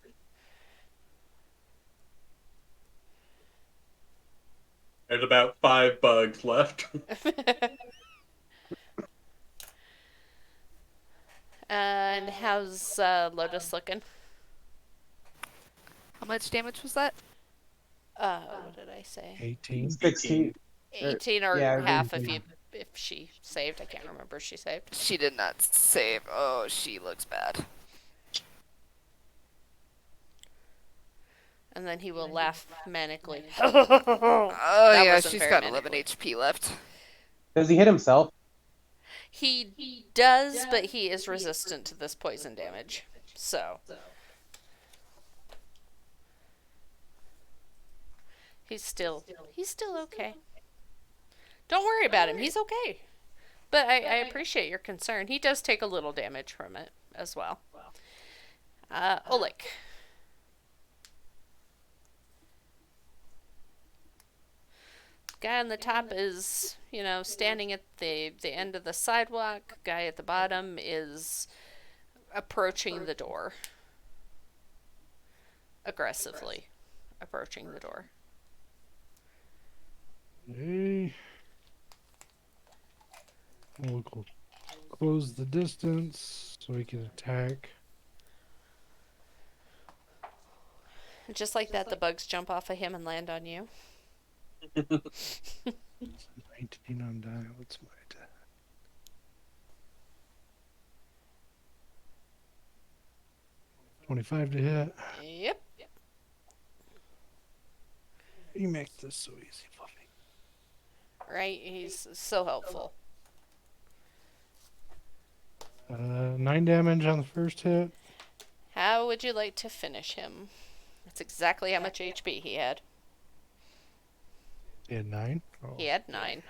S7: There's about 5 bugs left.
S1: And how's Lotus looking?
S2: How much damage was that?
S1: What did I say?
S3: 18.
S6: 16.
S1: 18 or
S6: Yeah,
S1: half
S6: really.
S1: if she saved. I can't remember if she saved.
S2: She did not save. Oh, she looks bad.
S1: And then he will laugh manically.
S2: Oh
S1: That
S2: yeah,
S1: wasn't
S2: she's
S1: very
S2: got 11
S1: manically.
S2: HP left.
S6: Does he hit himself?
S1: He does, but he is resistant to this poison damage. So he's still okay. Don't worry about him. He's okay. But I appreciate your concern. He does take a little damage from it as well. Oleg. Guy on the top is, standing at the end of the sidewalk. Guy at the bottom is approaching the door. Aggressively approaching the door.
S3: Okay. We'll close the distance so we can attack.
S1: And just like that, the bugs jump off of him and land on you.
S3: 19 on die. What's my attack? $25 to hit.
S1: Yep.
S3: You make this so easy, Fluffy.
S1: Right? He's so helpful.
S3: 9 damage on the first hit.
S1: How would you like to finish him? That's exactly how much HP he had.
S3: He had 9. Oh,
S1: He had 9.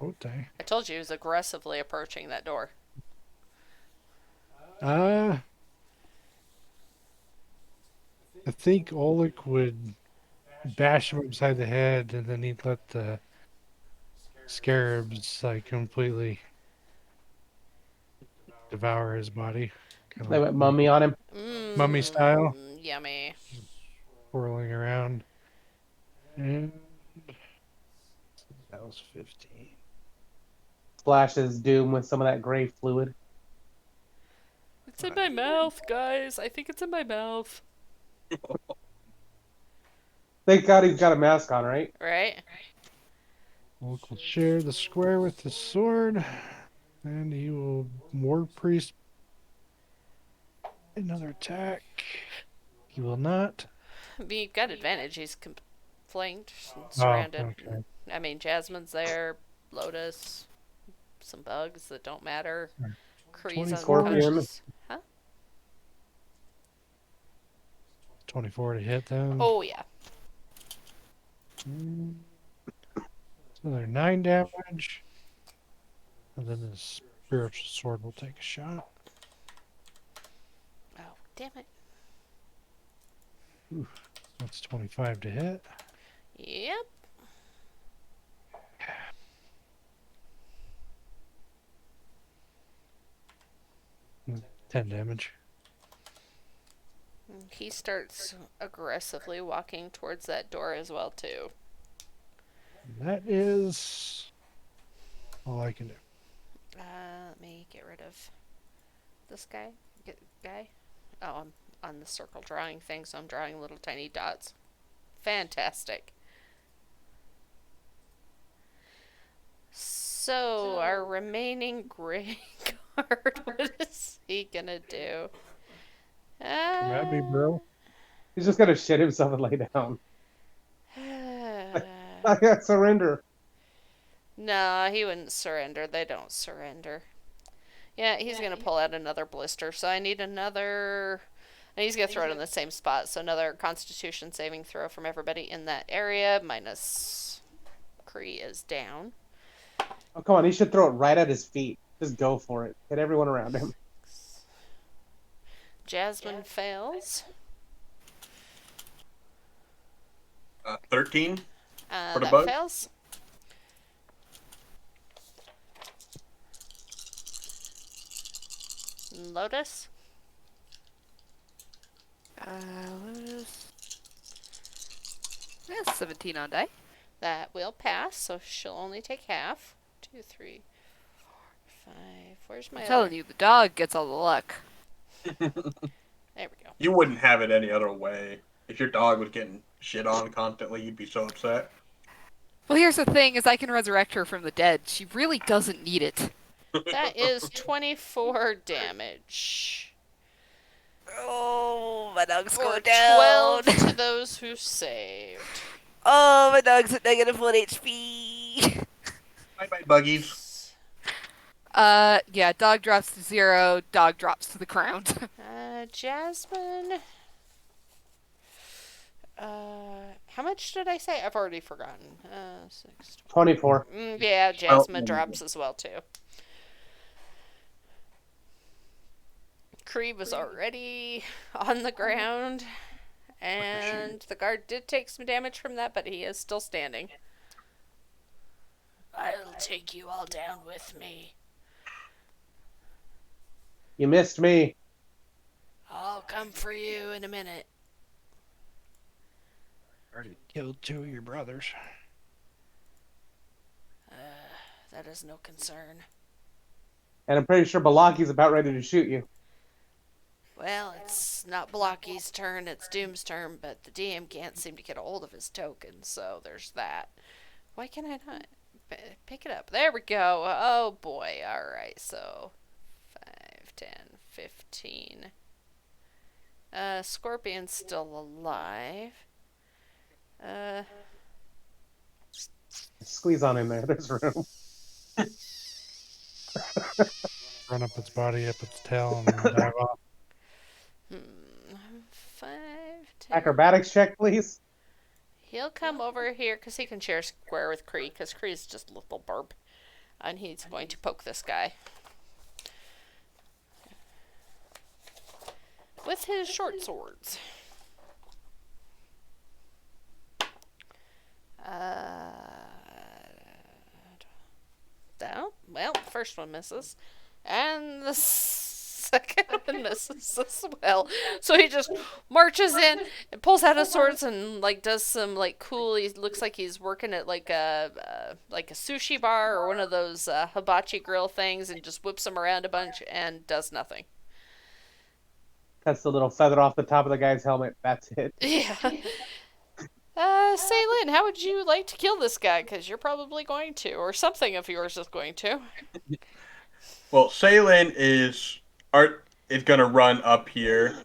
S3: oh dang.
S1: I told you he was aggressively approaching that door.
S3: I think Oleg would bash him upside the head, and then he'd let the scarabs completely devour his body.
S6: They went mummy on him.
S3: Mummy style.
S1: Yummy.
S3: Whirling around. And that was 15.
S6: Splashes Doom with some of that gray fluid.
S1: It's in my mouth, guys. I think it's in my mouth.
S6: Thank God he's got a mask on, right?
S1: Right?
S3: Oleg will share the square with his sword, and he will War Priest another attack. He will not.
S1: I mean, you've got advantage. He's flanked, surrounded.
S3: Okay.
S1: I mean, Jasmine's there, Lotus, some bugs that don't matter. Kree's
S3: 24
S1: unconscious. Huh?
S3: 24 to hit them.
S1: Oh, yeah.
S3: So they're 9 damage. And then the spiritual sword will take a shot.
S1: Oh, damn it.
S3: That's 25 to hit.
S1: Yep.
S3: Mm, 10 damage.
S1: He starts aggressively walking towards that door as well, too.
S3: That is all I can do.
S1: Let me get rid of this guy. Guy. Oh, I'm on the circle drawing thing, so I'm drawing little tiny dots. Fantastic. So, our remaining gray card, what is he gonna do?
S3: Come at me, bro.
S6: He's just gonna shit himself and lay down. I got surrender.
S1: No, he wouldn't surrender. They don't surrender. Yeah, he's gonna pull out another blister, so I need another. And he's gonna throw it in the same spot, so another Constitution saving throw from everybody in that area. Minus Kree is down.
S6: Oh, come on. He should throw it right at his feet. Just go for it. Hit everyone around him.
S1: Jasmine fails.
S7: 13 for the
S1: That
S7: bug.
S1: fails. Lotus.
S2: Lotus. Yeah, 17 on die.
S1: That will pass, so she'll only take half. 2, 3, 4, 5. Where's my
S2: I'm telling you, the dog gets all the luck.
S1: There we go.
S7: You wouldn't have it any other way. If your dog was getting shit on constantly, you'd be so upset.
S2: Well, here's the thing: is I can resurrect her from the dead. She really doesn't need it.
S1: That is 24 damage.
S2: Oh, my dog's
S1: For
S2: going down.
S1: 12 to those who saved.
S2: Oh, my dog's at -1 HP.
S7: Bye bye, buggies.
S2: Yeah, dog drops to 0, dog drops to the ground.
S1: Jasmine. How much did I say? I've already forgotten. 6.
S6: 24.
S1: Yeah, Jasmine drops as well too. Cree was already on the ground, and the guard did take some damage from that, but he is still standing. I'll take you all down with me.
S6: You missed me.
S1: I'll come for you in a minute.
S3: Already killed 2 of your brothers.
S1: That is no concern.
S6: And I'm pretty sure Balaki's about ready to shoot you.
S1: Well, it's not Blocky's turn, it's Doom's turn, but the DM can't seem to get a hold of his token, so there's that. Why can I not pick it up? There we go. Oh boy. Alright, so 5, 10, 15. Scorpion's still alive.
S6: Squeeze on in there. There's room.
S3: Run up its body, up its tail, and then dive off.
S1: 5, 10.
S6: Acrobatics check, please.
S1: He'll come over here because he can share square with Kree, because Kree's just a little burp. And he's going to poke this guy with his short swords. Well, first one misses. And the second one misses as well. So he just marches in and pulls out his swords and like does some like cool. He looks like he's working at like a sushi bar or one of those hibachi grill things, and just whips them around a bunch and does nothing.
S6: Cuts the little feather off the top of the guy's helmet. That's it.
S1: Yeah. Saylin, how would you like to kill this guy? Because you're probably going to, or something of yours is going to.
S7: Well, Saylin is gonna run up here.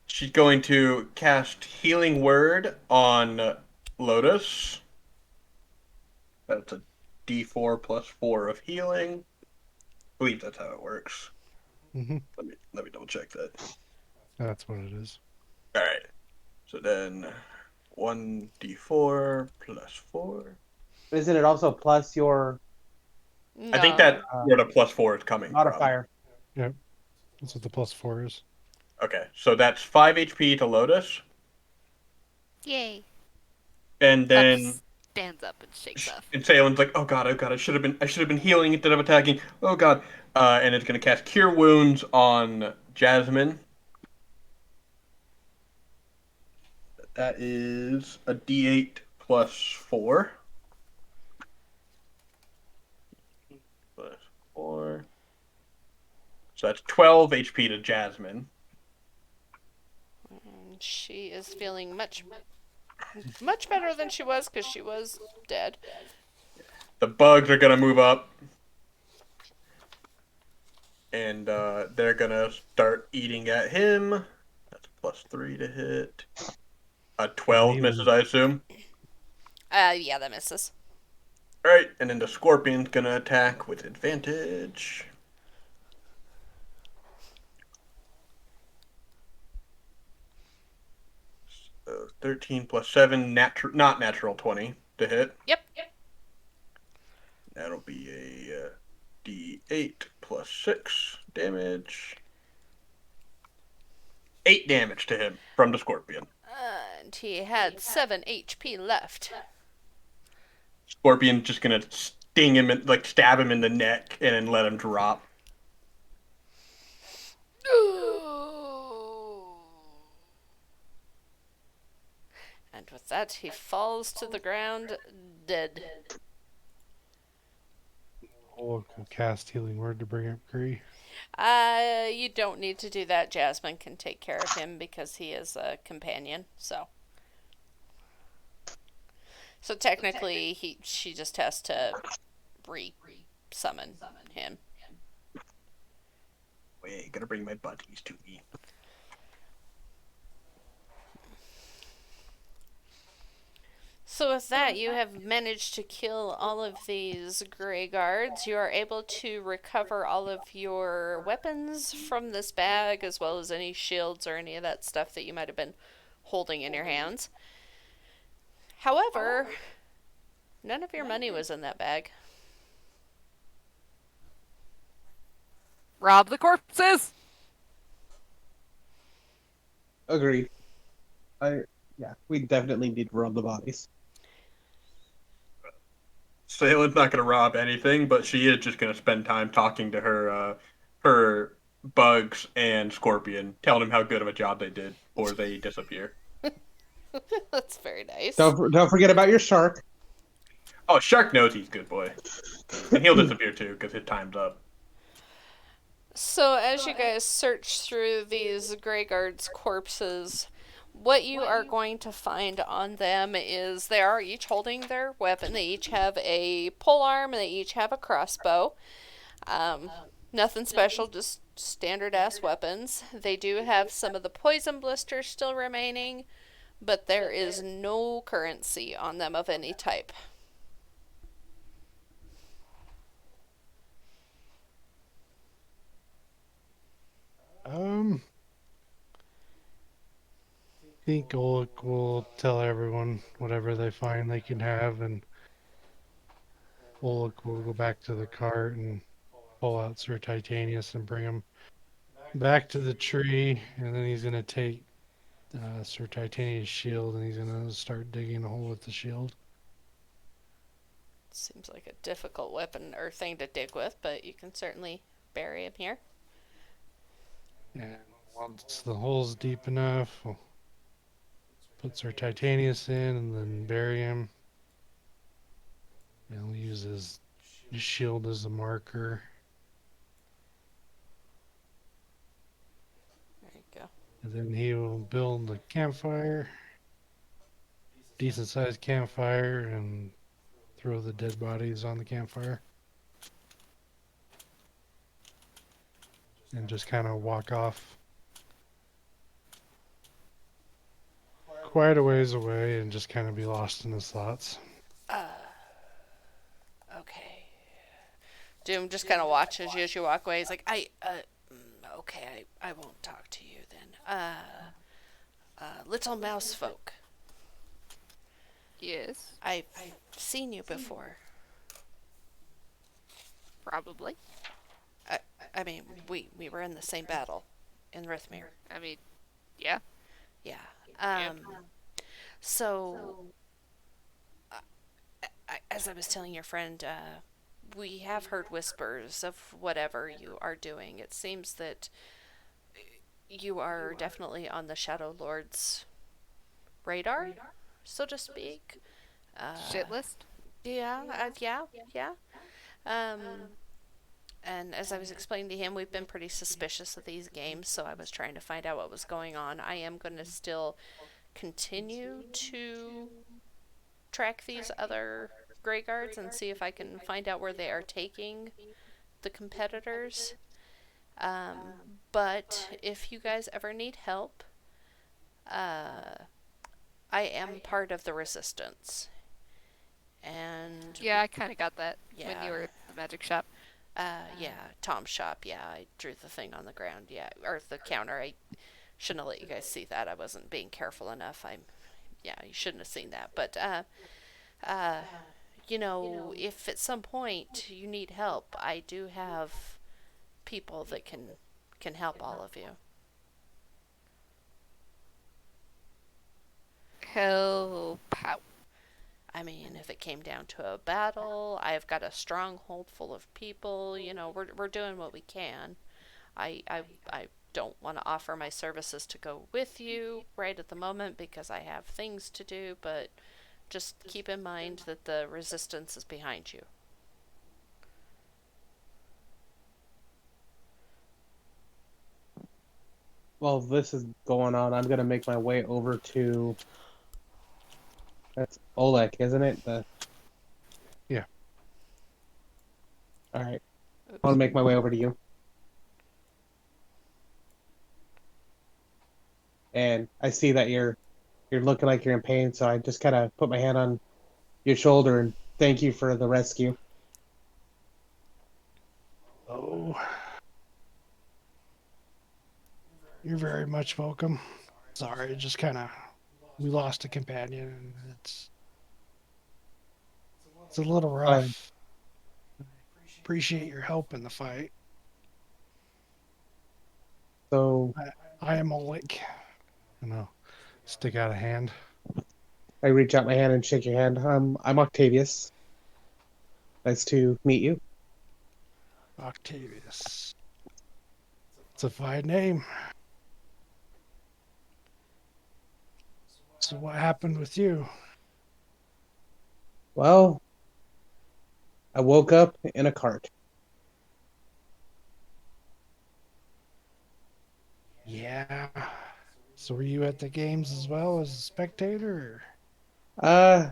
S7: She's going to cast Healing Word on Lotus. That's a D4 plus 4 of healing. I believe that's how it works.
S3: Mm-hmm.
S7: Let me double check that.
S3: That's what it is.
S7: All right. So then 1d4 plus 4.
S6: Isn't it also plus your
S7: I think that's where the plus 4 is coming
S6: modifier?
S3: Yep. That's what the +4 is.
S7: from. Okay, so that's 5 HP to Lotus.
S2: Yay.
S7: And then
S2: Stands up and shakes off.
S7: and Salen's like, oh god, I should have been healing instead of attacking. Oh god. And it's gonna cast Cure Wounds on Jasmine. That is a D8 plus 4. Plus 4. So that's 12 HP to Jasmine.
S1: She is feeling much better than she was, because she was dead.
S7: The bugs are gonna move up. And they're gonna start eating at him. That's a plus 3 to hit. A 12 misses, I assume.
S1: Yeah, that misses.
S7: Alright, and then the scorpion's gonna attack with advantage. So 13 plus 7, not natural 20 to hit.
S1: Yep.
S7: That'll be a D8 plus 6 damage. 8 damage to him from the scorpion.
S1: And he had 7 HP left.
S7: Scorpion's just gonna sting him, like stab him in the neck, and then let him drop.
S1: And with that, he falls to the ground, dead.
S3: Ola could cast Healing Word to bring up Kree.
S1: You don't need to do that. Jasmine can take care of him because he is a companion. So technically, she just has to re-summon him.
S7: Wait, gotta bring my buddies to me.
S1: So with that, you have managed to kill all of these gray guards. You are able to recover all of your weapons from this bag, as well as any shields or any of that stuff that you might have been holding in your hands. However, none of your money was in that bag.
S2: Rob the corpses!
S6: Agreed. Yeah, we definitely need to rub the bodies.
S7: Saylin's not gonna rob anything, but she is just gonna spend time talking to her bugs and Scorpion, telling them how good of a job they did, or they disappear.
S1: That's very nice.
S6: Don't forget about your shark.
S7: Oh, Shark knows he's good boy, and he'll disappear too because his time's up.
S1: So as you guys search through these Grey Guards' corpses, what you are going to find on them is they are each holding their weapon. They each have a polearm and they each have a crossbow. Nothing special, just standard ass weapons. They do have some of the poison blisters still remaining, but there is no currency on them of any type.
S3: I think Olik will tell everyone whatever they find they can have, and Olik will go back to the cart and pull out Sir Titanius and bring him back to the tree, and then he's gonna take Sir Titanius' shield and he's gonna start digging a hole with the shield.
S1: Seems like a difficult weapon or thing to dig with, but you can certainly bury him here.
S3: And once the hole's deep enough, we'll put Sir Titanius in and then bury him. And we'll use his shield as a marker.
S1: There you go.
S3: And then he will build a campfire, decent sized campfire, and throw the dead bodies on the campfire. And just kind of walk off quite a ways away and just kind of be lost in his thoughts.
S1: Okay. Doom just kind of watches you as you walk away. He's like, okay, I won't talk to you then. Little mouse folk.
S2: Yes,
S1: I've seen you before.
S2: probably.
S1: I mean, we were in the same battle in Rithmir.
S2: I mean, yeah.
S1: Yeah. So, as I was telling your friend, we have heard whispers of whatever you are doing. It seems that you are definitely on the Shadow Lord's radar, so to speak.
S2: Shit list?
S1: Yeah. Um, and as I was explaining to him, we've been pretty suspicious of these games, so I was trying to find out what was going on. I am going to still continue to track these other Grey Guards and see if I can find out where they are taking the competitors. But if you guys ever need help, I am part of the Resistance. And
S2: Yeah, I kind of got that when
S1: Yeah.
S2: you were at the magic shop.
S1: yeah, Tom's shop. Yeah, I drew the thing on the ground. Yeah, or the counter. I shouldn't have let you guys see that. I wasn't being careful enough. Yeah, you shouldn't have seen that. But if at some point you need help, I do have people that can help all of you.
S2: Help out.
S1: I mean, if it came down to a battle, I've got a stronghold full of people. We're doing what we can. I don't want to offer my services to go with you right at the moment because I have things to do, but just keep in mind that the Resistance is behind you.
S6: while this is going on, I'm gonna make my way over to. That's Oleg, isn't it?
S3: Yeah.
S6: All right. I
S1: Oops.
S6: want to make my way over to you, and I see that you're looking like you're in pain, so I just kind of put my hand on your shoulder and thank you for the rescue.
S3: Oh, you're very much welcome. Sorry, it just kind of we lost a companion, and it's a little
S6: Uh,
S3: rough. Appreciate your help in the fight.
S6: so
S3: I am Oleg. I know. Stick out a hand.
S6: I reach out my hand and shake your hand. I'm Octavius. Nice to meet you.
S3: Octavius. It's a fine name. So what happened with you?
S6: Well, I woke up in a cart.
S3: Yeah. So were you at the games as well as a spectator?
S6: Uh,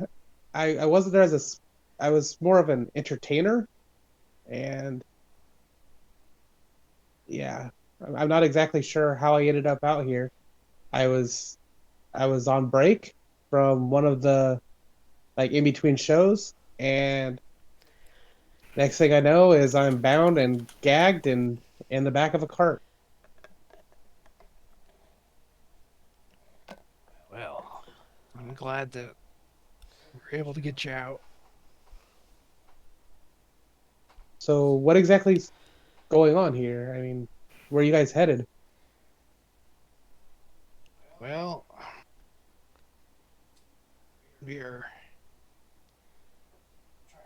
S6: I wasn't there as I was more of an entertainer, and yeah, I'm not exactly sure how I ended up out here. I was I was on break from one of the like in between shows, and next thing I know is I'm bound and gagged and in the back of a cart.
S3: Well, I'm glad that we're able to get you out.
S6: So what exactly is going on here? I mean, where are you guys headed?
S3: Well, we're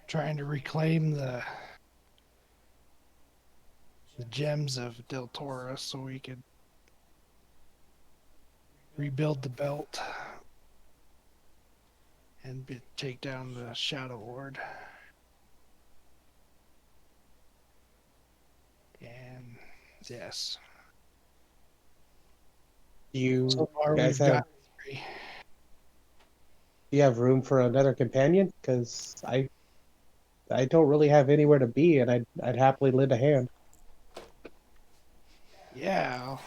S3: trying to reclaim the gems of Deltora so we could rebuild the belt and take down the Shadow Lord. And yes,
S6: Do you
S3: so far
S6: guys
S3: we've
S6: have
S3: got three.
S6: do you have room for another companion? Because I don't really have anywhere to be, and I'd happily lend a hand.
S3: Yeah, I'll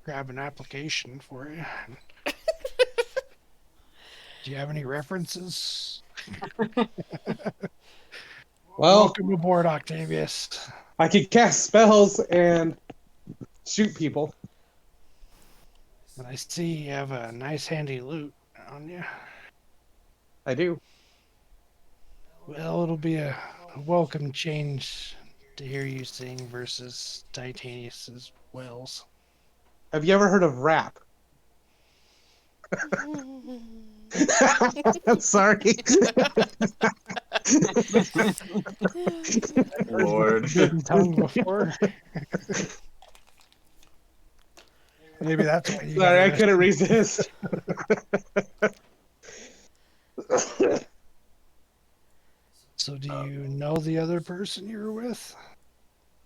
S3: grab an application for you. Do you have any references?
S6: Well,
S3: Welcome aboard, Octavius.
S6: I could cast spells and shoot people.
S3: And I see you have a nice handy loot on you.
S6: I do.
S3: Well, it'll be a welcome change to hear you sing versus Titanius's wells.
S6: Have you ever heard of rap? I'm sorry.
S3: Heard the
S7: Lord.
S3: forbidden tongue before. Maybe that's why you got
S6: Sorry, I
S3: arrested.
S6: couldn't resist.
S3: So, do you know the other person you were with?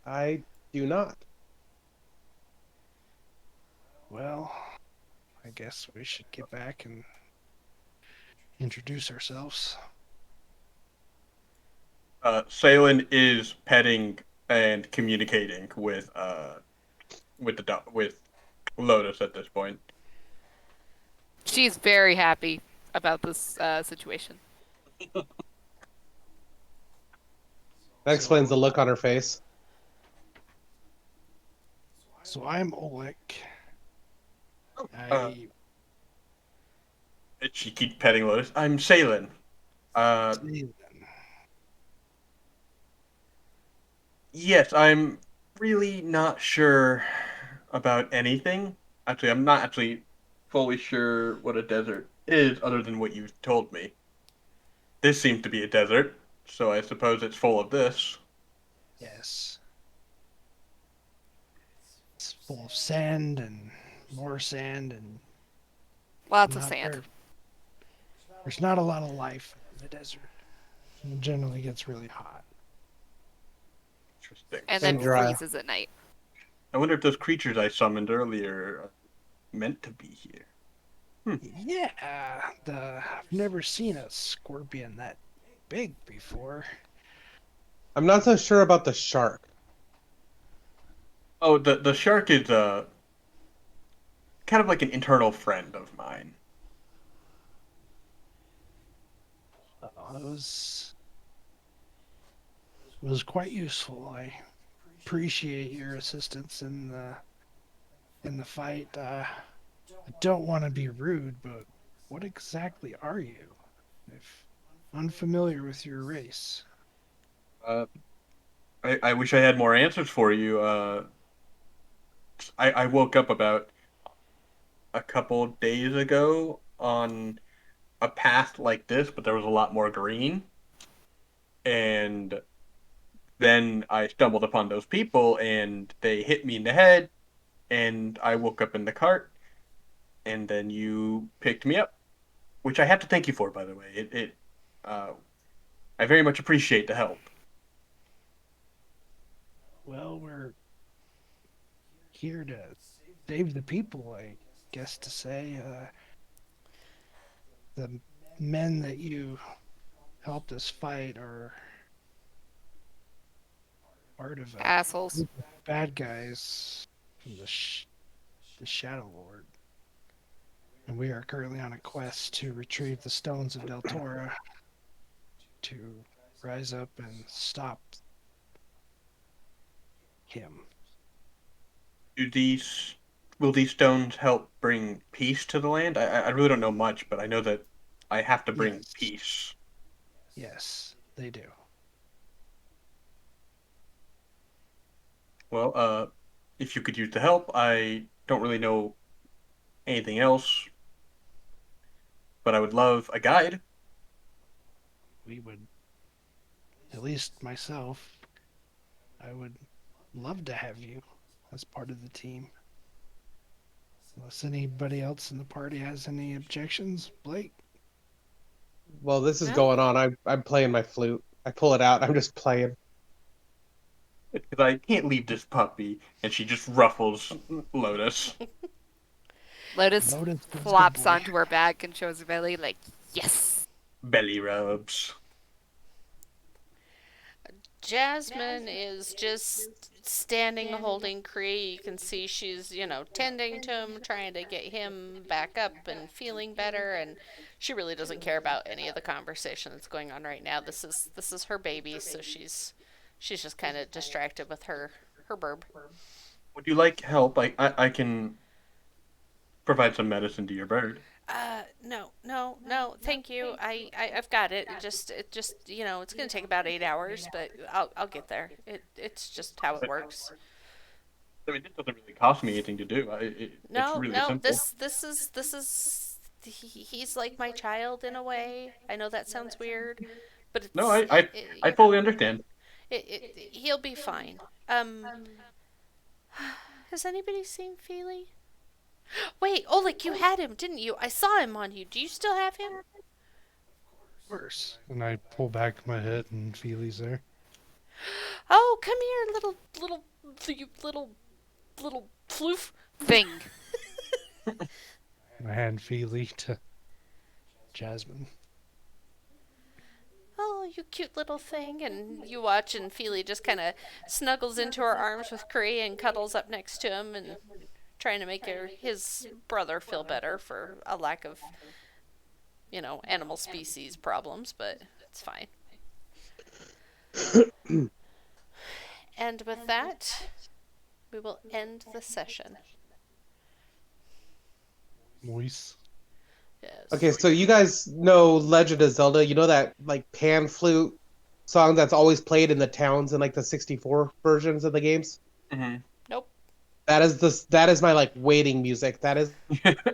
S6: I do not.
S3: Well, I guess we should get back and introduce ourselves.
S7: Salen is petting and communicating with with Lotus at this point.
S2: She's very happy about this situation.
S6: That explains the look on her face.
S3: So I'm Oleg.
S7: Uh,
S3: I
S7: she keeps petting Lotus. I'm Salen. Uh,
S3: say then.
S7: yes, I'm really not sure about anything. Actually, I'm not actually fully sure what a desert is, other than what you told me. This seems to be a desert, so I suppose it's full of this.
S3: Yes. It's full of sand and more sand and
S2: Lots of
S3: not
S2: sand.
S3: very, there's not a lot of life in the desert. It generally gets really hot.
S7: Interesting.
S2: And
S6: And
S2: then
S6: dry.
S2: freezes at night.
S7: I wonder if those creatures I summoned earlier are meant to be here.
S3: Yeah, I've never seen a scorpion that big before.
S6: I'm not so sure about the shark.
S7: Oh, the shark is kind of like an internal friend of mine.
S3: It was quite useful. I appreciate your assistance in the fight. I don't want to be rude, but what exactly are you? If unfamiliar with your race.
S7: Uh, I wish I had more answers for you. I woke up about a couple days ago on a path like this, but there was a lot more green. And then I stumbled upon those people, and they hit me in the head, and I woke up in the cart, and then you picked me up, which I have to thank you for, by the way. Uh, I very much appreciate the help.
S3: Well, we're here to save the people, I guess to say. The men that you helped us fight are part of a
S2: Assholes.
S3: group of bad guys from the Shadow Lord. And we are currently on a quest to retrieve the stones of Deltora to rise up and stop him.
S7: Do these will these stones help bring peace to the land? I really don't know much, but I know that I have to bring
S3: Yes.
S7: peace.
S3: Yes, they do.
S7: Well, if you could use the help, I don't really know anything else, but I would love a guide.
S3: We would, at least myself, I would love to have you as part of the team. Unless anybody else in the party has any objections, Blake?
S6: Well, this is
S1: No.
S6: going on. I'm playing my flute. I pull it out. I'm just playing.
S7: Because I can't leave this puppy, and she just ruffles Lotus.
S2: Lotus
S3: Lotus is good
S2: flops
S3: boy.
S2: onto her back and shows her belly like, yes.
S7: Belly rubs.
S1: Jasmine is just standing holding Cree. You can see she's, tending to him, trying to get him back up and feeling better, and she really doesn't care about any of the conversation that's going on right now. This is her baby, so she's just kind of distracted with her burb.
S7: Would you like help? I can provide some medicine to your bird.
S1: No, no, no, thank you. I've got it. It just, it's gonna take about 8 hours, but I'll get there. It's just how it
S7: But
S1: works.
S7: I mean, this doesn't really cost me anything to do. It's
S1: No,
S7: really
S1: no,
S7: simple.
S1: this is he's like my child in a way. I know that sounds weird, but
S7: No,
S1: it's
S7: I fully understand.
S1: he'll be fine. Um, has anybody seen Feely? Wait, Oleg, you had him, didn't you? I saw him on you. Do you still have him?
S3: Of course. And I pull back my head and Feely's there.
S1: Oh, come here, little floof.
S2: Thing.
S3: And I hand Feely to Jasmine.
S1: Oh, you cute little thing. And you watch, and Feely just kind of snuggles into her arms with Cree and cuddles up next to him and trying to make his brother feel better for a lack of, animal species problems, but it's fine. And with that, we will end the session.
S3: Moise.
S1: Yes.
S6: Okay, so you guys know Legend of Zelda. You know that like pan flute song that's always played in the towns in like the 64 versions of the games?
S7: Hmm.
S1: Nope.
S6: That is my like waiting music. That is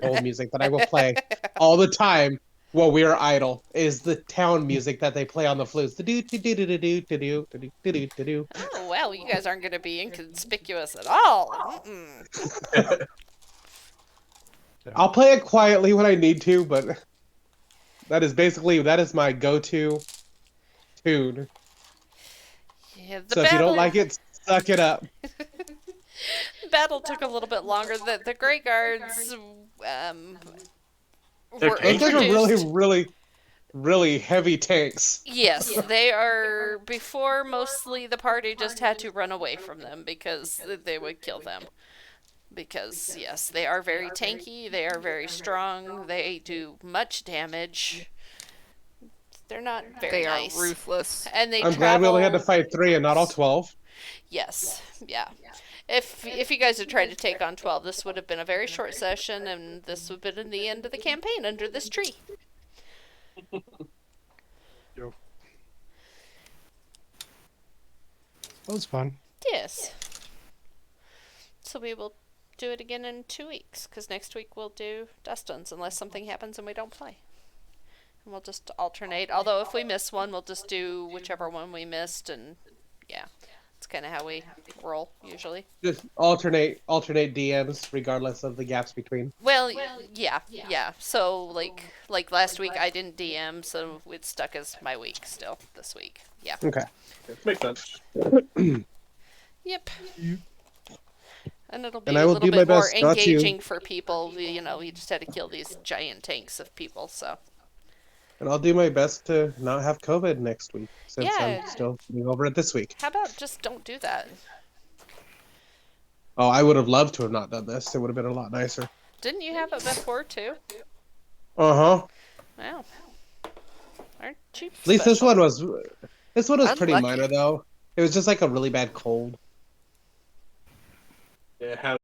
S6: old music that I will play all the time while we are idle. Is the town music that they play on the flutes. The do do do do do do do do do do do do.
S1: Oh, well, you guys aren't going to be inconspicuous at all. Mm-mm.
S6: I'll play it quietly when I need to, but that is my go-to tune.
S1: Yeah,
S6: So if you don't like it, suck it up.
S1: battle took a little bit longer. The Grey Guards
S7: They're
S1: were
S7: tanky.
S6: Those guys are really,
S1: introduced.
S6: really, really heavy tanks.
S1: Yes, they are. Before, mostly the party just had to run away from them because they would kill them. Because, yes, they are very tanky, they are very strong, they do much damage. They're not very
S2: They are
S1: nice.
S2: ruthless.
S1: And they
S6: I'm glad we only had to
S1: travel.
S6: fight 3 and not all 12.
S1: Yes, yeah. If you guys had tried to take on 12, this would have been a very short session, and this would have been the end of the campaign under this tree.
S3: That was fun.
S1: Yes. So we will do it again in 2 weeks, because next week we'll do Dustins, unless something happens and we don't play. And we'll just alternate. Although if we miss one, we'll just do whichever one we missed, and yeah, it's kind of how we roll usually.
S6: Just alternate DMs regardless of the gaps between.
S1: Well, yeah. So like last week I didn't DM, so it's stuck as my week still this week. Yeah.
S6: Okay.
S7: Makes sense.
S1: Yep. And it'll be
S6: And I
S1: a
S6: will
S1: little
S6: do my
S1: bit more
S6: best not to-
S1: engaging for people. You know, you just had to kill these giant tanks of people, so.
S6: And I'll do my best to not have COVID next week since
S1: Yeah.
S6: I'm still getting over it this week.
S1: How about just don't do that?
S6: Oh, I would have loved to have not done this. It would have been a lot nicer.
S1: Didn't you have it before too?
S6: Uh-huh.
S1: Wow. Aren't you
S6: At least
S1: special?
S6: this one was pretty
S2: Unlucky.
S6: minor though. It was just like a really bad cold.
S7: Yeah,